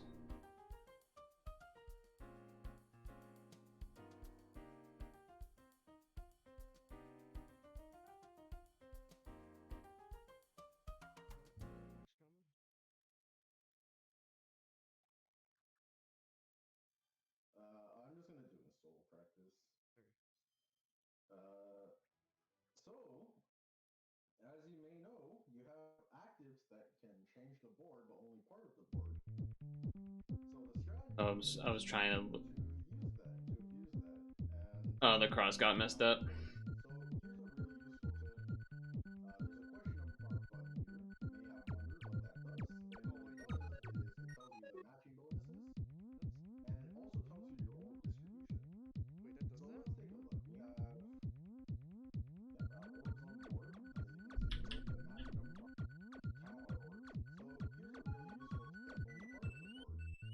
I'm just gonna do a solo practice. So, as you may know, you have actives that can change the board, but only part of the board. So the strategy I was trying to to use that, to abuse that, and Oh, the cross got messed up. So here's a really useful tip. There's a question mark button here. You may have wondered what that does. And what it does is it tells you the matching bonuses, and it also tells you your own distribution. So let's take a look. We have orbs on board.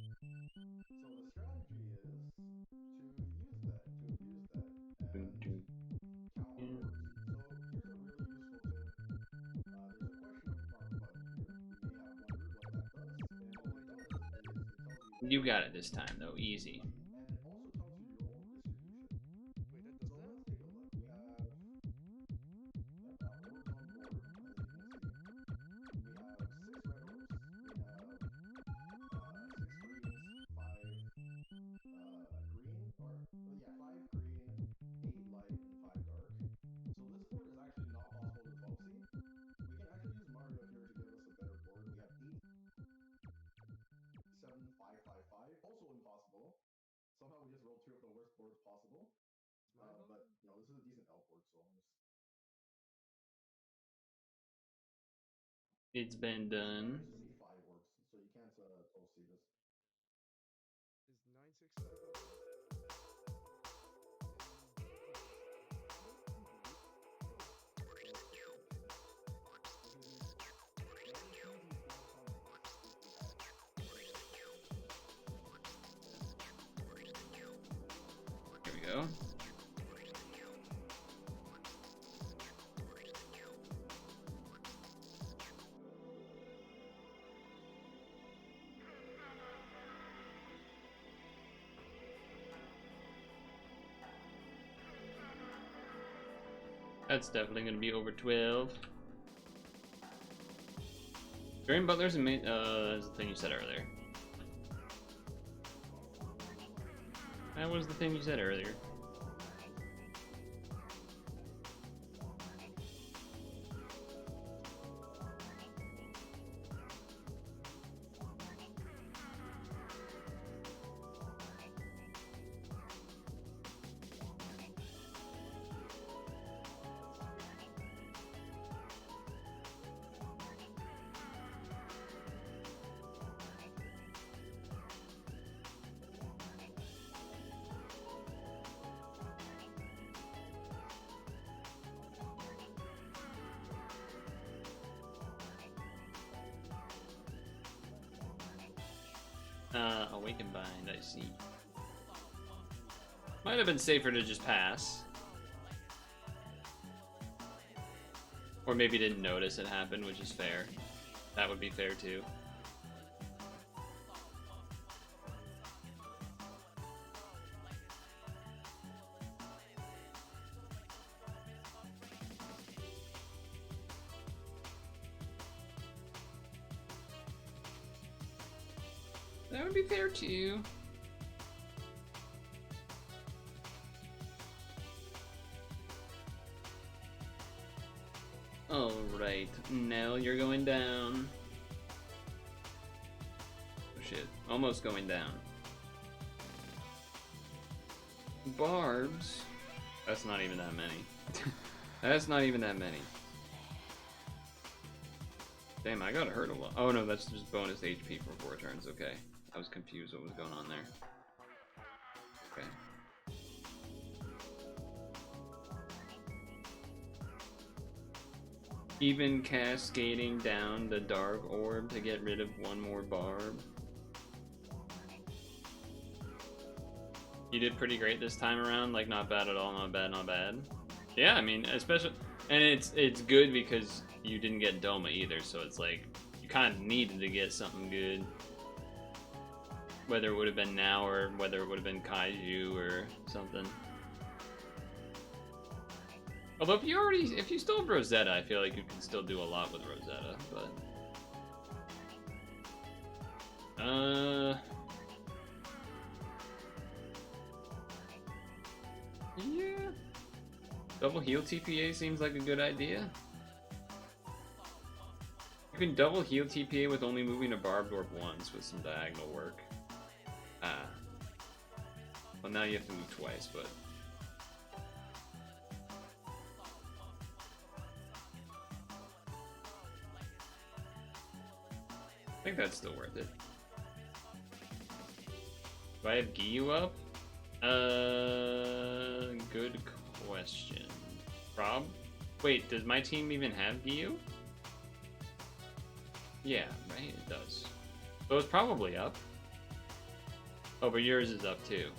As you can see, it tells you the matching of count our orbs. So here's a really useful tip that only part of the board. So the strategy is to use that, to abuse that, and count our orbs. So here's a really useful tip. There's a question mark button here. You may have wondered what that does, and what it does is it tells you the You got matching it this time, though. Easy. and it also tells you your own distribution. So let's take a look. We have orbs on board, as you can see. We have 6 red orbs. We have 6 greens, 5 green, or yeah, 5 green, 8 light, and 5 dark. So this board is actually not possible to 12C. We can actually use Mario here to give us a better board. We have 8, 7, 5, 5, 5. Also impossible. Somehow we just rolled 2 of the worst boards possible. But you know, this is a decent elf board, so I'm just. It's been done. There's only 5 orbs, so you can't 12C this. Here we go. That's definitely gonna be over 12. Green Butler's a main. That's the thing you said earlier. That was the thing you said earlier. Awaken Bind, I see. Might have been safer to just pass. Or maybe didn't notice it happened, which is fair. That would be fair too. That would be fair too. Alright, now you're going down. Oh shit, almost going down. Barbs. That's not even that many. That's not even that many. Damn, I got hurt a lot. Oh no, that's just bonus HP for 4 turns, okay. I was confused what was going on there. Okay. Even cascading down the dark orb to get rid of 1 more barb. You did pretty great this time around, like not bad at all, not bad, not bad. Yeah, I mean, especially, and it's good because you didn't get Doma either, so it's like, you kind of needed to get something good. Whether it would have been now or whether it would have been Kaiju or something. Although if you still have Rosetta, I feel like you can still do a lot with Rosetta, but yeah. Double heal TPA seems like a good idea. You can double heal TPA with only moving a barbed orb once with some diagonal work. Ah. Well, now you have to move twice, but I think that's still worth it. Do I have Giyu up? Good question. Rob? Wait, does my team even have Giyu? Yeah, right, it does. So it's probably up. Oh, but yours is up too.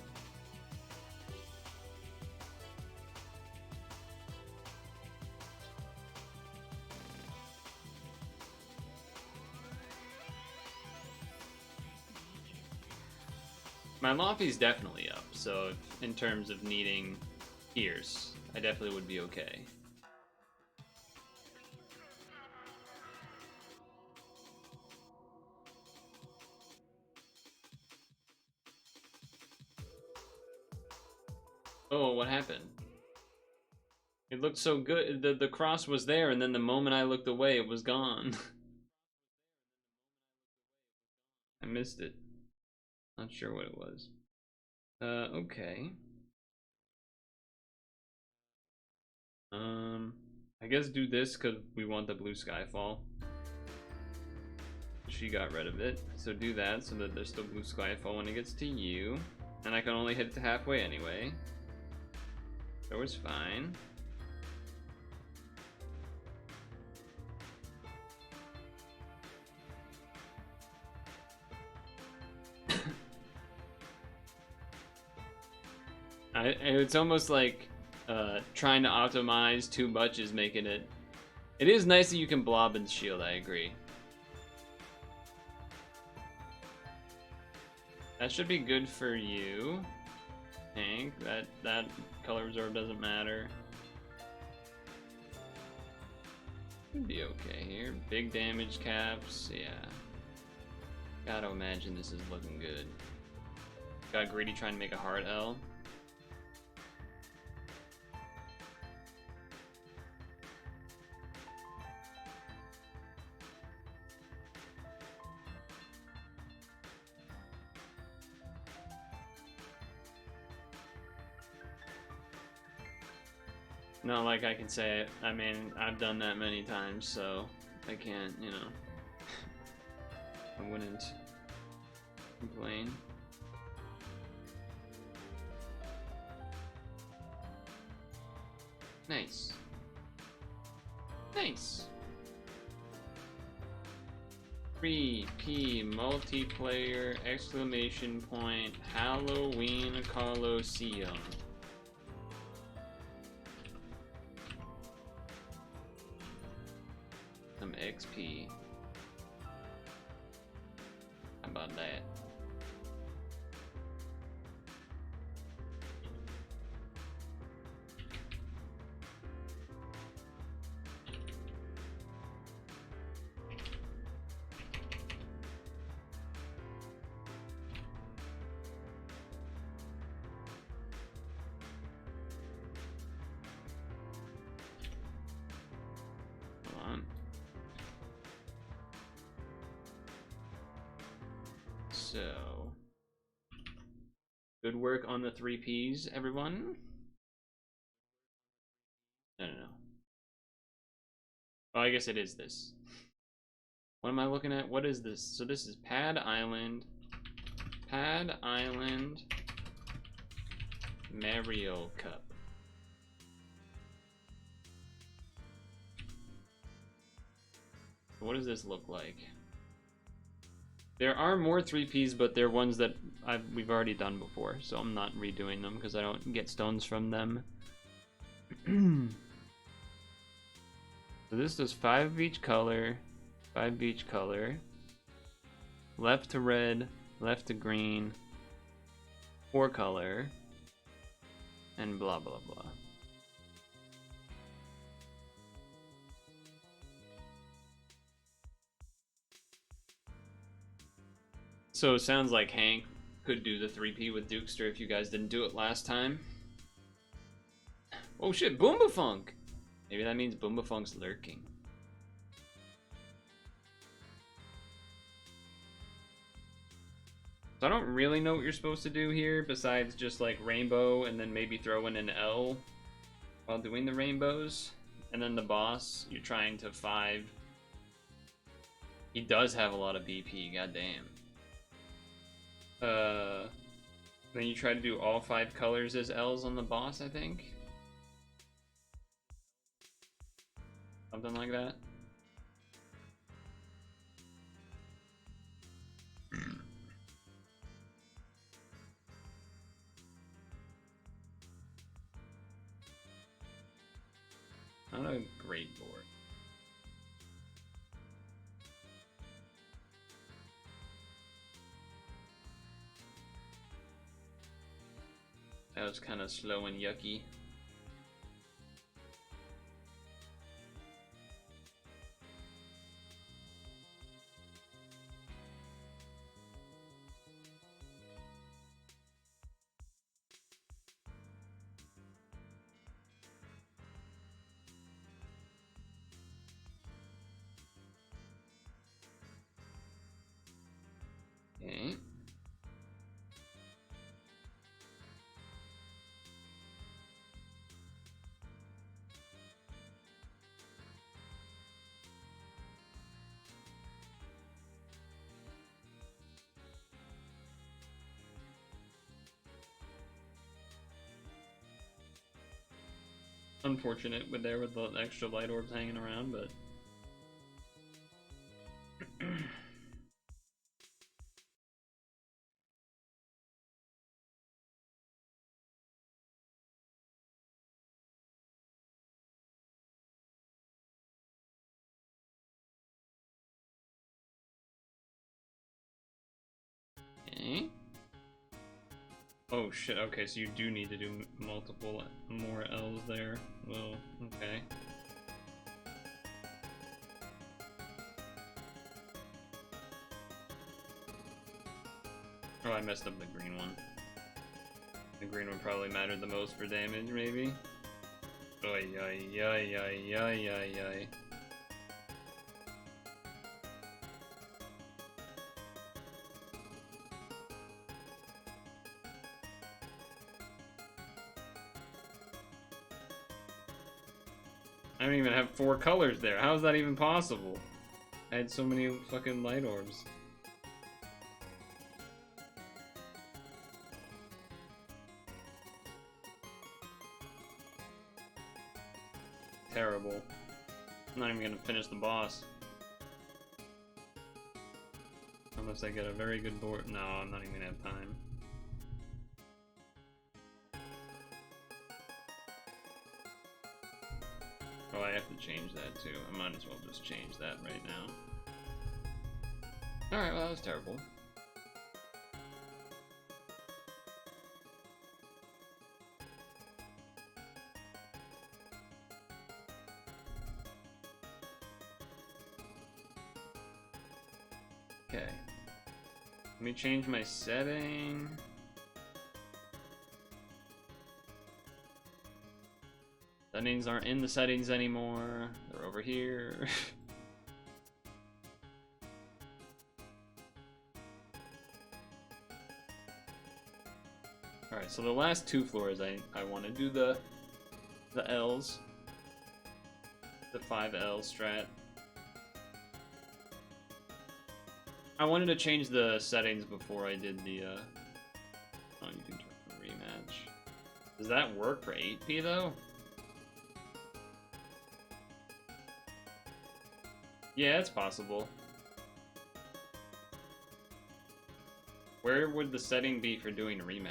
My Luffy's definitely up, so in terms of needing tears, I definitely would be okay. Oh, what happened? It looked so good. The cross was there, and then the moment I looked away, it was gone. I missed it. Not sure what it was. Okay. I guess do this because we want the blue skyfall. She got rid of it, so do that so that there's still blue skyfall when it gets to you. And I can only hit it to halfway anyway. So it's fine. It's almost like trying to optimize too much is making it. It is nice that you can blob and shield, I agree. That should be good for you, Hank. That color absorb doesn't matter. Should be okay here. Big damage caps, yeah. Gotta imagine this is looking good. Got greedy trying to make a hard L. Not like I can say it. I mean, I've done that many times, so I can't, you know. I wouldn't complain. Nice. Nice. 3P multiplayer exclamation point Halloween Colosseum. Some XP. How about that? Hold on. So, good work on the 3Ps, everyone. No. Oh, I guess it is this. What am I looking at? What is this? So this is Pad Island, Mario Cup. What does this look like? There are more 3Ps, but they're ones that we've already done before, so I'm not redoing them because I don't get stones from them. So this does 5 of each color, 5 of each color. Left to red, left to green, 4 color, and blah blah blah. So it sounds like Hank could do the 3P with Dukester if you guys didn't do it last time. Oh shit, Boombafunk! Maybe that means Boombafunk's lurking. So I don't really know what you're supposed to do here besides just like rainbow and then maybe throw in an L while doing the rainbows. And then the boss, you're trying to 5 He does have a lot of BP, goddamn. Then you try to do all 5 colors as L's on the boss, I think? Something like that? Not a great board. That was kind of slow and yucky. Okay. Unfortunate with the extra light orbs hanging around, but okay. Oh shit, okay, so you do need to do more L's there. Well, okay. Oh, I messed up the green one. The green one probably mattered the most for damage, maybe? Oy, oy, oy, oy, oy, oy, oy. I don't even have 4 colors there. How is that even possible? I had so many fucking light orbs. Terrible. I'm not even gonna finish the boss. Unless I get a very good board. No, I'm not even gonna have time. Oh, I have to change that too. I might as well just change that right now. Alright, well, that was terrible. Okay. Let me change my setting. Settings aren't in the settings anymore. They're over here. Alright, so the last 2 floors I want to do the L's. The 5L strat. I wanted to change the settings before I did the oh, you can turn the rematch. Does that work for 8P though? Yeah, it's possible. Where would the setting be for doing a rematch?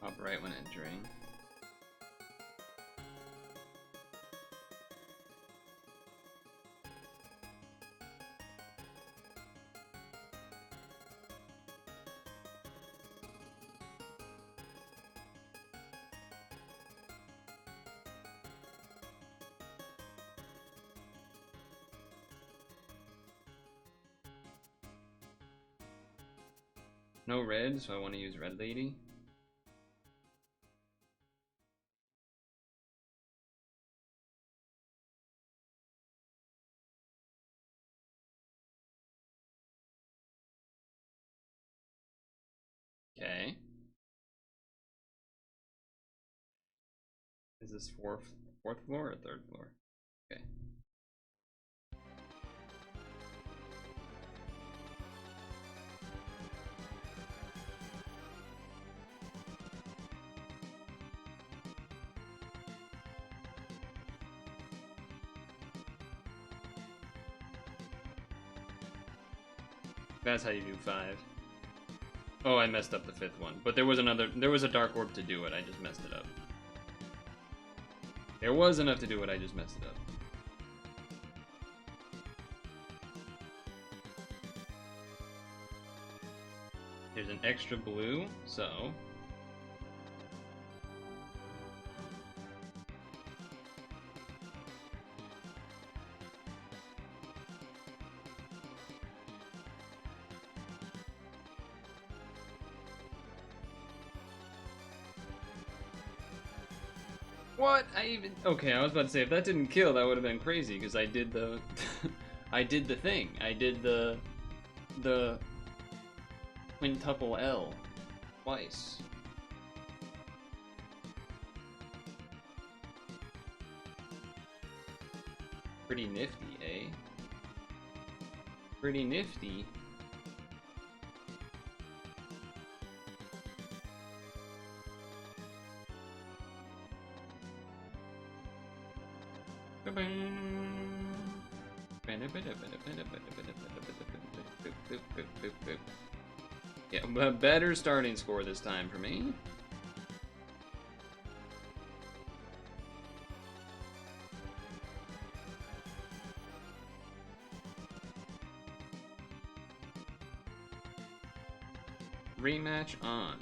Up right when entering. No red, so I want to use Red Lady. Okay. Is this fourth floor or third floor? Okay. That's how you do 5. Oh, I messed up the 5th one. But there was a dark orb to do it, I just messed it up. There was enough to do it, I just messed it up. There's an extra blue, so... What? Okay, I was about to say, if that didn't kill, that would have been crazy, because I did the... I did the thing. I did the quintuple L twice. Pretty nifty, eh? Pretty nifty. Yeah, better starting score this time for me. Rematch on.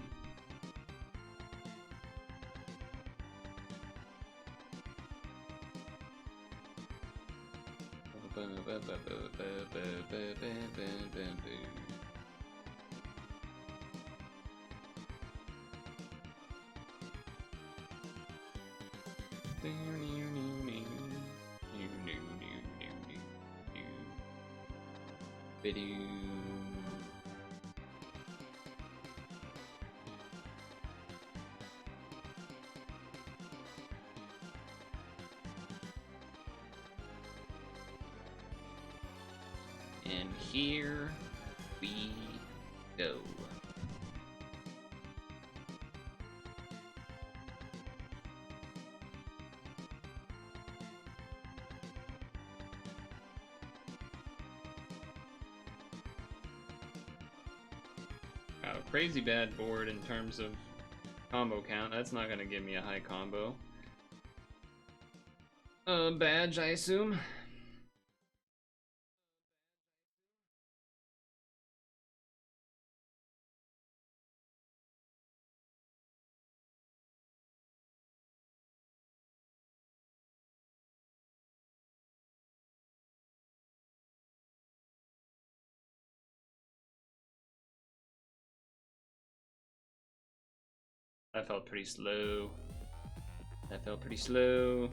And here we go. Wow, crazy bad board in terms of combo count. That's not gonna give me a high combo. Badge, I assume. That felt pretty slow. That felt pretty slow.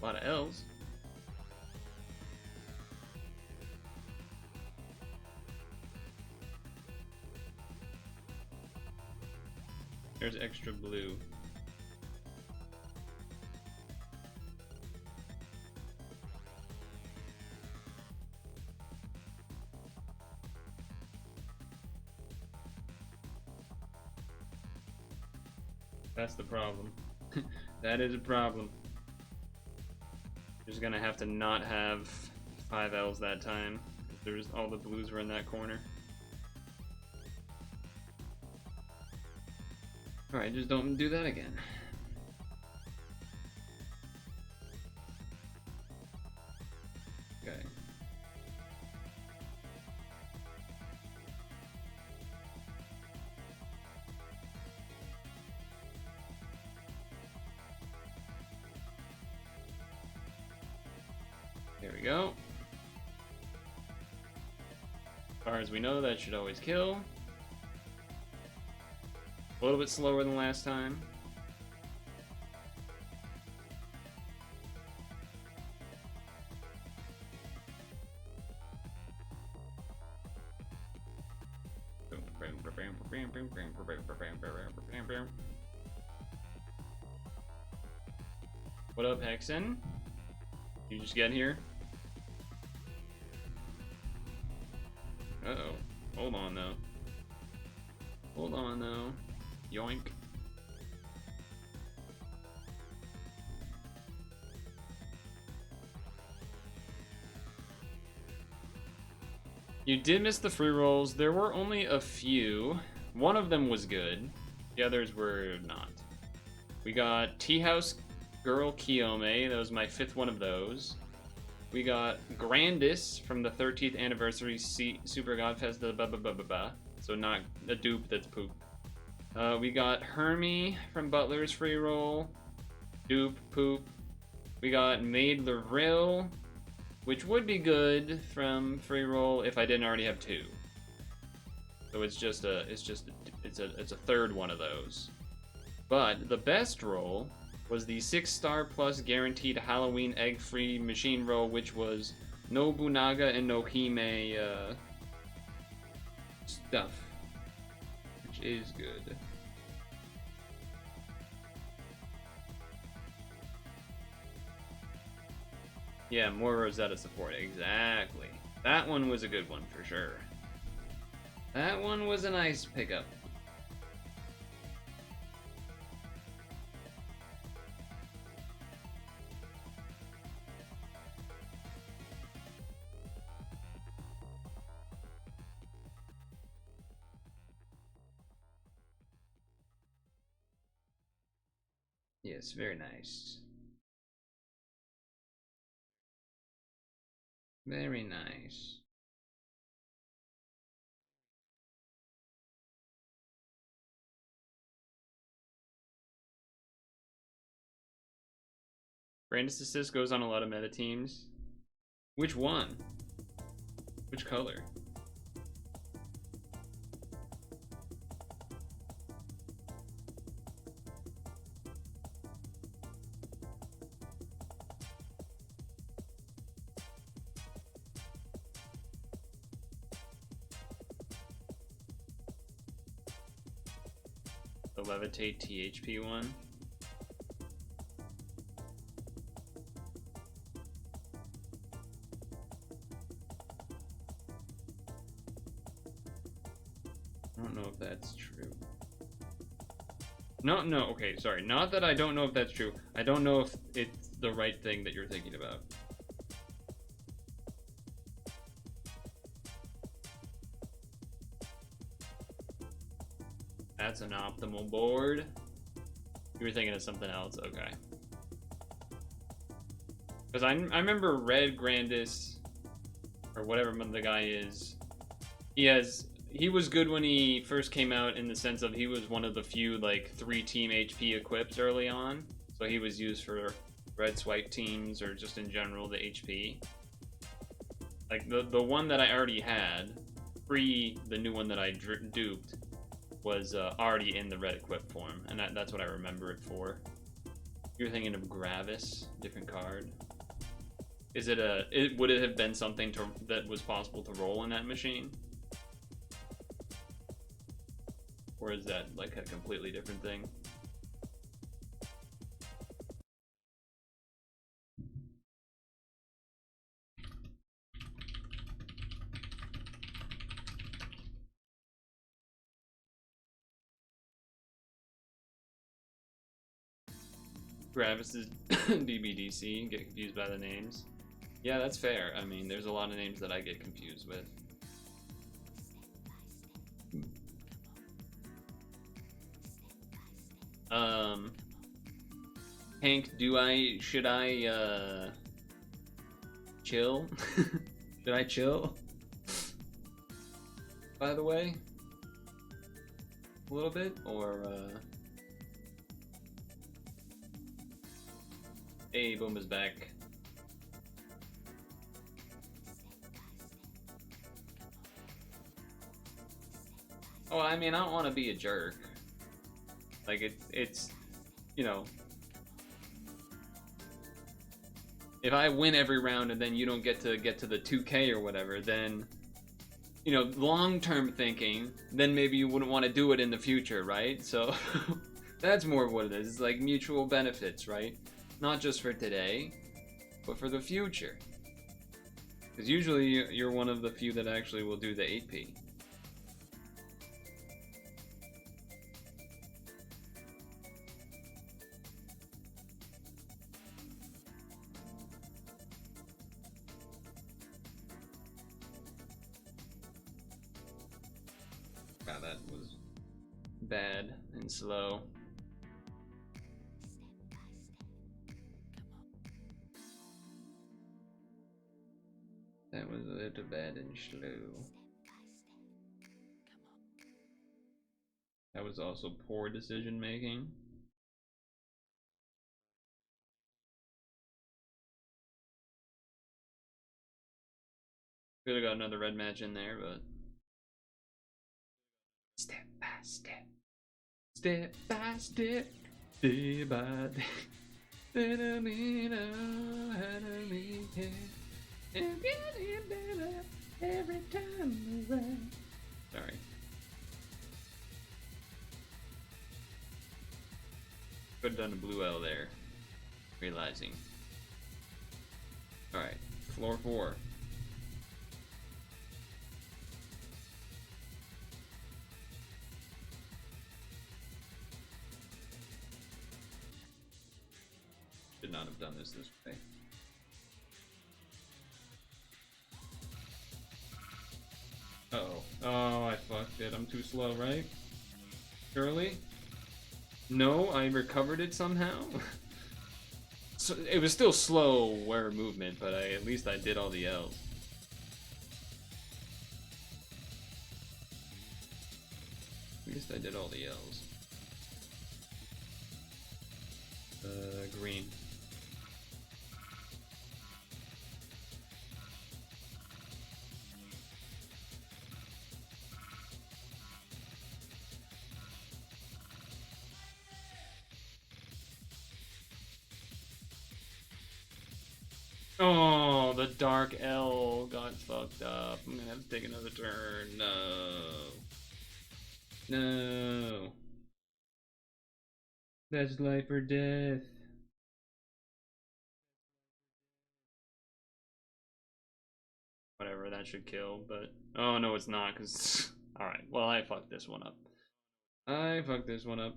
A lot of L's. There's extra blue. That's the problem. That is a problem. Just gonna have to not have 5 L's that time. There's all the blues were in that corner. Alright, just don't do that again. go. As far as we know, that should always kill. A little bit slower than last time. What up, Hexen? You just get here? Uh-oh. Hold on, though. Hold on, though. Yoink. You did miss the free rolls. There were only a few. One of them was good. The others were not. We got Tea House Girl Kiyome. That was my 5th one of those. We got Grandis from the 13th anniversary Super Godfest. So not a dupe that's poop. We got Hermie from Butler's free roll. Dupe, poop. We got Maid Loril, which would be good from free roll if I didn't already have 2. So it's a 3rd one of those. But the best roll was the 6-star plus guaranteed Halloween egg-free machine roll, which was Nobunaga and Nohime stuff, which is good. Yeah, more Rosetta support, exactly. That one was a good one for sure. That one was a nice pickup. Yes, very nice. Very nice. Brandis Assist goes on a lot of meta teams. Which one? Which color? The Levitate THP one. I don't know if that's true. No, okay, sorry. Not that I don't know if that's true. I don't know if it's the right thing that you're thinking about. That's an optimal board. You were thinking of something else, okay. Because I remember Red Grandis, or whatever the guy is, he was good when he first came out in the sense of he was one of the few, like, 3-team HP equips early on. So he was used for red swipe teams, or just in general, the HP. Like, the one that I already had, pre the new one that I duped, was already in the red equip form, and that's what I remember it for. You're thinking of Gravis, different card. Is it would it have been something that was possible to roll in that machine? Or is that like a completely different thing? Gravis is DBDC, get confused by the names. Yeah, that's fair. I mean, there's a lot of names that I get confused with. Hank, should I chill? Should I chill? By the way? A little bit, or hey, Boom is back. Oh, I mean, I don't want to be a jerk. Like it's, you know, if I win every round and then you don't get to the 2K or whatever, then, you know, long-term thinking, then maybe you wouldn't want to do it in the future, right? So that's more of what it is. It's like mutual benefits, right? Not just for today, but for the future. Because usually you're one of the few that actually will do the 8P. God, that was bad and slow. That was a little bad and slow. That was also poor decision making. Could have got another red match in there, but step by step, step by step, day by day. Every time around. Sorry. Could have done a blue L there. Realizing. Alright, floor 4. Should not have done this way. Uh-oh. Oh, I fucked it. I'm too slow, right? Surely? No, I recovered it somehow? So, it was still slower movement, but at least I did all the L's. At least I did all the L's. Green. Oh, the dark L got fucked up. I'm gonna have to take another turn. No. No. That's life or death. Whatever, that should kill, but... Oh, no, it's not, because... Alright, well, I fucked this one up. I fucked this one up.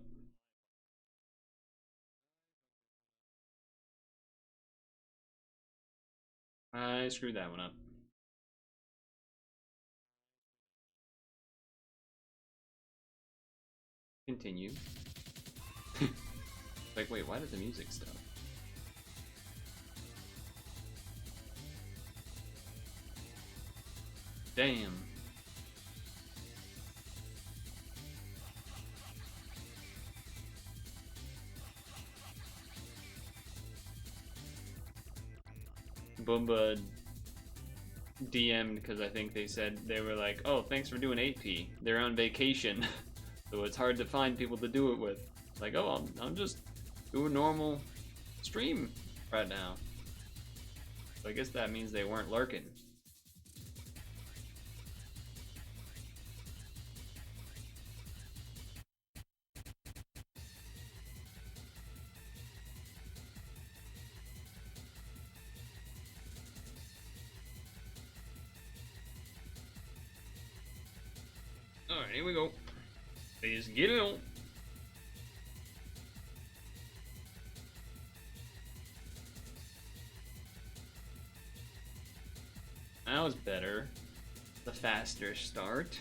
I screwed that one up. Continue. Like, wait, why did the music stop? Damn. Boomba DM'd because I think they said they were like, oh, thanks for doing 8P. They're on vacation, so it's hard to find people to do it with. Like, oh, I'm just doing normal stream right now. So I guess that means they weren't lurking. Alright, here we go. Let's get it on. That was better. The faster start.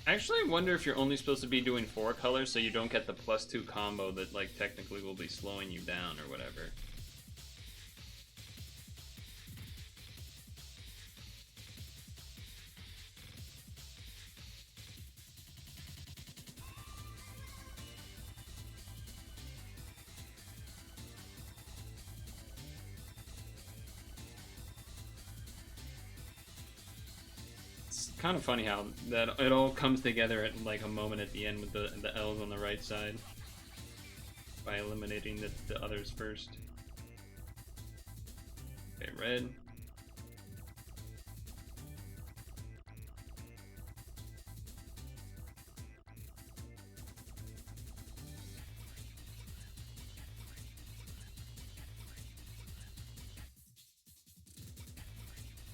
I actually wonder if you're only supposed to be doing 4 colors so you don't get the +2 combo that like technically will be slowing you down or whatever. It's kind of funny how that it all comes together at like a moment at the end with the L's on the right side by eliminating the others first. Okay, red.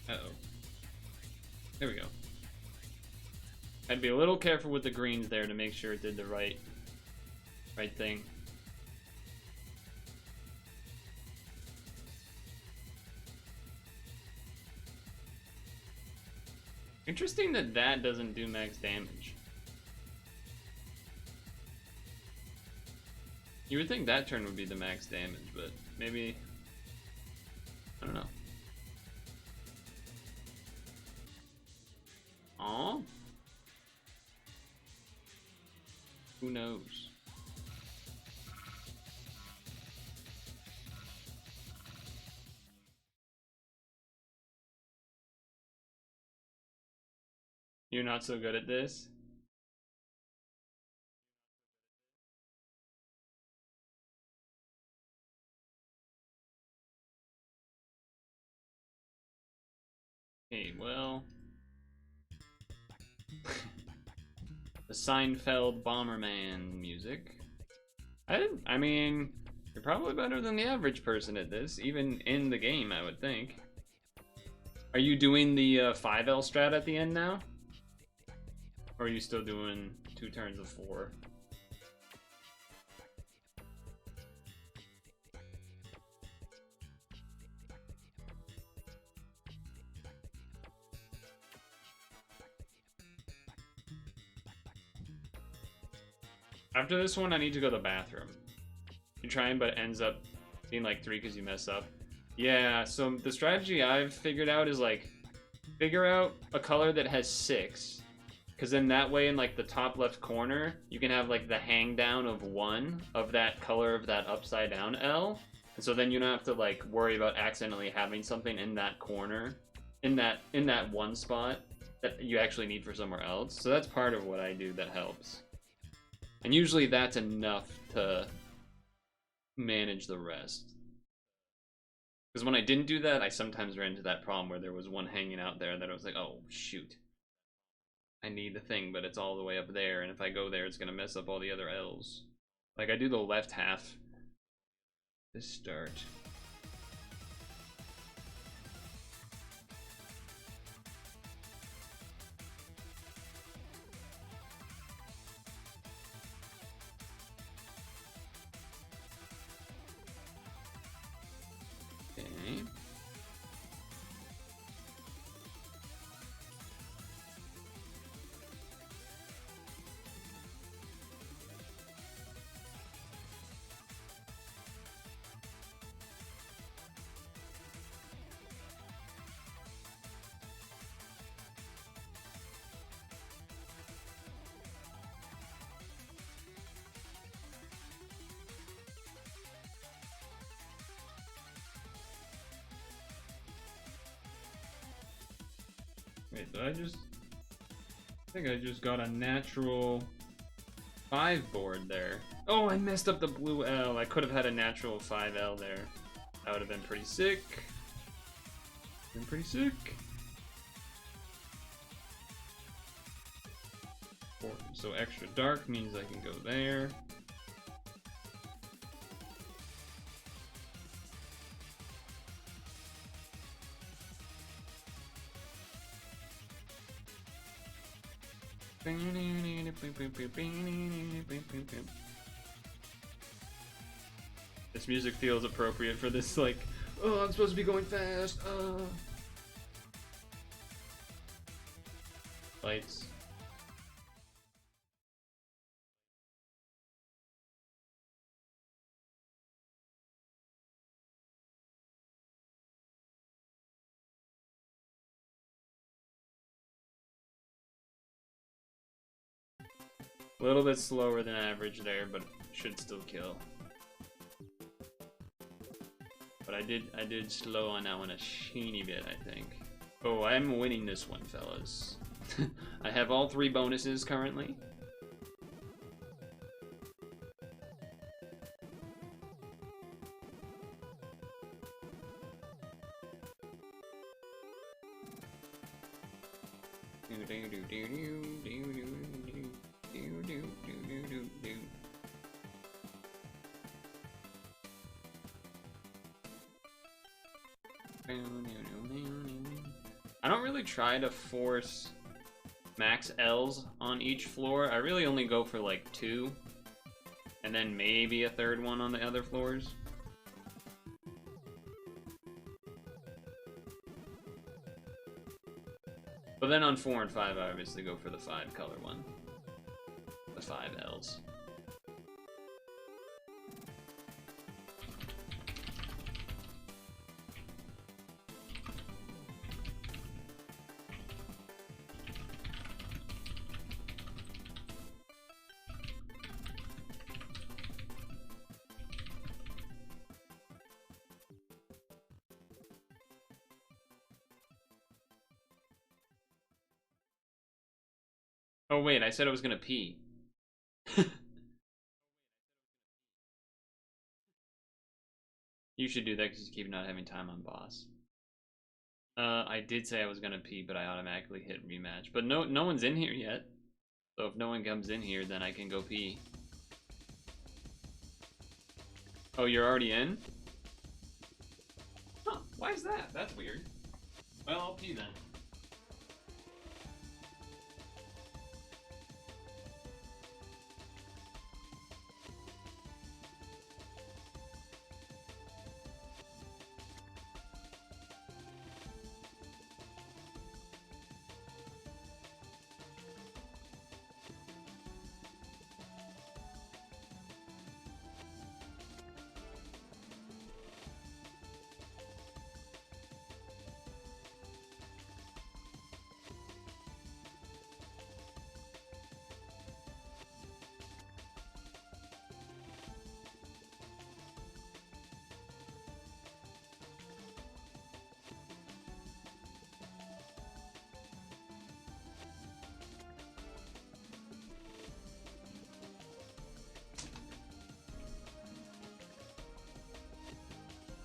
Uh-oh. There we go. I'd be a little careful with the greens there to make sure it did the right thing. Interesting that that doesn't do max damage. You would think that turn would be the max damage, but maybe... I don't know. Aw? Who knows? You're not so good at this? Hey, well... the Seinfeld Bomberman music. I mean, you're probably better than the average person at this, even in the game, I would think. Are you doing the 5L strat at the end now? Or are you still doing 2 turns of 4? After this one, I need to go to the bathroom. You try, but it ends up being like 3 because you mess up. Yeah, so the strategy I've figured out is like, figure out a color that has 6. Because then that way in like the top left corner, you can have like the hang down of 1 of that color of that upside down L. And so then you don't have to like worry about accidentally having something in that corner, in that one spot that you actually need for somewhere else. So that's part of what I do that helps. And usually that's enough to manage the rest. Because when I didn't do that, I sometimes ran into that problem where there was one hanging out there that I was like, oh, shoot. I need the thing, but it's all the way up there, and if I go there, it's going to mess up all the other L's. Like, I do the left half to start. Okay. Wait, did I think I just got a natural 5 board there. Oh, I messed up the blue L. I could have had a natural 5L there. That would have been pretty sick. So extra dark means I can go there. This music feels appropriate for this, like, oh, I'm supposed to be going fast. Lights. A little bit slower than average there, but should still kill. But I did slow on that one a sheeny bit, I think. Oh, I'm winning this one, fellas. I have all 3 bonuses currently. I don't really try to force max L's on each floor. I really only go for like 2, and then maybe a 3rd one on the other floors. But then on 4 and 5, I obviously go for the 5 color one. The 5 L's. Oh wait, I said I was gonna pee. You should do that because you keep not having time on boss. I did say I was gonna pee, but I automatically hit rematch. But no one's in here yet. So if no one comes in here, then I can go pee. Oh, you're already in? Huh, why is that? That's weird. Well, I'll pee then.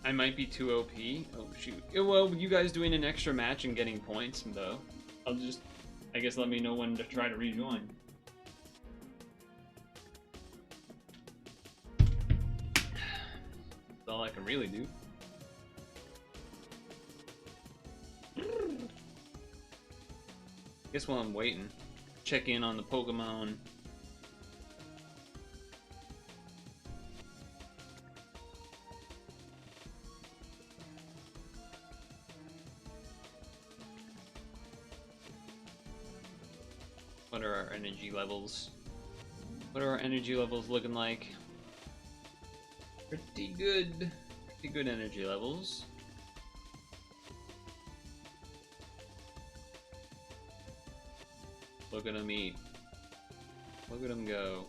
I might be too OP. Oh shoot. Well, you guys doing an extra match and getting points though. I'll just, I guess, let me know when to try to rejoin. That's all I can really do. Guess while I'm waiting, check in on the Pokemon. What are our energy levels? What are our energy levels looking like? Pretty good. Pretty good energy levels. Look at them eat. Look at them go.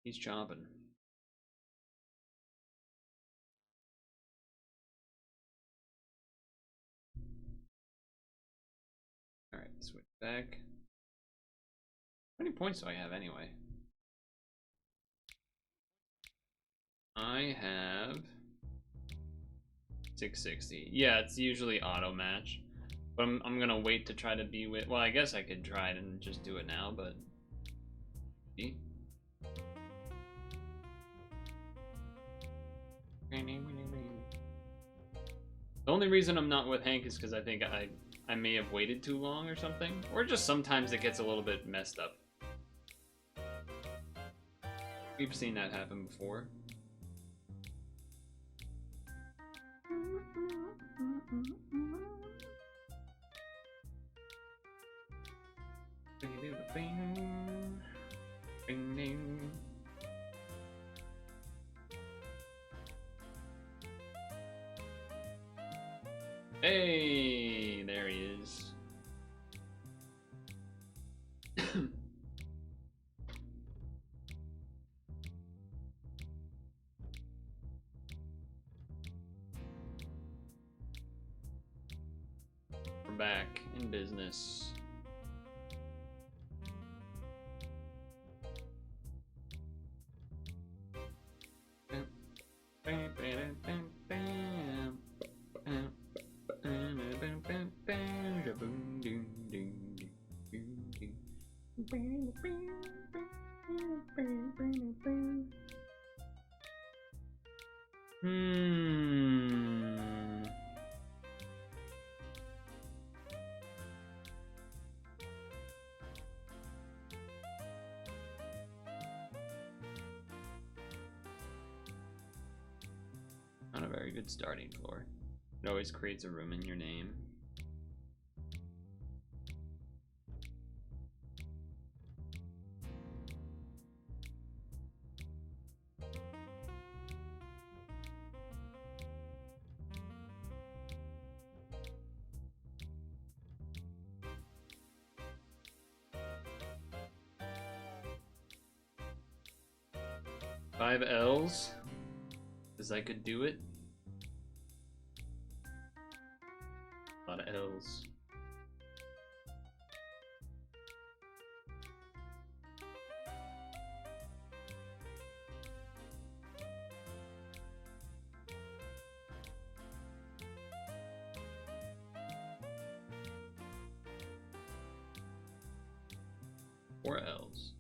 He's chomping. Alright, switch back. How many points do I have anyway? I have 660. Yeah, it's usually auto match. But I'm gonna wait to try to be with. Well, I guess I could try it and just do it now, but. See? The only reason I'm not with Hank is because I think I may have waited too long or something. Or just sometimes it gets a little bit messed up. We've seen that happen before. Hey, there he is. We're back in business. Not a very good starting floor. It always creates a room in your name. Five L's? Because I could do it. A lot of L's. Four L's.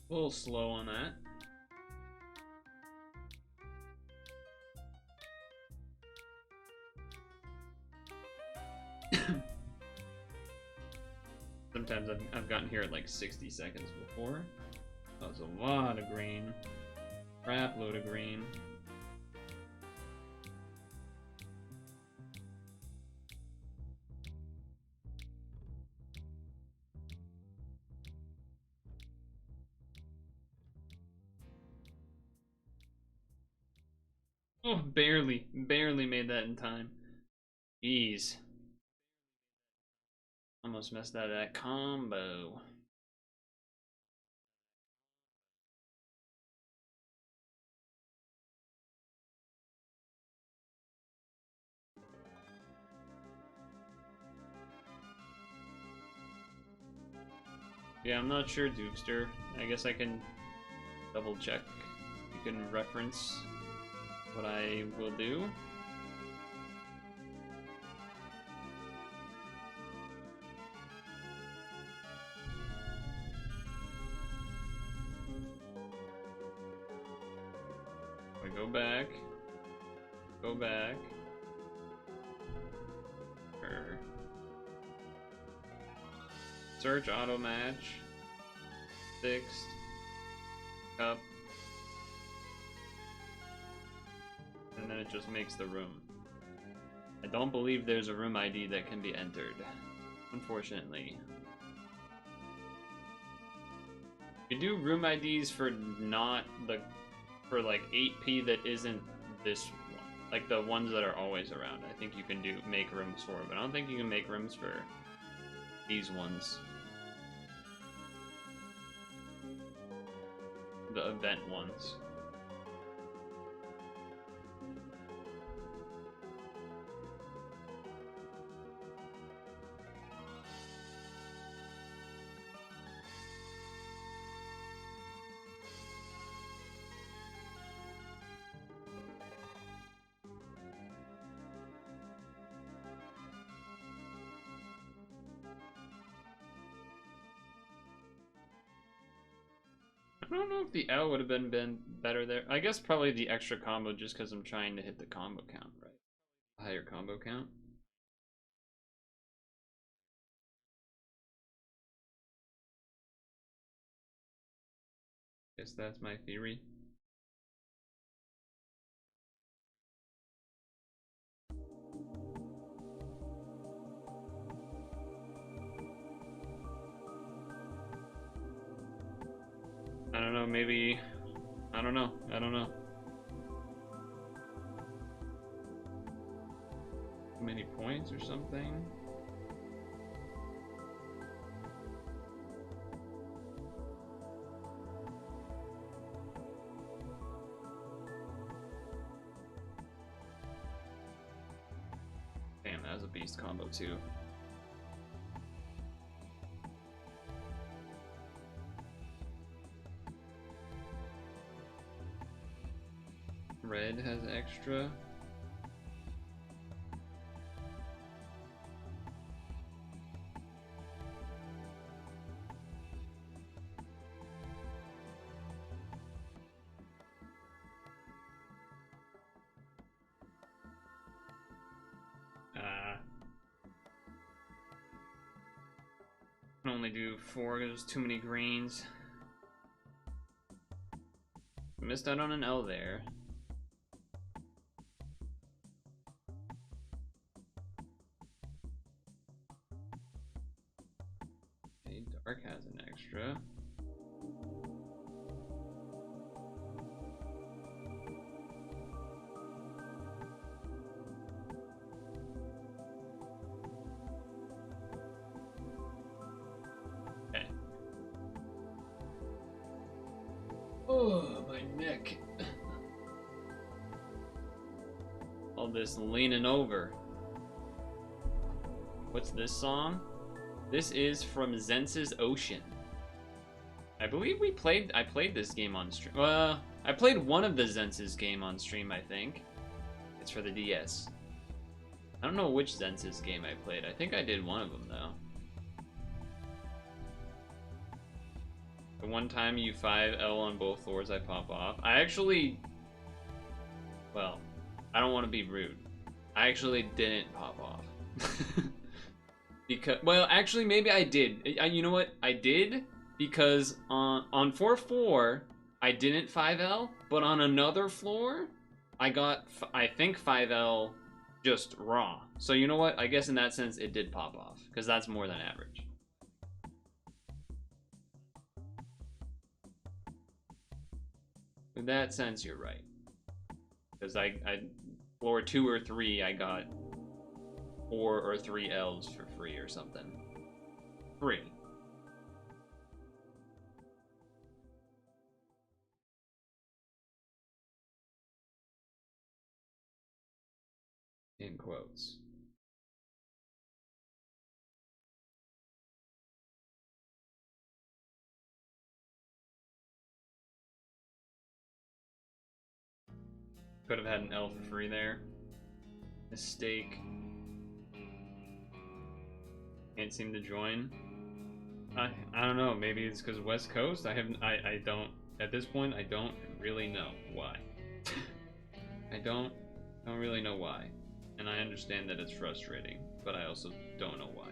A little slow on that. Sometimes I've gotten here at like 60 seconds before. That was a lot of green. Crap load of green. Oh, barely made that in time. Jeez. Almost messed out of that combo. Yeah, I'm not sure, Doopster. I guess I can double check. You can reference what I will do. I go back. Go back. Search auto match. Fixed. Cup. And then it just makes the room. I don't believe there's a room ID that can be entered, unfortunately. You do room IDs for not the for like 8P that isn't this one, like the ones that are always around. I think you can do make rooms for, but I don't think you can make rooms for these ones. The event ones. I don't know if the L would have been better there. I guess probably the extra combo just because I'm trying to hit the combo count, right? A higher combo count. Guess that's my theory. I don't know, maybe... I don't know. Too many points or something? Damn, that was a beast combo too. Red has extra. Can only do 4 because there's too many greens. Missed out on an L there. Okay, dark has an extra. Okay. Oh, my neck. All this leaning over. What's this song? This is from Zence's Ocean. I believe I played this game on stream. I played one of the Zence's game on stream, I think. It's for the DS. I don't know which Zence's game I played. I think I did one of them, though. The one time you 5L on both floors, I pop off. I actually... Well, I don't want to be rude. I actually didn't pop off. Because, well, actually, maybe I did. You know what? I did because on 4-4, I didn't 5L, but on another floor, I got, I think, 5L just raw. So you know what? I guess in that sense, it did pop off because that's more than average. In that sense, you're right. Because I floor 2 or 3, I got 4 or 3 L's for free or something. 3. In quotes. Could have had an L for free there. Mistake. Can't seem to join. I don't know. Maybe it's because West Coast. I don't at this point. I don't really know why. I don't really know why, and I understand that it's frustrating, but I also don't know why.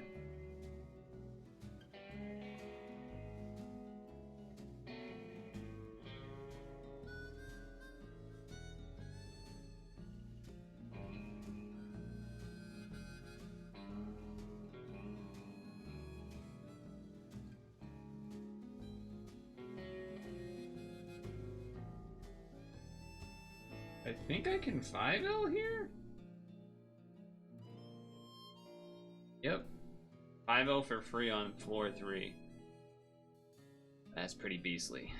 I think I can 5L here? Yep. 5L for free on floor 3. That's pretty beastly.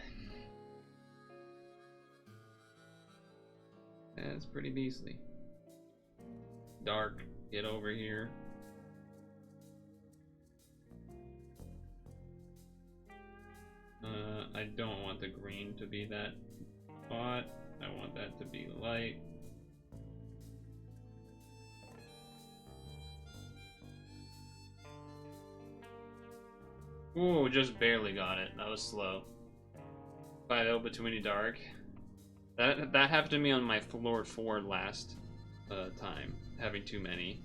That's pretty beastly. Dark, get over here. I don't want the green to be that spot. I want that to be light. Ooh, just barely got it. That was slow. 5L between a dark. That happened to me on my floor 4 last time, having too many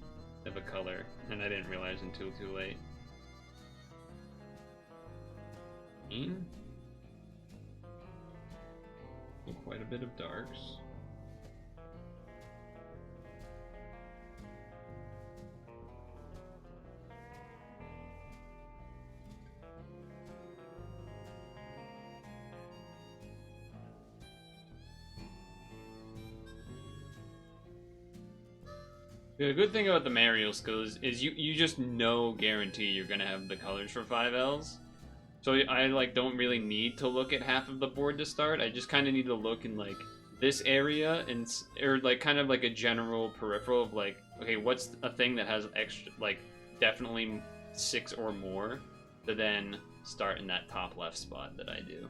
of a color, and I didn't realize until too late. Green? Quite a bit of darks. The good thing about the Mario skills is you just guarantee you're gonna have the colors for 5Ls. So I like don't really need to look at half of the board to start. I just kind of need to look in like this area and or like kind of like a general peripheral of like, okay, what's a thing that has extra like definitely 6 or more to then start in that top left spot that I do.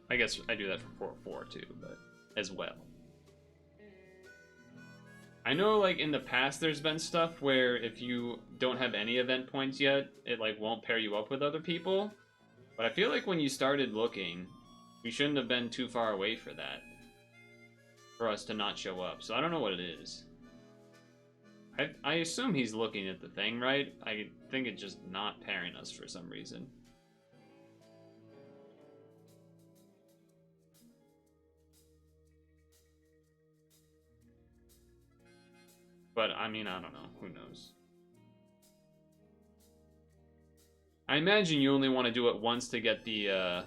I guess I do that for 4 too, but as well. I know like in the past there's been stuff where if you don't have any event points yet, it like won't pair you up with other people. But I feel like when you started looking, we shouldn't have been too far away for that. For us to not show up. So I don't know what it is. I assume he's looking at the thing, right? I think it's just not pairing us for some reason. But, I mean, I don't know. Who knows? I imagine you only want to do it once to get the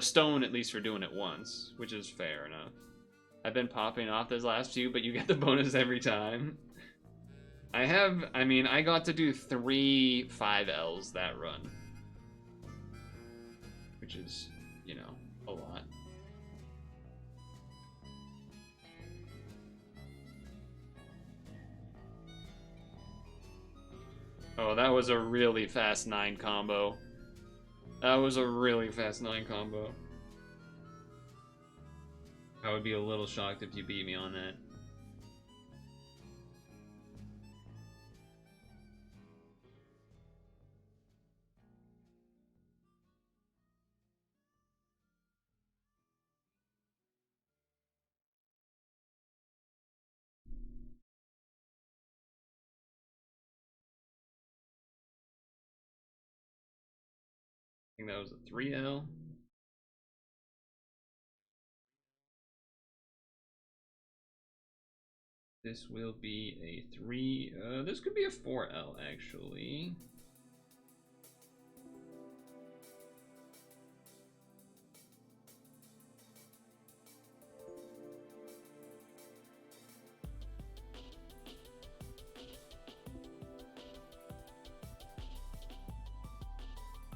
stone, at least for doing it once, which is fair enough. I've been popping off those last few, but you get the bonus every time. I mean, I got to do 3 5Ls that run. Which is, you know, a lot. Oh, that was a really fast 9 combo. That was a really fast 9 combo. I would be a little shocked if you beat me on that. I think that was a 3L. This will be a 3, this could be a 4L actually.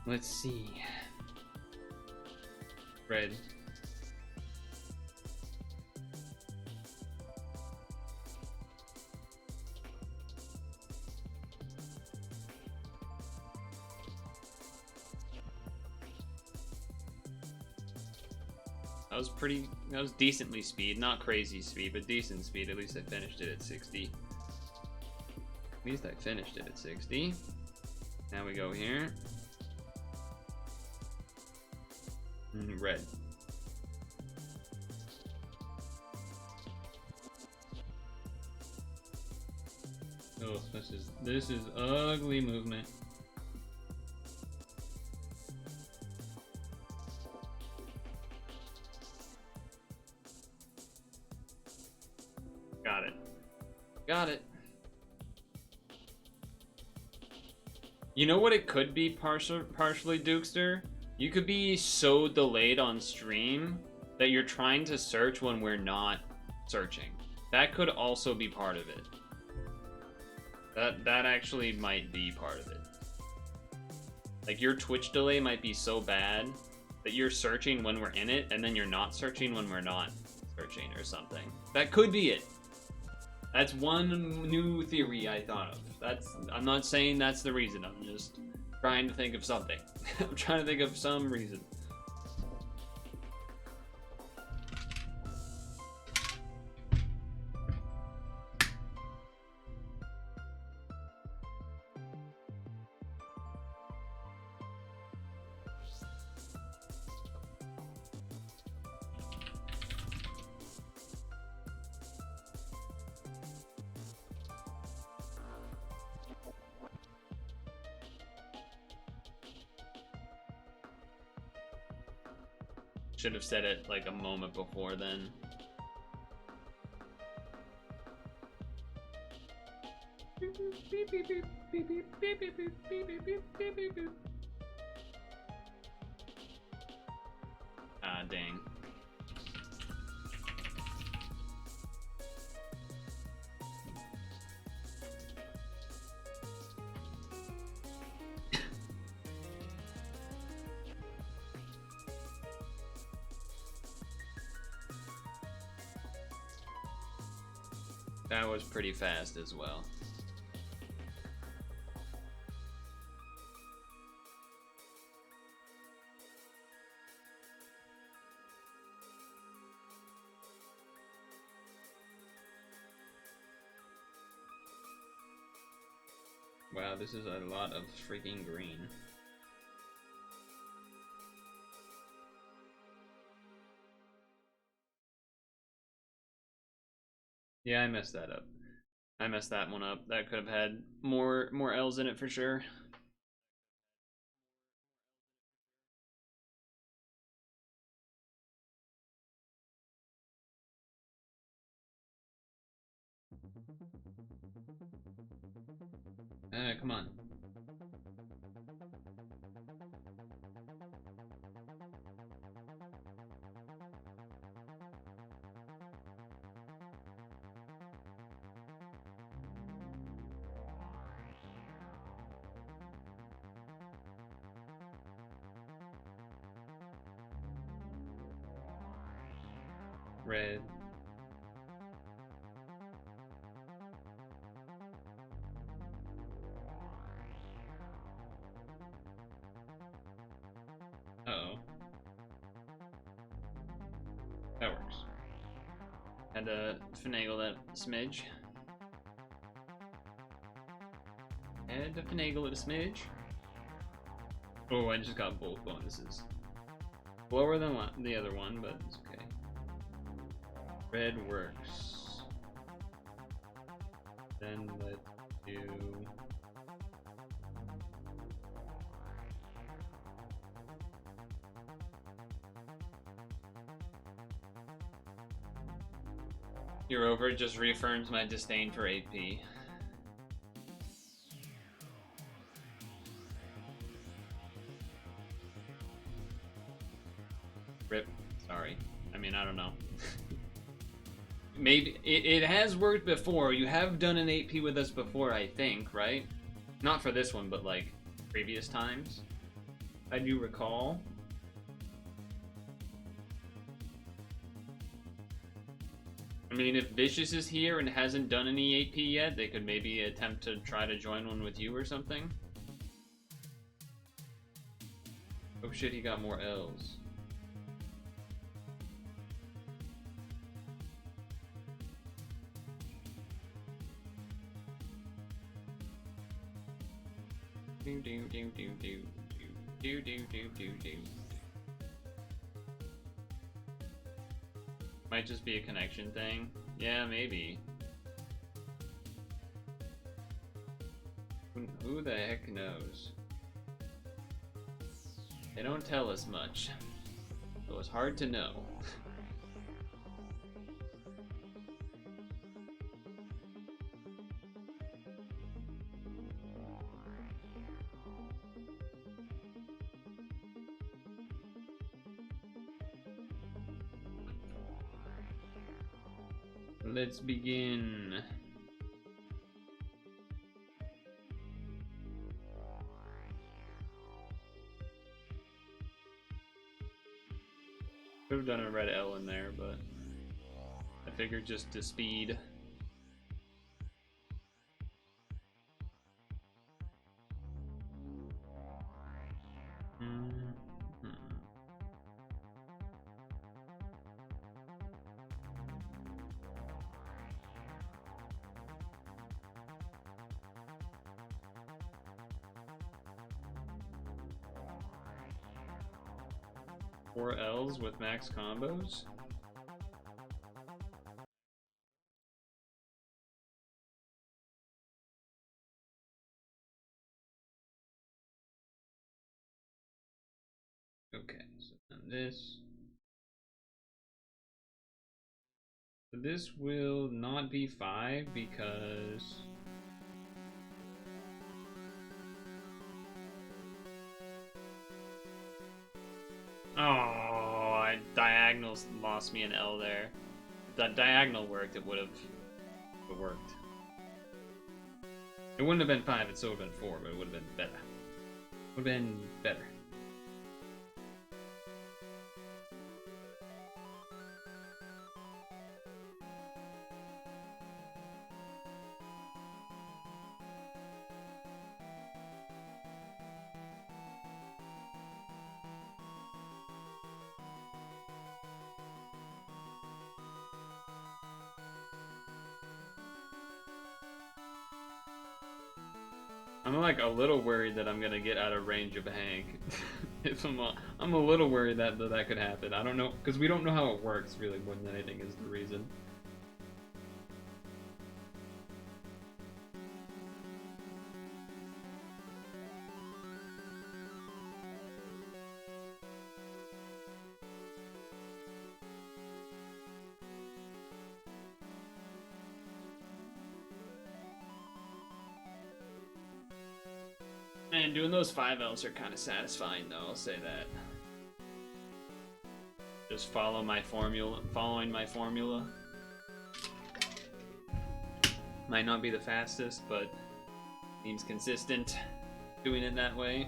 Let's see. Red. That was decently speed, not crazy speed, but decent speed. At least I finished it at 60. At least I finished it at 60. Now we go here. Red. Oh, this is ugly movement. Got it. Got it. You know what it could be partially, Dukester? You could be so delayed on stream that you're trying to search when we're not searching. That could also be part of it. That actually might be part of it. Like your Twitch delay might be so bad that you're searching when we're in it and then you're not searching when we're not searching or something. That could be it. That's one new theory I thought of. I'm not saying that's the reason. I'm just trying to think of something. I'm trying to think of some reason. Should have said it like a moment before then. Ah, dang. That was pretty fast as well. Wow, this is a lot of freaking green. Yeah, I messed that up. I messed that one up. That could have had more L's in it for sure. Come on. Red. Uh-oh. That works. Had to finagle that smidge. Had to finagle it a smidge. Oh, I just got both bonuses. Lower than the other one, but it's okay. Red works. Then let's do... You're over just reaffirms my disdain for AP. Rip. Sorry. I mean, I don't know. Maybe it has worked before. You have done an AP with us before, I think, right? Not for this one, but like previous times. I do recall. I mean, if Vicious is here and hasn't done any AP yet, they could maybe attempt to try to join one with you or something. Oh shit, he got more L's. Do do do do do do do do do do. Might just be a connection thing. Yeah, maybe. Who the heck knows? They don't tell us much, so it's hard to know. Let's begin. Could have done a red L in there, but I figured just to speed. Four L's with max combos? Okay, so then this. This will not be 5 because... Oh, diagonals lost me an L there. If that diagonal worked, it would have worked. It wouldn't have been 5, it still would have been 4, but it would have been better. Would have been better. I'm like a little worried that I'm gonna get out of range of Hank. If I'm a little worried that that could happen. I don't know, because we don't know how it works really more than anything is the reason. And doing those 5 L's are kind of satisfying, though. I'll say that. Just following my formula. Might not be the fastest, but seems consistent doing it that way.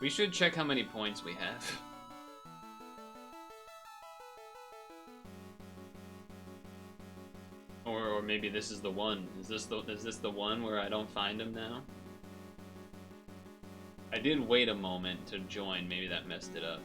We should check how many points we have. Or maybe this is the one. Is this the one where I don't find him now? I did wait a moment to join. Maybe that messed it up.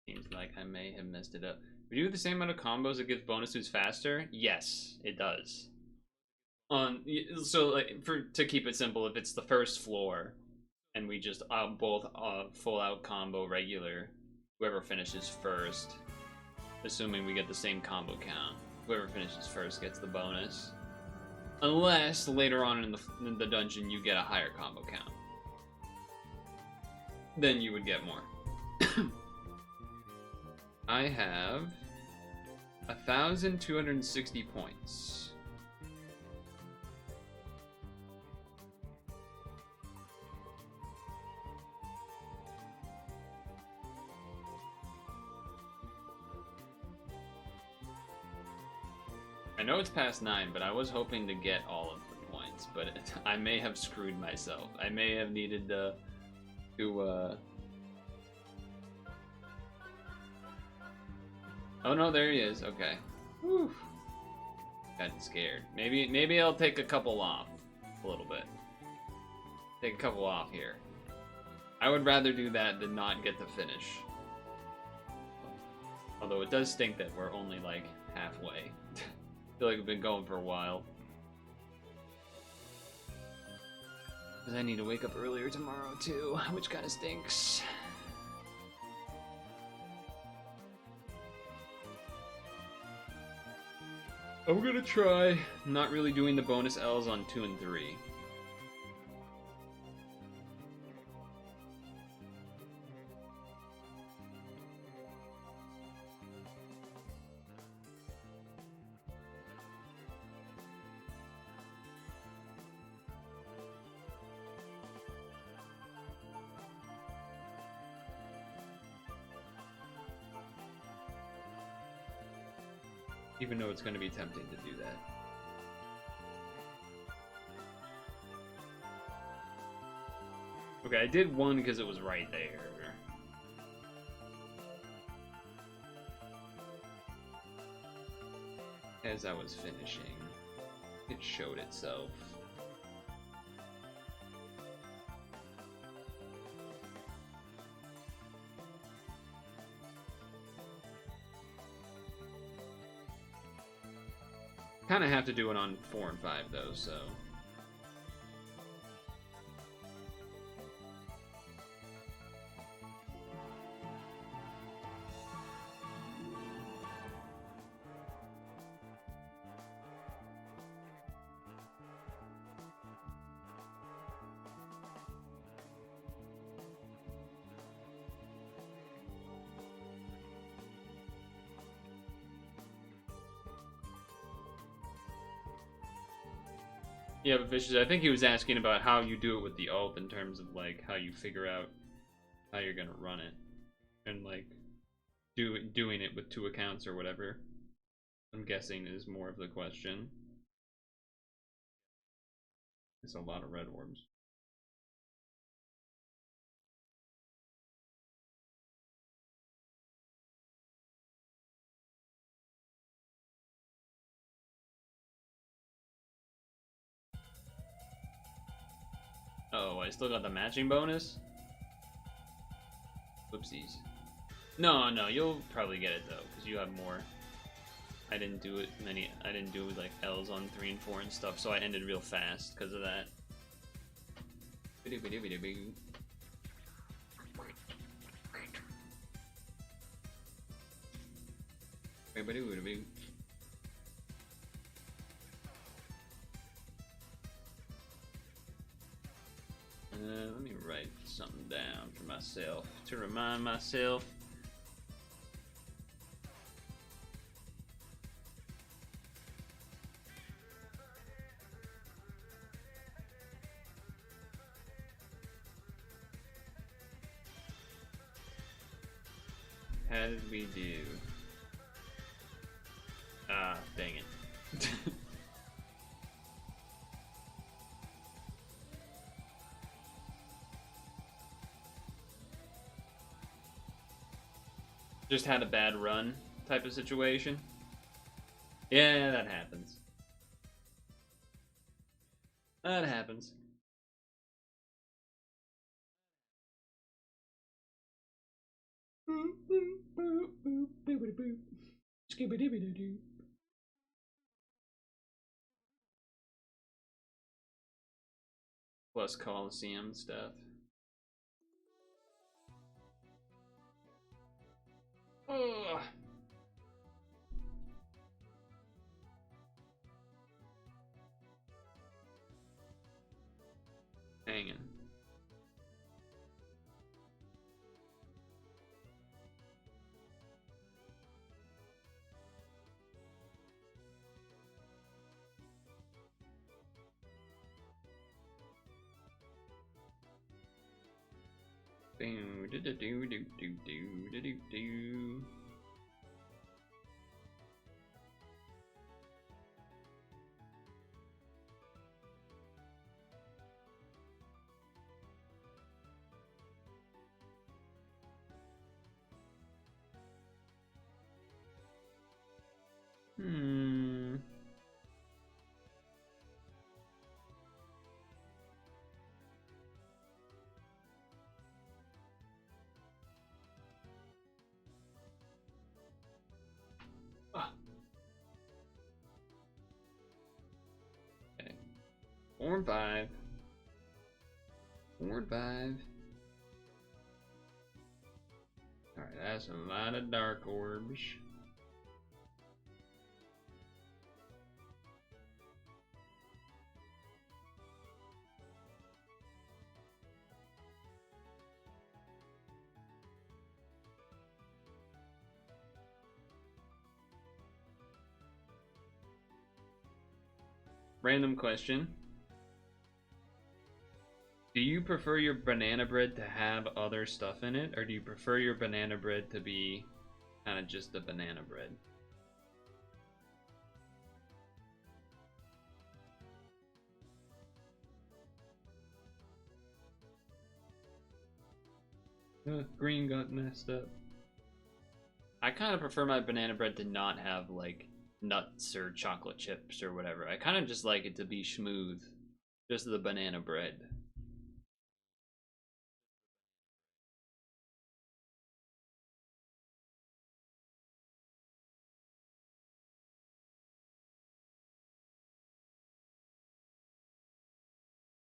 Seems like I may have messed it up. We do the same amount of combos that gives bonus who's faster? Yes, it does. So like, to keep it simple, if it's the first floor and we just both full out combo regular, whoever finishes first, assuming we get the same combo count, whoever finishes first gets the bonus. Unless later on in the dungeon you get a higher combo count, then you would get more. I have 1,260 points. I know it's past 9, but I was hoping to get all of the points, but I may have screwed myself. I may have needed to Oh no, there he is. Okay. Whew. Got scared. Maybe I'll take a couple off. A little bit. Take a couple off here. I would rather do that than not get to finish. Although it does stink that we're only like halfway. I feel like we've been going for a while. Because I need to wake up earlier tomorrow too, which kind of stinks. I'm gonna try not really doing the bonus L's on 2 and 3. Even though it's going to be tempting to do that. Okay, I did one because it was right there. As I was finishing, it showed itself. kind of have to do it on 4 and 5 though, so. Yeah, but Vicious, I think he was asking about how you do it with the ult in terms of like how you figure out how you're gonna run it, and like doing it with 2 accounts or whatever. I'm guessing is more of the question. It's a lot of red orbs. Oh, I still got the matching bonus? Whoopsies. No, you'll probably get it though, because you have more. I didn't do like L's on 3 and 4 and stuff, so I ended real fast because of that. Let me write something down for myself to remind myself. How did we do? Ah, dang it. Just had a bad run type of situation. Yeah, that happens. That happens. Plus Coliseum stuff. Ugh. Hanging. Do do do do do do do do. Hmm. Ah. Okay. 4 and 5. 4 and 5. Alright, that's a lot of dark orbs. Random question. Do you prefer your banana bread to have other stuff in it, or do you prefer your banana bread to be kind of just the banana bread? Green got messed up. I kind of prefer my banana bread to not have like nuts or chocolate chips or whatever. I kind of just like it to be smooth, just the banana bread.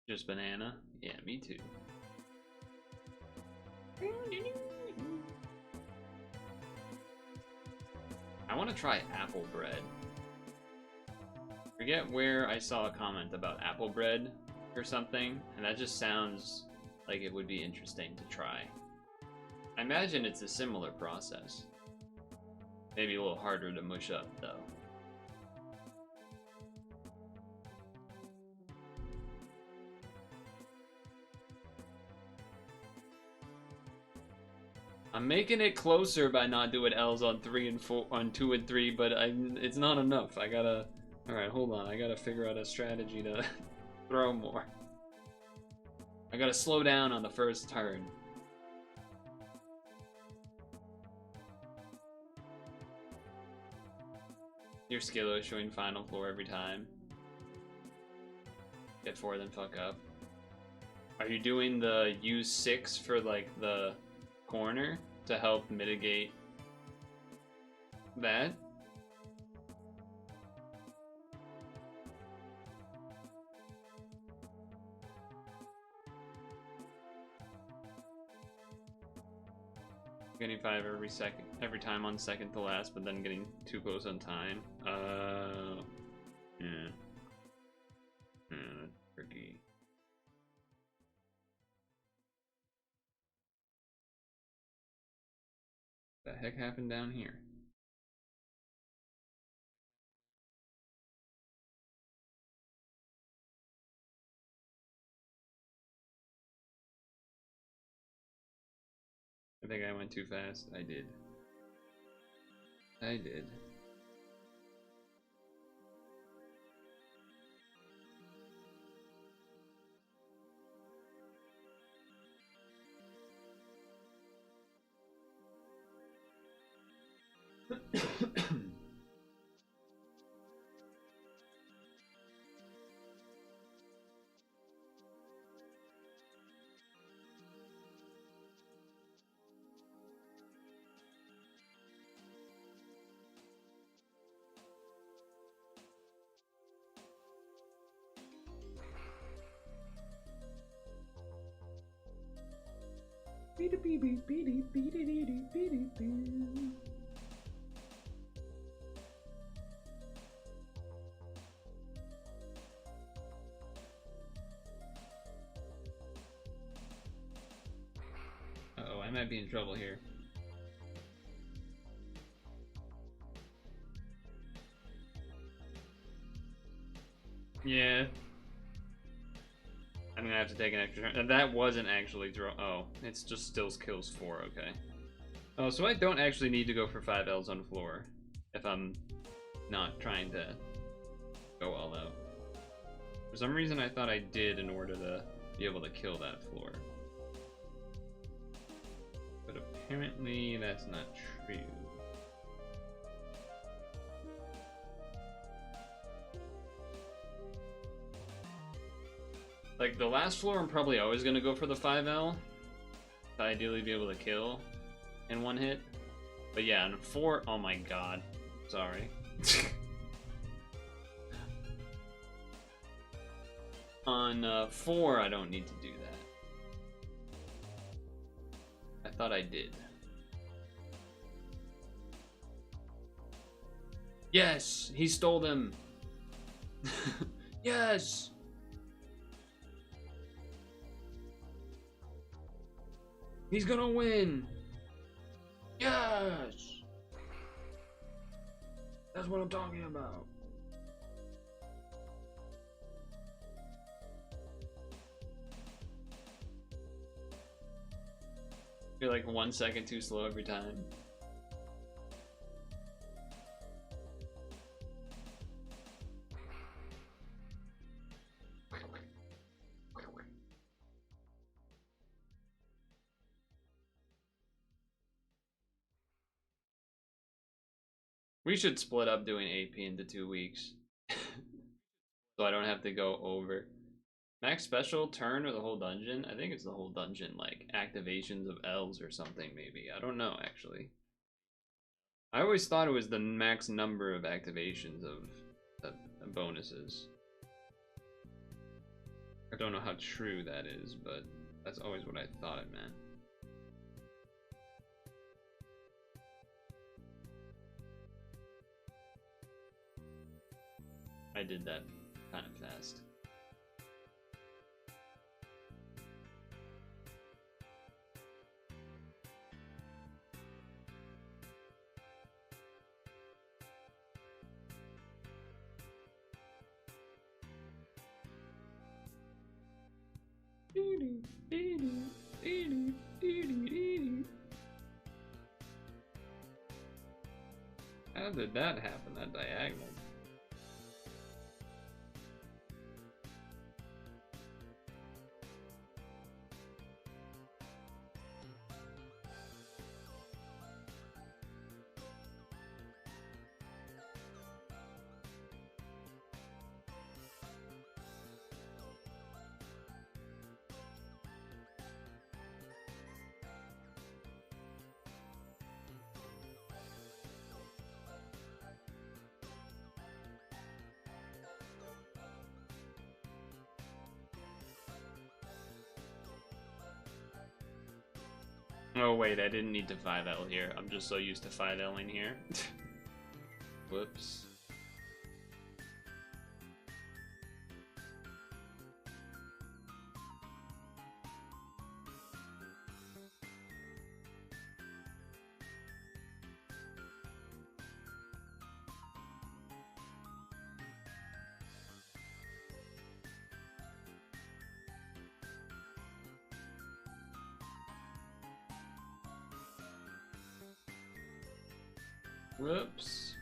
Just banana? Yeah, me too. I want to try apple bread. Forget where I saw a comment about apple bread or something, and that just sounds like it would be interesting to try. I imagine it's a similar process. Maybe a little harder to mush up, though. I'm making it closer by not doing L's on 3 and 4, on 2 and 3, but it's not enough. I gotta. All right, hold on. I gotta figure out a strategy to throw more. I gotta slow down on the first turn. Your Skillo is showing final floor every time. Get 4, then fuck up. Are you doing the use 6 for like the corner to help mitigate that? Getting 5 every time on second to last, but then getting too close on time. Yeah. Yeah, that's tricky. What the heck happened down here? I think I went too fast. I did. I did. Uh-oh, I might be in trouble here. Yeah. I'm gonna have to take an extra turn. That wasn't actually throw. Oh, it's just still kills 4, okay. Oh, so I don't actually need to go for 5 L's on the floor if I'm not trying to go all out. For some reason, I thought I did in order to be able to kill that floor. But apparently, that's not true. Like, the last floor, I'm probably always going to go for the 5L. To ideally be able to kill in one hit. But yeah, on 4, oh my god. Sorry. On 4, I don't need to do that. I thought I did. Yes! He stole them! Yes! He's gonna win! Yes! That's what I'm talking about. You're like 1 second too slow every time. We should split up doing AP into 2 weeks. So I don't have to go over. Max special, turn, or the whole dungeon? I think it's the whole dungeon, like activations of L's or something, maybe. I don't know, actually. I always thought it was the max number of activations of bonuses. I don't know how true that is, but that's always what I thought it meant. I did that kind of fast. How did that happen, that diagonal? Oh wait, I didn't need to 5L here. I'm just so used to 5Ling here. Whoops. Whoops.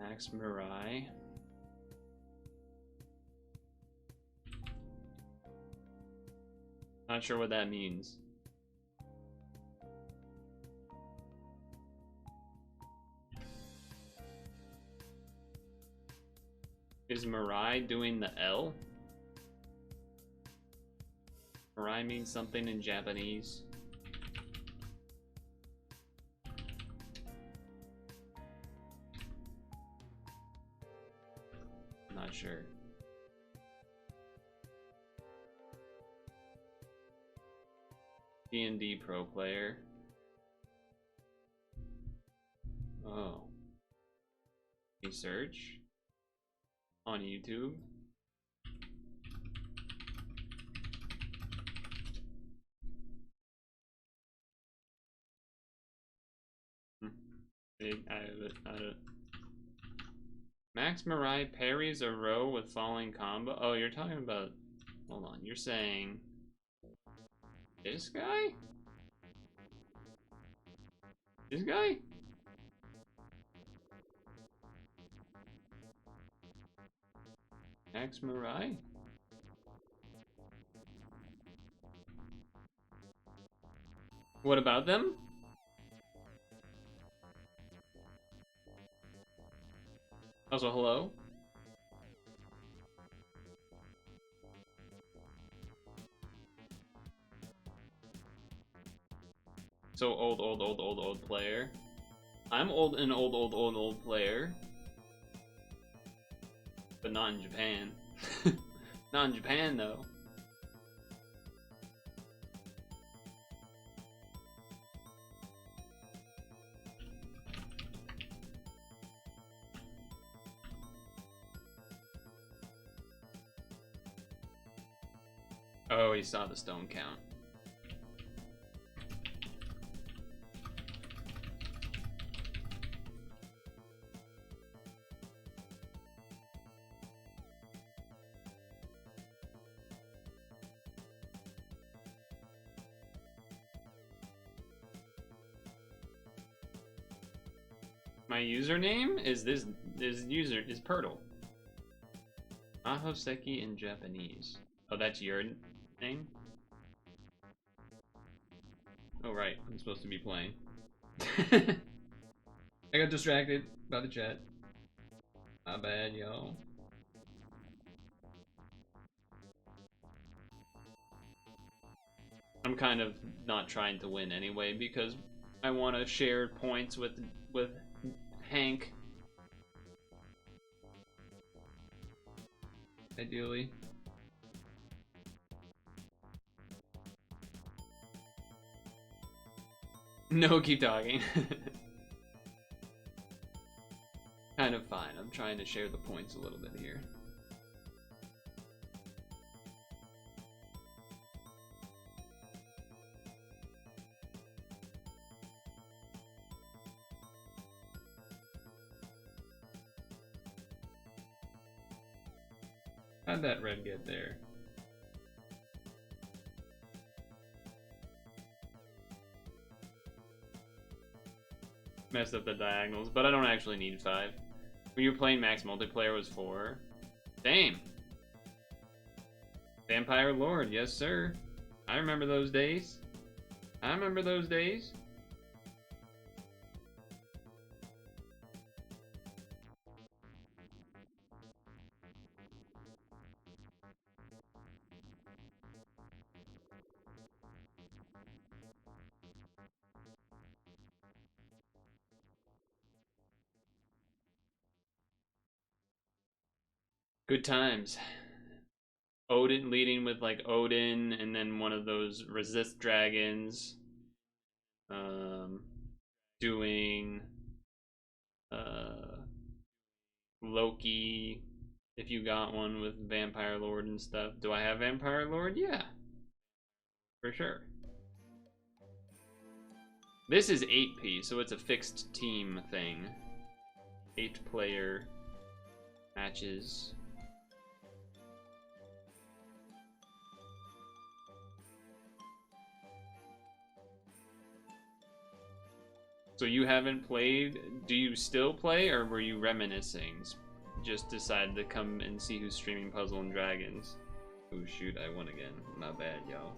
Max Mirai. Not sure what that means. Is Mirai doing the L? Mirai means something in Japanese. Not sure. D&D pro player. Oh. Research on YouTube. Max Mirai parries a row with falling combo. Oh, you're talking about. Hold on. You're saying this guy? This guy? Max Mirai? What about them? Also, hello? So old player. I'm old player. But not in Japan. Not in Japan, though. Oh, he saw the stone count. My username is Purtle. Ahoseki in Japanese. Oh, that's your name? Oh right, I'm supposed to be playing. I got distracted by the chat. My bad, y'all. I'm kind of not trying to win anyway because I want to share points with Hank. Ideally. No, keep talking. Kind of fine. I'm trying to share the points a little bit here. How'd that red get there? Messed up the diagonals, but I don't actually need 5. When you were playing max multiplayer was 4. Same. Vampire Lord, yes sir. I remember those days. I remember those days. Good times. Odin leading with like Odin and then one of those resist dragons. Doing Loki if you got one with Vampire Lord and stuff. Do I have Vampire Lord? Yeah. For sure. This is 8P, so it's a fixed team thing. 8-player matches. So you haven't played? Do you still play, or were you reminiscing? Just decided to come and see who's streaming Puzzle and Dragons. Oh shoot, I won again. My bad, y'all.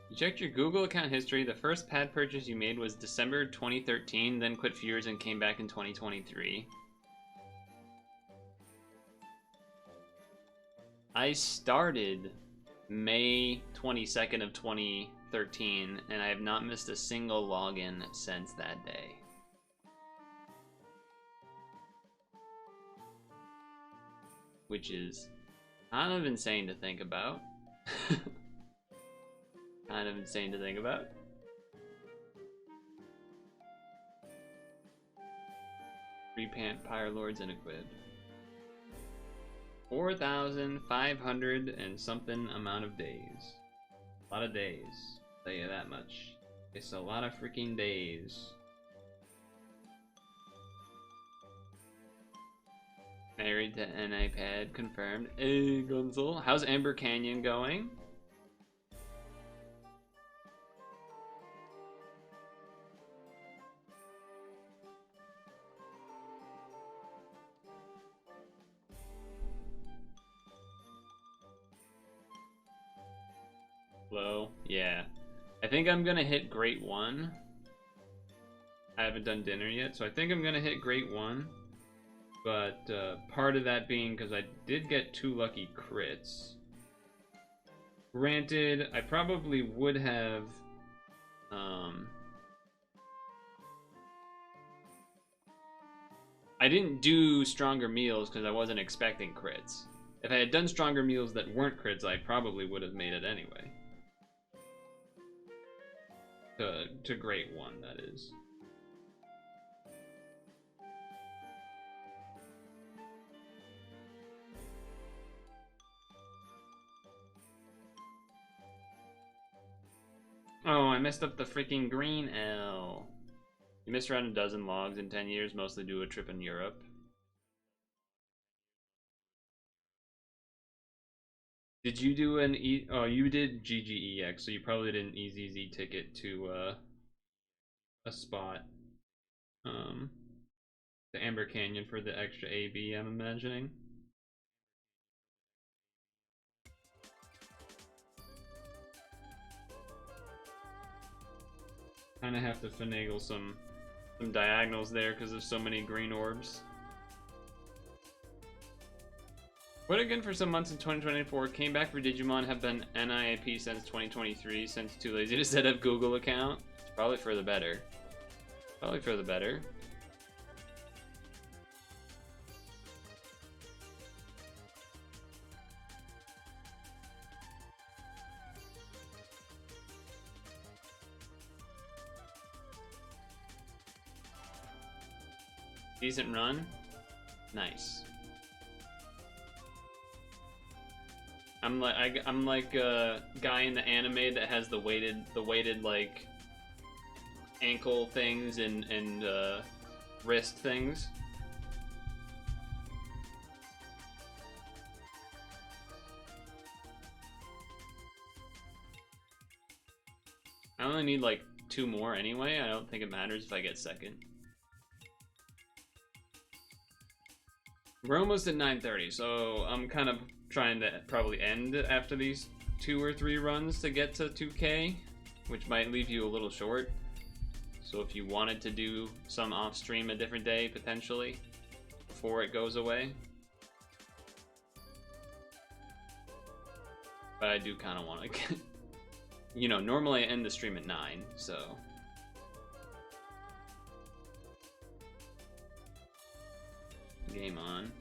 You checked your Google account history. The first pad purchase you made was December 2013, then quit Fears and came back in 2023. I started May 22nd of 2013, and I have not missed a single login since that day. Which is kind of insane to think about. Kind of insane to think about. Vampire Lords and equip. 4,500 and something amount of days. A lot of days. I'll tell you that much. It's a lot of freaking days. Married to an iPad, confirmed. Hey, Gunzel. How's Amber Canyon going? Low, yeah. I think I'm gonna hit Great 1. I haven't done dinner yet, so I think I'm gonna hit Great 1. But part of that being because I did get 2 lucky crits. Granted, I probably would have I didn't do stronger meals because I wasn't expecting crits. If I had done stronger meals that weren't crits, I probably would have made it anyway. To Great 1, that is. Oh, I messed up the freaking green L. You missed around a dozen logs in 10 years, mostly due to a trip in Europe. Did you do an oh, you did GGEX, so you probably did an EZZ ticket to a spot. The Amber Canyon for the extra AB, I'm imagining. Kind of have to finagle some diagonals there because there's so many green orbs. What again for some months in 2024, came back for Digimon, have been NIAP since 2023, since too lazy to set up Google account. It's probably for the better. Probably for the better. Decent run. Nice. I'm like a guy in the anime that has the weighted like ankle things and wrist things. I only need like 2 more anyway. I don't think it matters if I get second. We're almost at 9:30, so I'm kind of trying to probably end after these 2 or 3 runs to get to 2K, which might leave you a little short. So if you wanted to do some off stream a different day, potentially, before it goes away. But I do kind of want to get, you know, normally I end the stream at 9, so. Game on.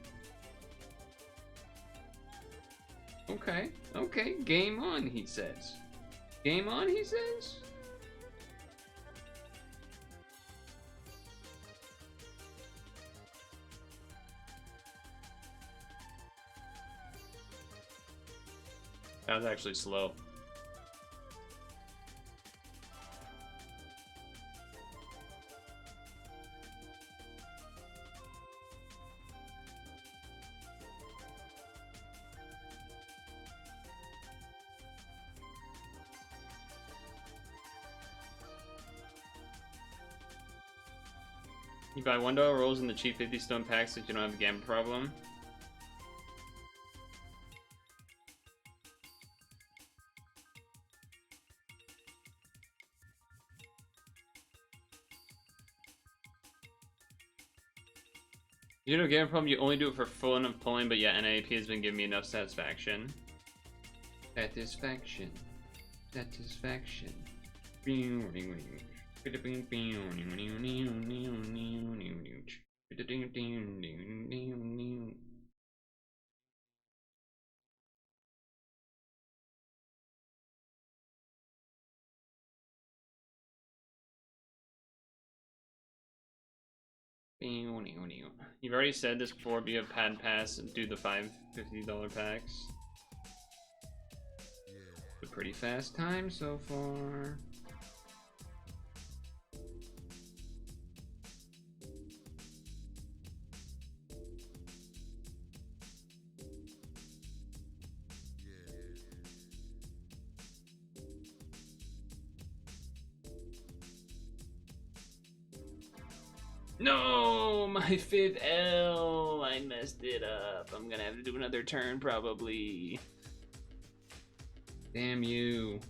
Okay, okay, game on, he says. Game on, he says? That was actually slow. You buy $1 rolls in the cheap 50 stone packs so you don't have a gamma problem. You don't have a gamma problem, you only do it for fun of pulling, but yeah, NAP has been giving me enough satisfaction. Satisfaction. Satisfaction. You've already said this before, but you have Pad Pass and do the $50 packs. A pretty fast time so far. No, my 5th L. I messed it up. I'm gonna have to do another turn probably. Damn you.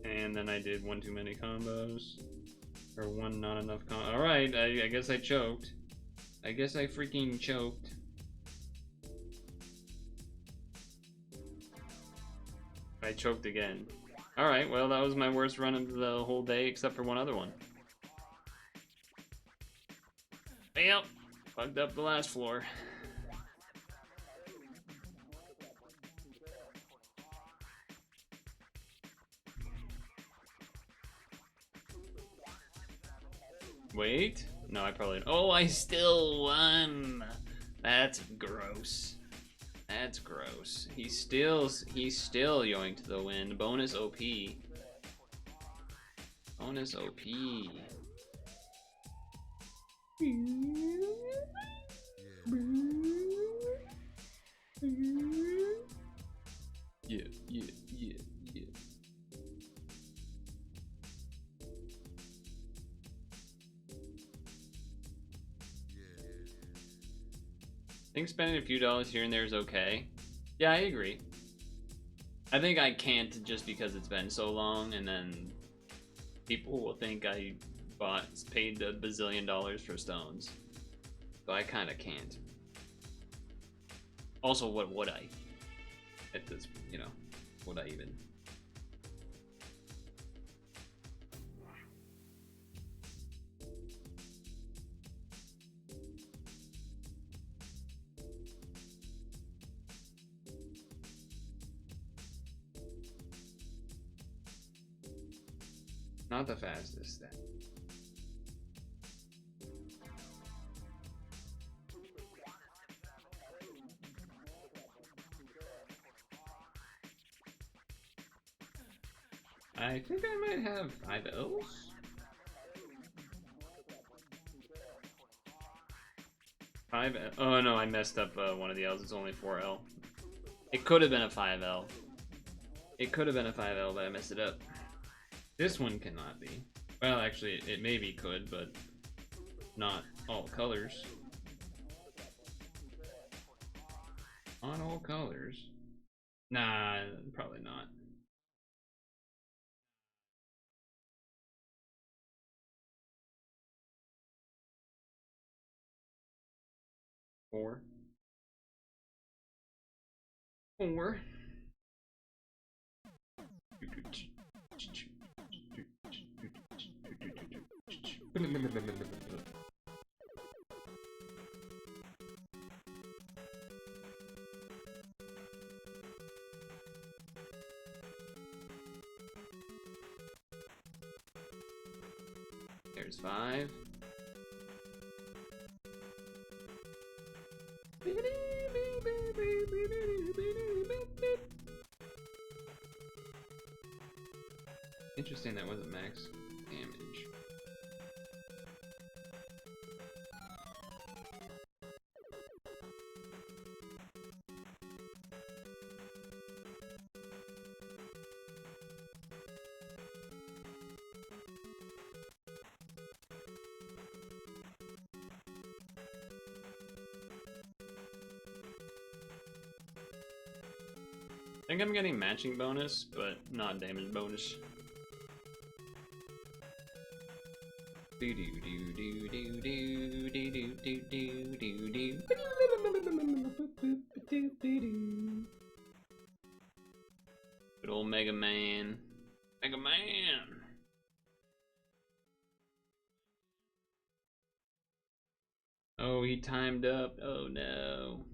And then I did 1 too many combos. Or 1 not enough combo. Alright, I guess I choked. I guess I freaking choked. I choked again. Alright, well that was my worst run of the whole day except for one other one. Yep, fucked up the last floor. Wait, no, I probably. Oh, I still won. That's gross. That's gross. He's still going to the win. Bonus OP. Bonus OP. Yeah, yeah, yeah, yeah. I think spending a few dollars here and there is okay. Yeah, I agree. I think I can't just because it's been so long, and then people will think I paid a bazillion dollars for stones. So I kind of can't. Also, what would I? At this, you know, would I even? Not the fastest then. I think I might have 5 L's. 5 L. Oh no, I messed up one of the L's. It's only 4L. It could have been a 5L. It could have been a 5L, but I messed it up. This one cannot be. Well, actually, it maybe could, but not all colors. On all colors? Nah, probably not. Four. There's 5. Interesting, that wasn't max damage. I think I'm getting matching bonus, but not damage bonus. Good old Mega Man. Mega Man! Oh, he timed up. Oh no.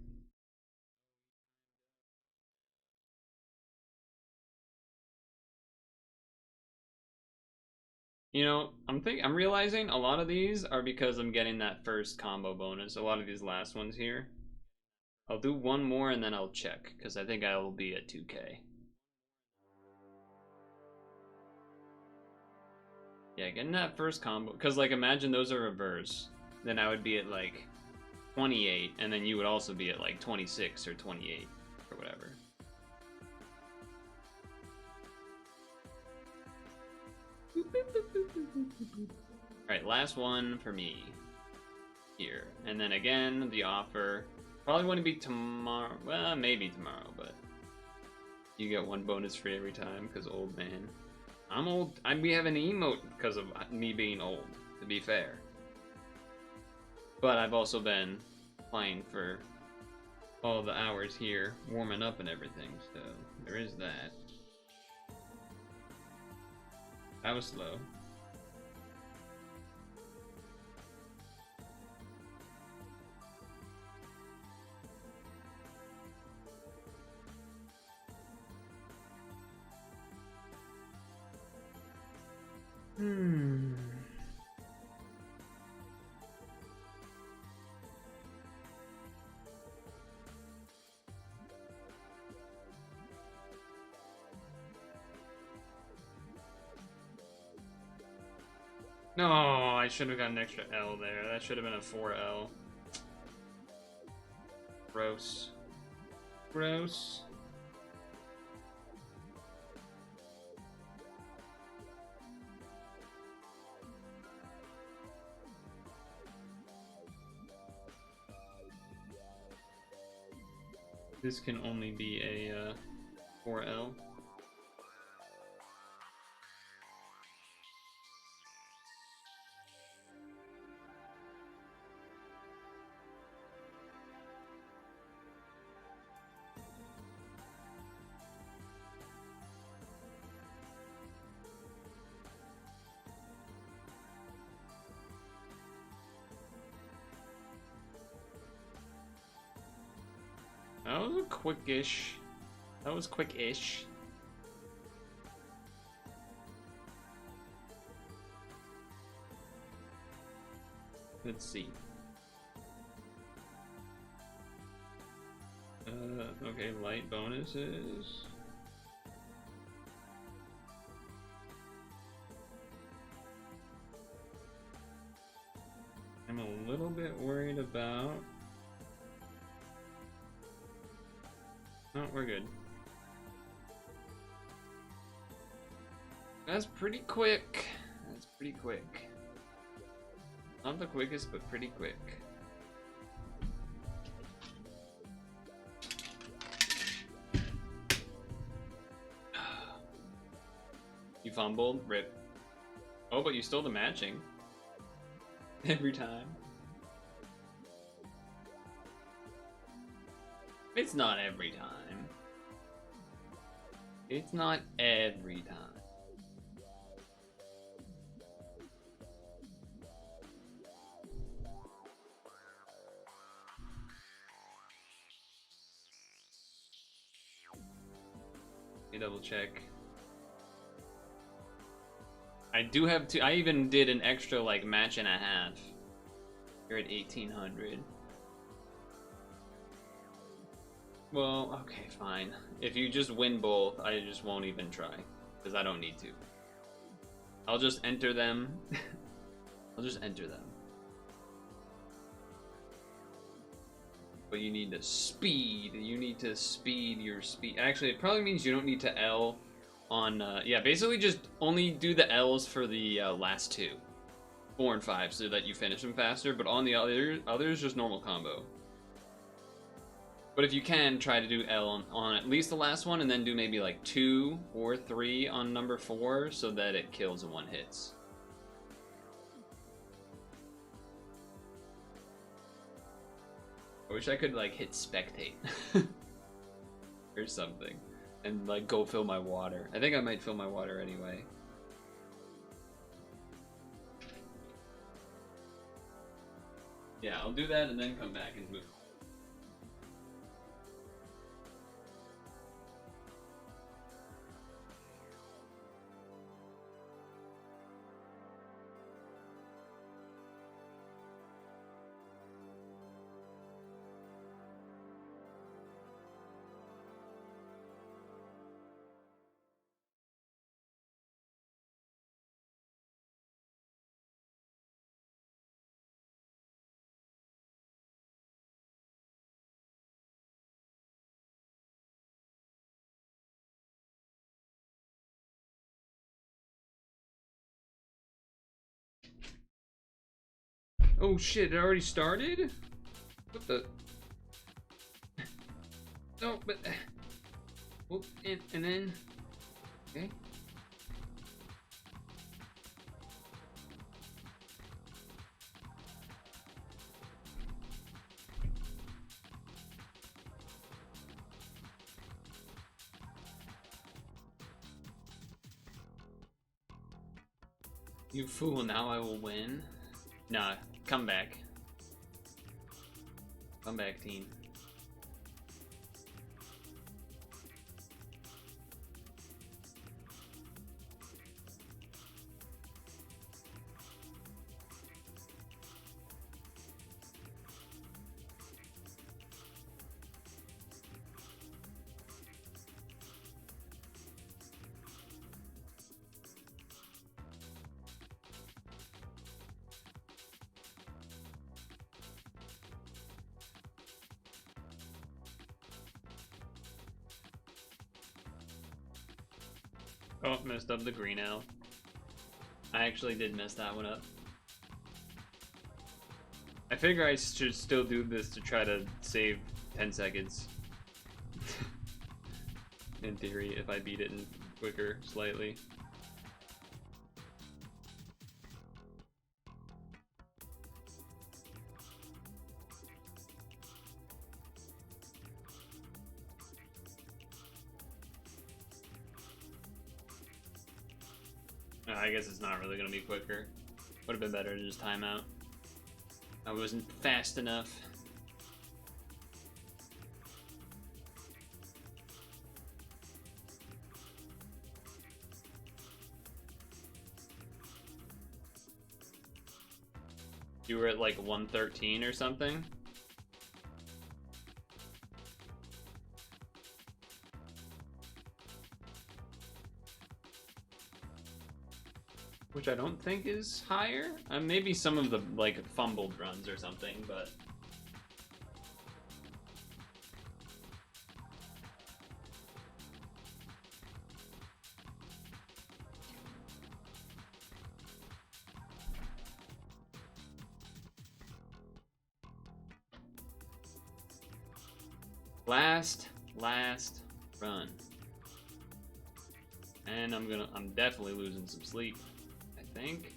You know, I'm realizing a lot of these are because I'm getting that first combo bonus. A lot of these last ones here. I'll do one more and then I'll check, because I think I will be at 2K. Yeah, getting that first combo, because like imagine those are reverse. Then I would be at like 28, and then you would also be at like 26 or 28 or whatever. Alright, last one for me. Here. And then again, the offer. Probably wouldn't be tomorrow. Well, maybe tomorrow, but you get one bonus free every time, because old man. I'm old. We have an emote because of me being old, to be fair. But I've also been playing for all the hours here, warming up and everything, so there is that. That was slow. No, I should have got an extra L there. That should have been a 4L. Gross. Gross. This can only be a 4L. That was a quickish. That was quick-ish. Let's see. Okay, light bonuses. I'm a little bit worried about... Oh, we're good. That's pretty quick. That's pretty quick. Not the quickest, but pretty quick. You fumbled? Rip. Oh, but you stole the matching. Every time. It's not every time. It's not every time. Let me double check. I do have two. I even did an extra like match and a half. You're at 1800. Well, okay, fine. If you just win both, I just won't even try. Because I don't need to. I'll just enter them. I'll just enter them. But you need to speed. You need to speed your speed. Actually, it probably means you don't need to L on... yeah, basically just only do the L's for the last two. 4 and 5, so that you finish them faster. But on the others, just normal combo. But if you can, try to do L on at least the last one, and then do maybe like 2 or 3 on number 4, so that it kills in one hits. I wish I could like hit spectate or something, and like go fill my water. I think I might fill my water anyway. Yeah, I'll do that and then come back and move. Oh shit, it already started? What the? No, but... Oh, and then... Okay. You fool, now I will win. Nah, come back. Come back, team. Oh, messed up the green L. I actually did mess that one up. I figure I should still do this to try to save 10 seconds. in theory, if I beat it in quicker slightly. I guess it's not really gonna be quicker. Would have been better to just time out. I wasn't fast enough. You were at like 113 or something? Which I don't think is higher. Maybe some of the like fumbled runs or something, but last run. And I'm definitely losing some sleep, I think.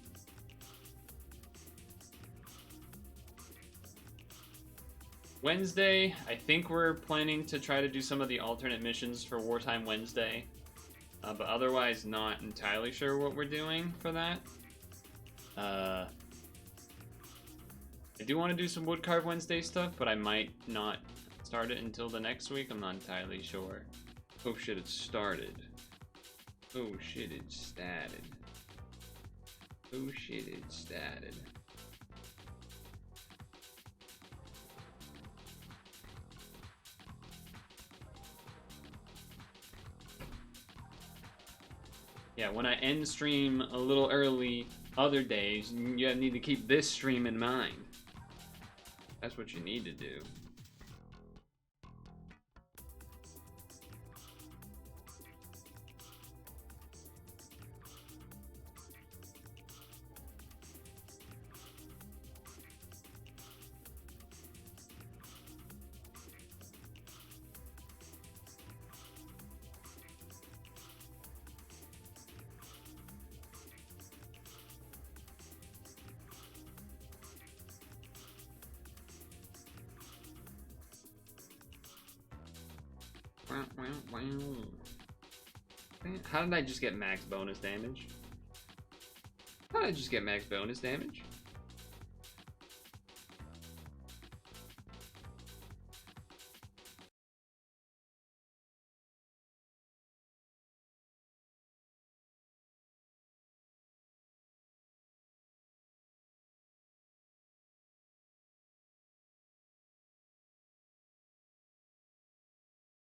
Wednesday, I think we're planning to try to do some of the alternate missions for Wartime Wednesday. But otherwise not entirely sure what we're doing for that. I do want to do some Woodcarve Wednesday stuff, but I might not start it until the next week. I'm not entirely sure. Oh shit, it started. Oh shit, it started. Oh shit, it started. Yeah, when I end stream a little early other days, you need to keep this stream in mind. That's what you need to do. How did I just get max bonus damage? How did I just get max bonus damage?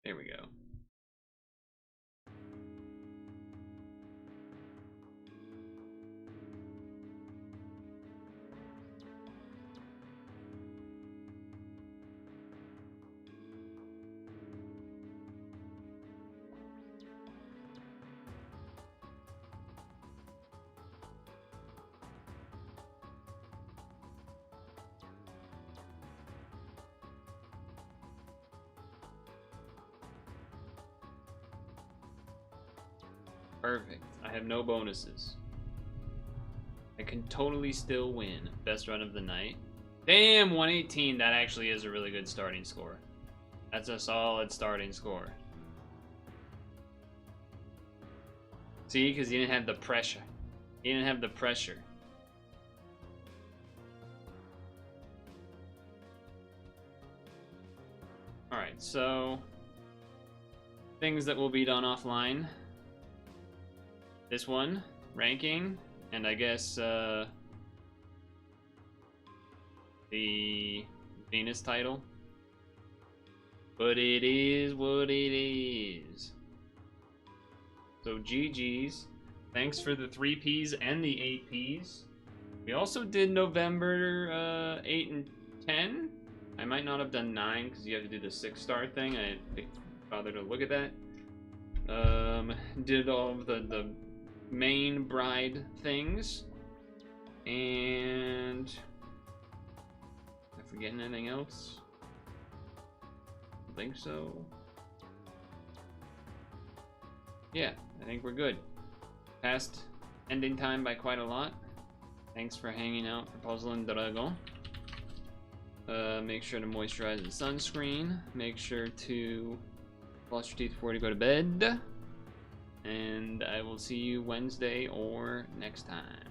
There we go. Perfect. I have no bonuses. I can totally still win. Best run of the night. Damn, 118. That actually is a really good starting score. That's a solid starting score. See, because you didn't have the pressure. You didn't have the pressure. Alright, so things that will be done offline. This one, ranking, and I guess the Venus title. But it is what it is. So GG's. Thanks for the 3Ps and the 8Ps. We also did November 8 and 10. I might not have done 9 because you have to do the 6-star thing. I didn't bother to look at that. Did all of the main bride things. And am I forgetting anything else? I don't think so. Yeah, I think we're good. Past ending time by quite a lot. Thanks for hanging out for Puzzle and Dragon. Make sure to moisturize the sunscreen. Make sure to floss your teeth before you go to bed. And I will see you Wednesday or next time.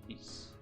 Peace.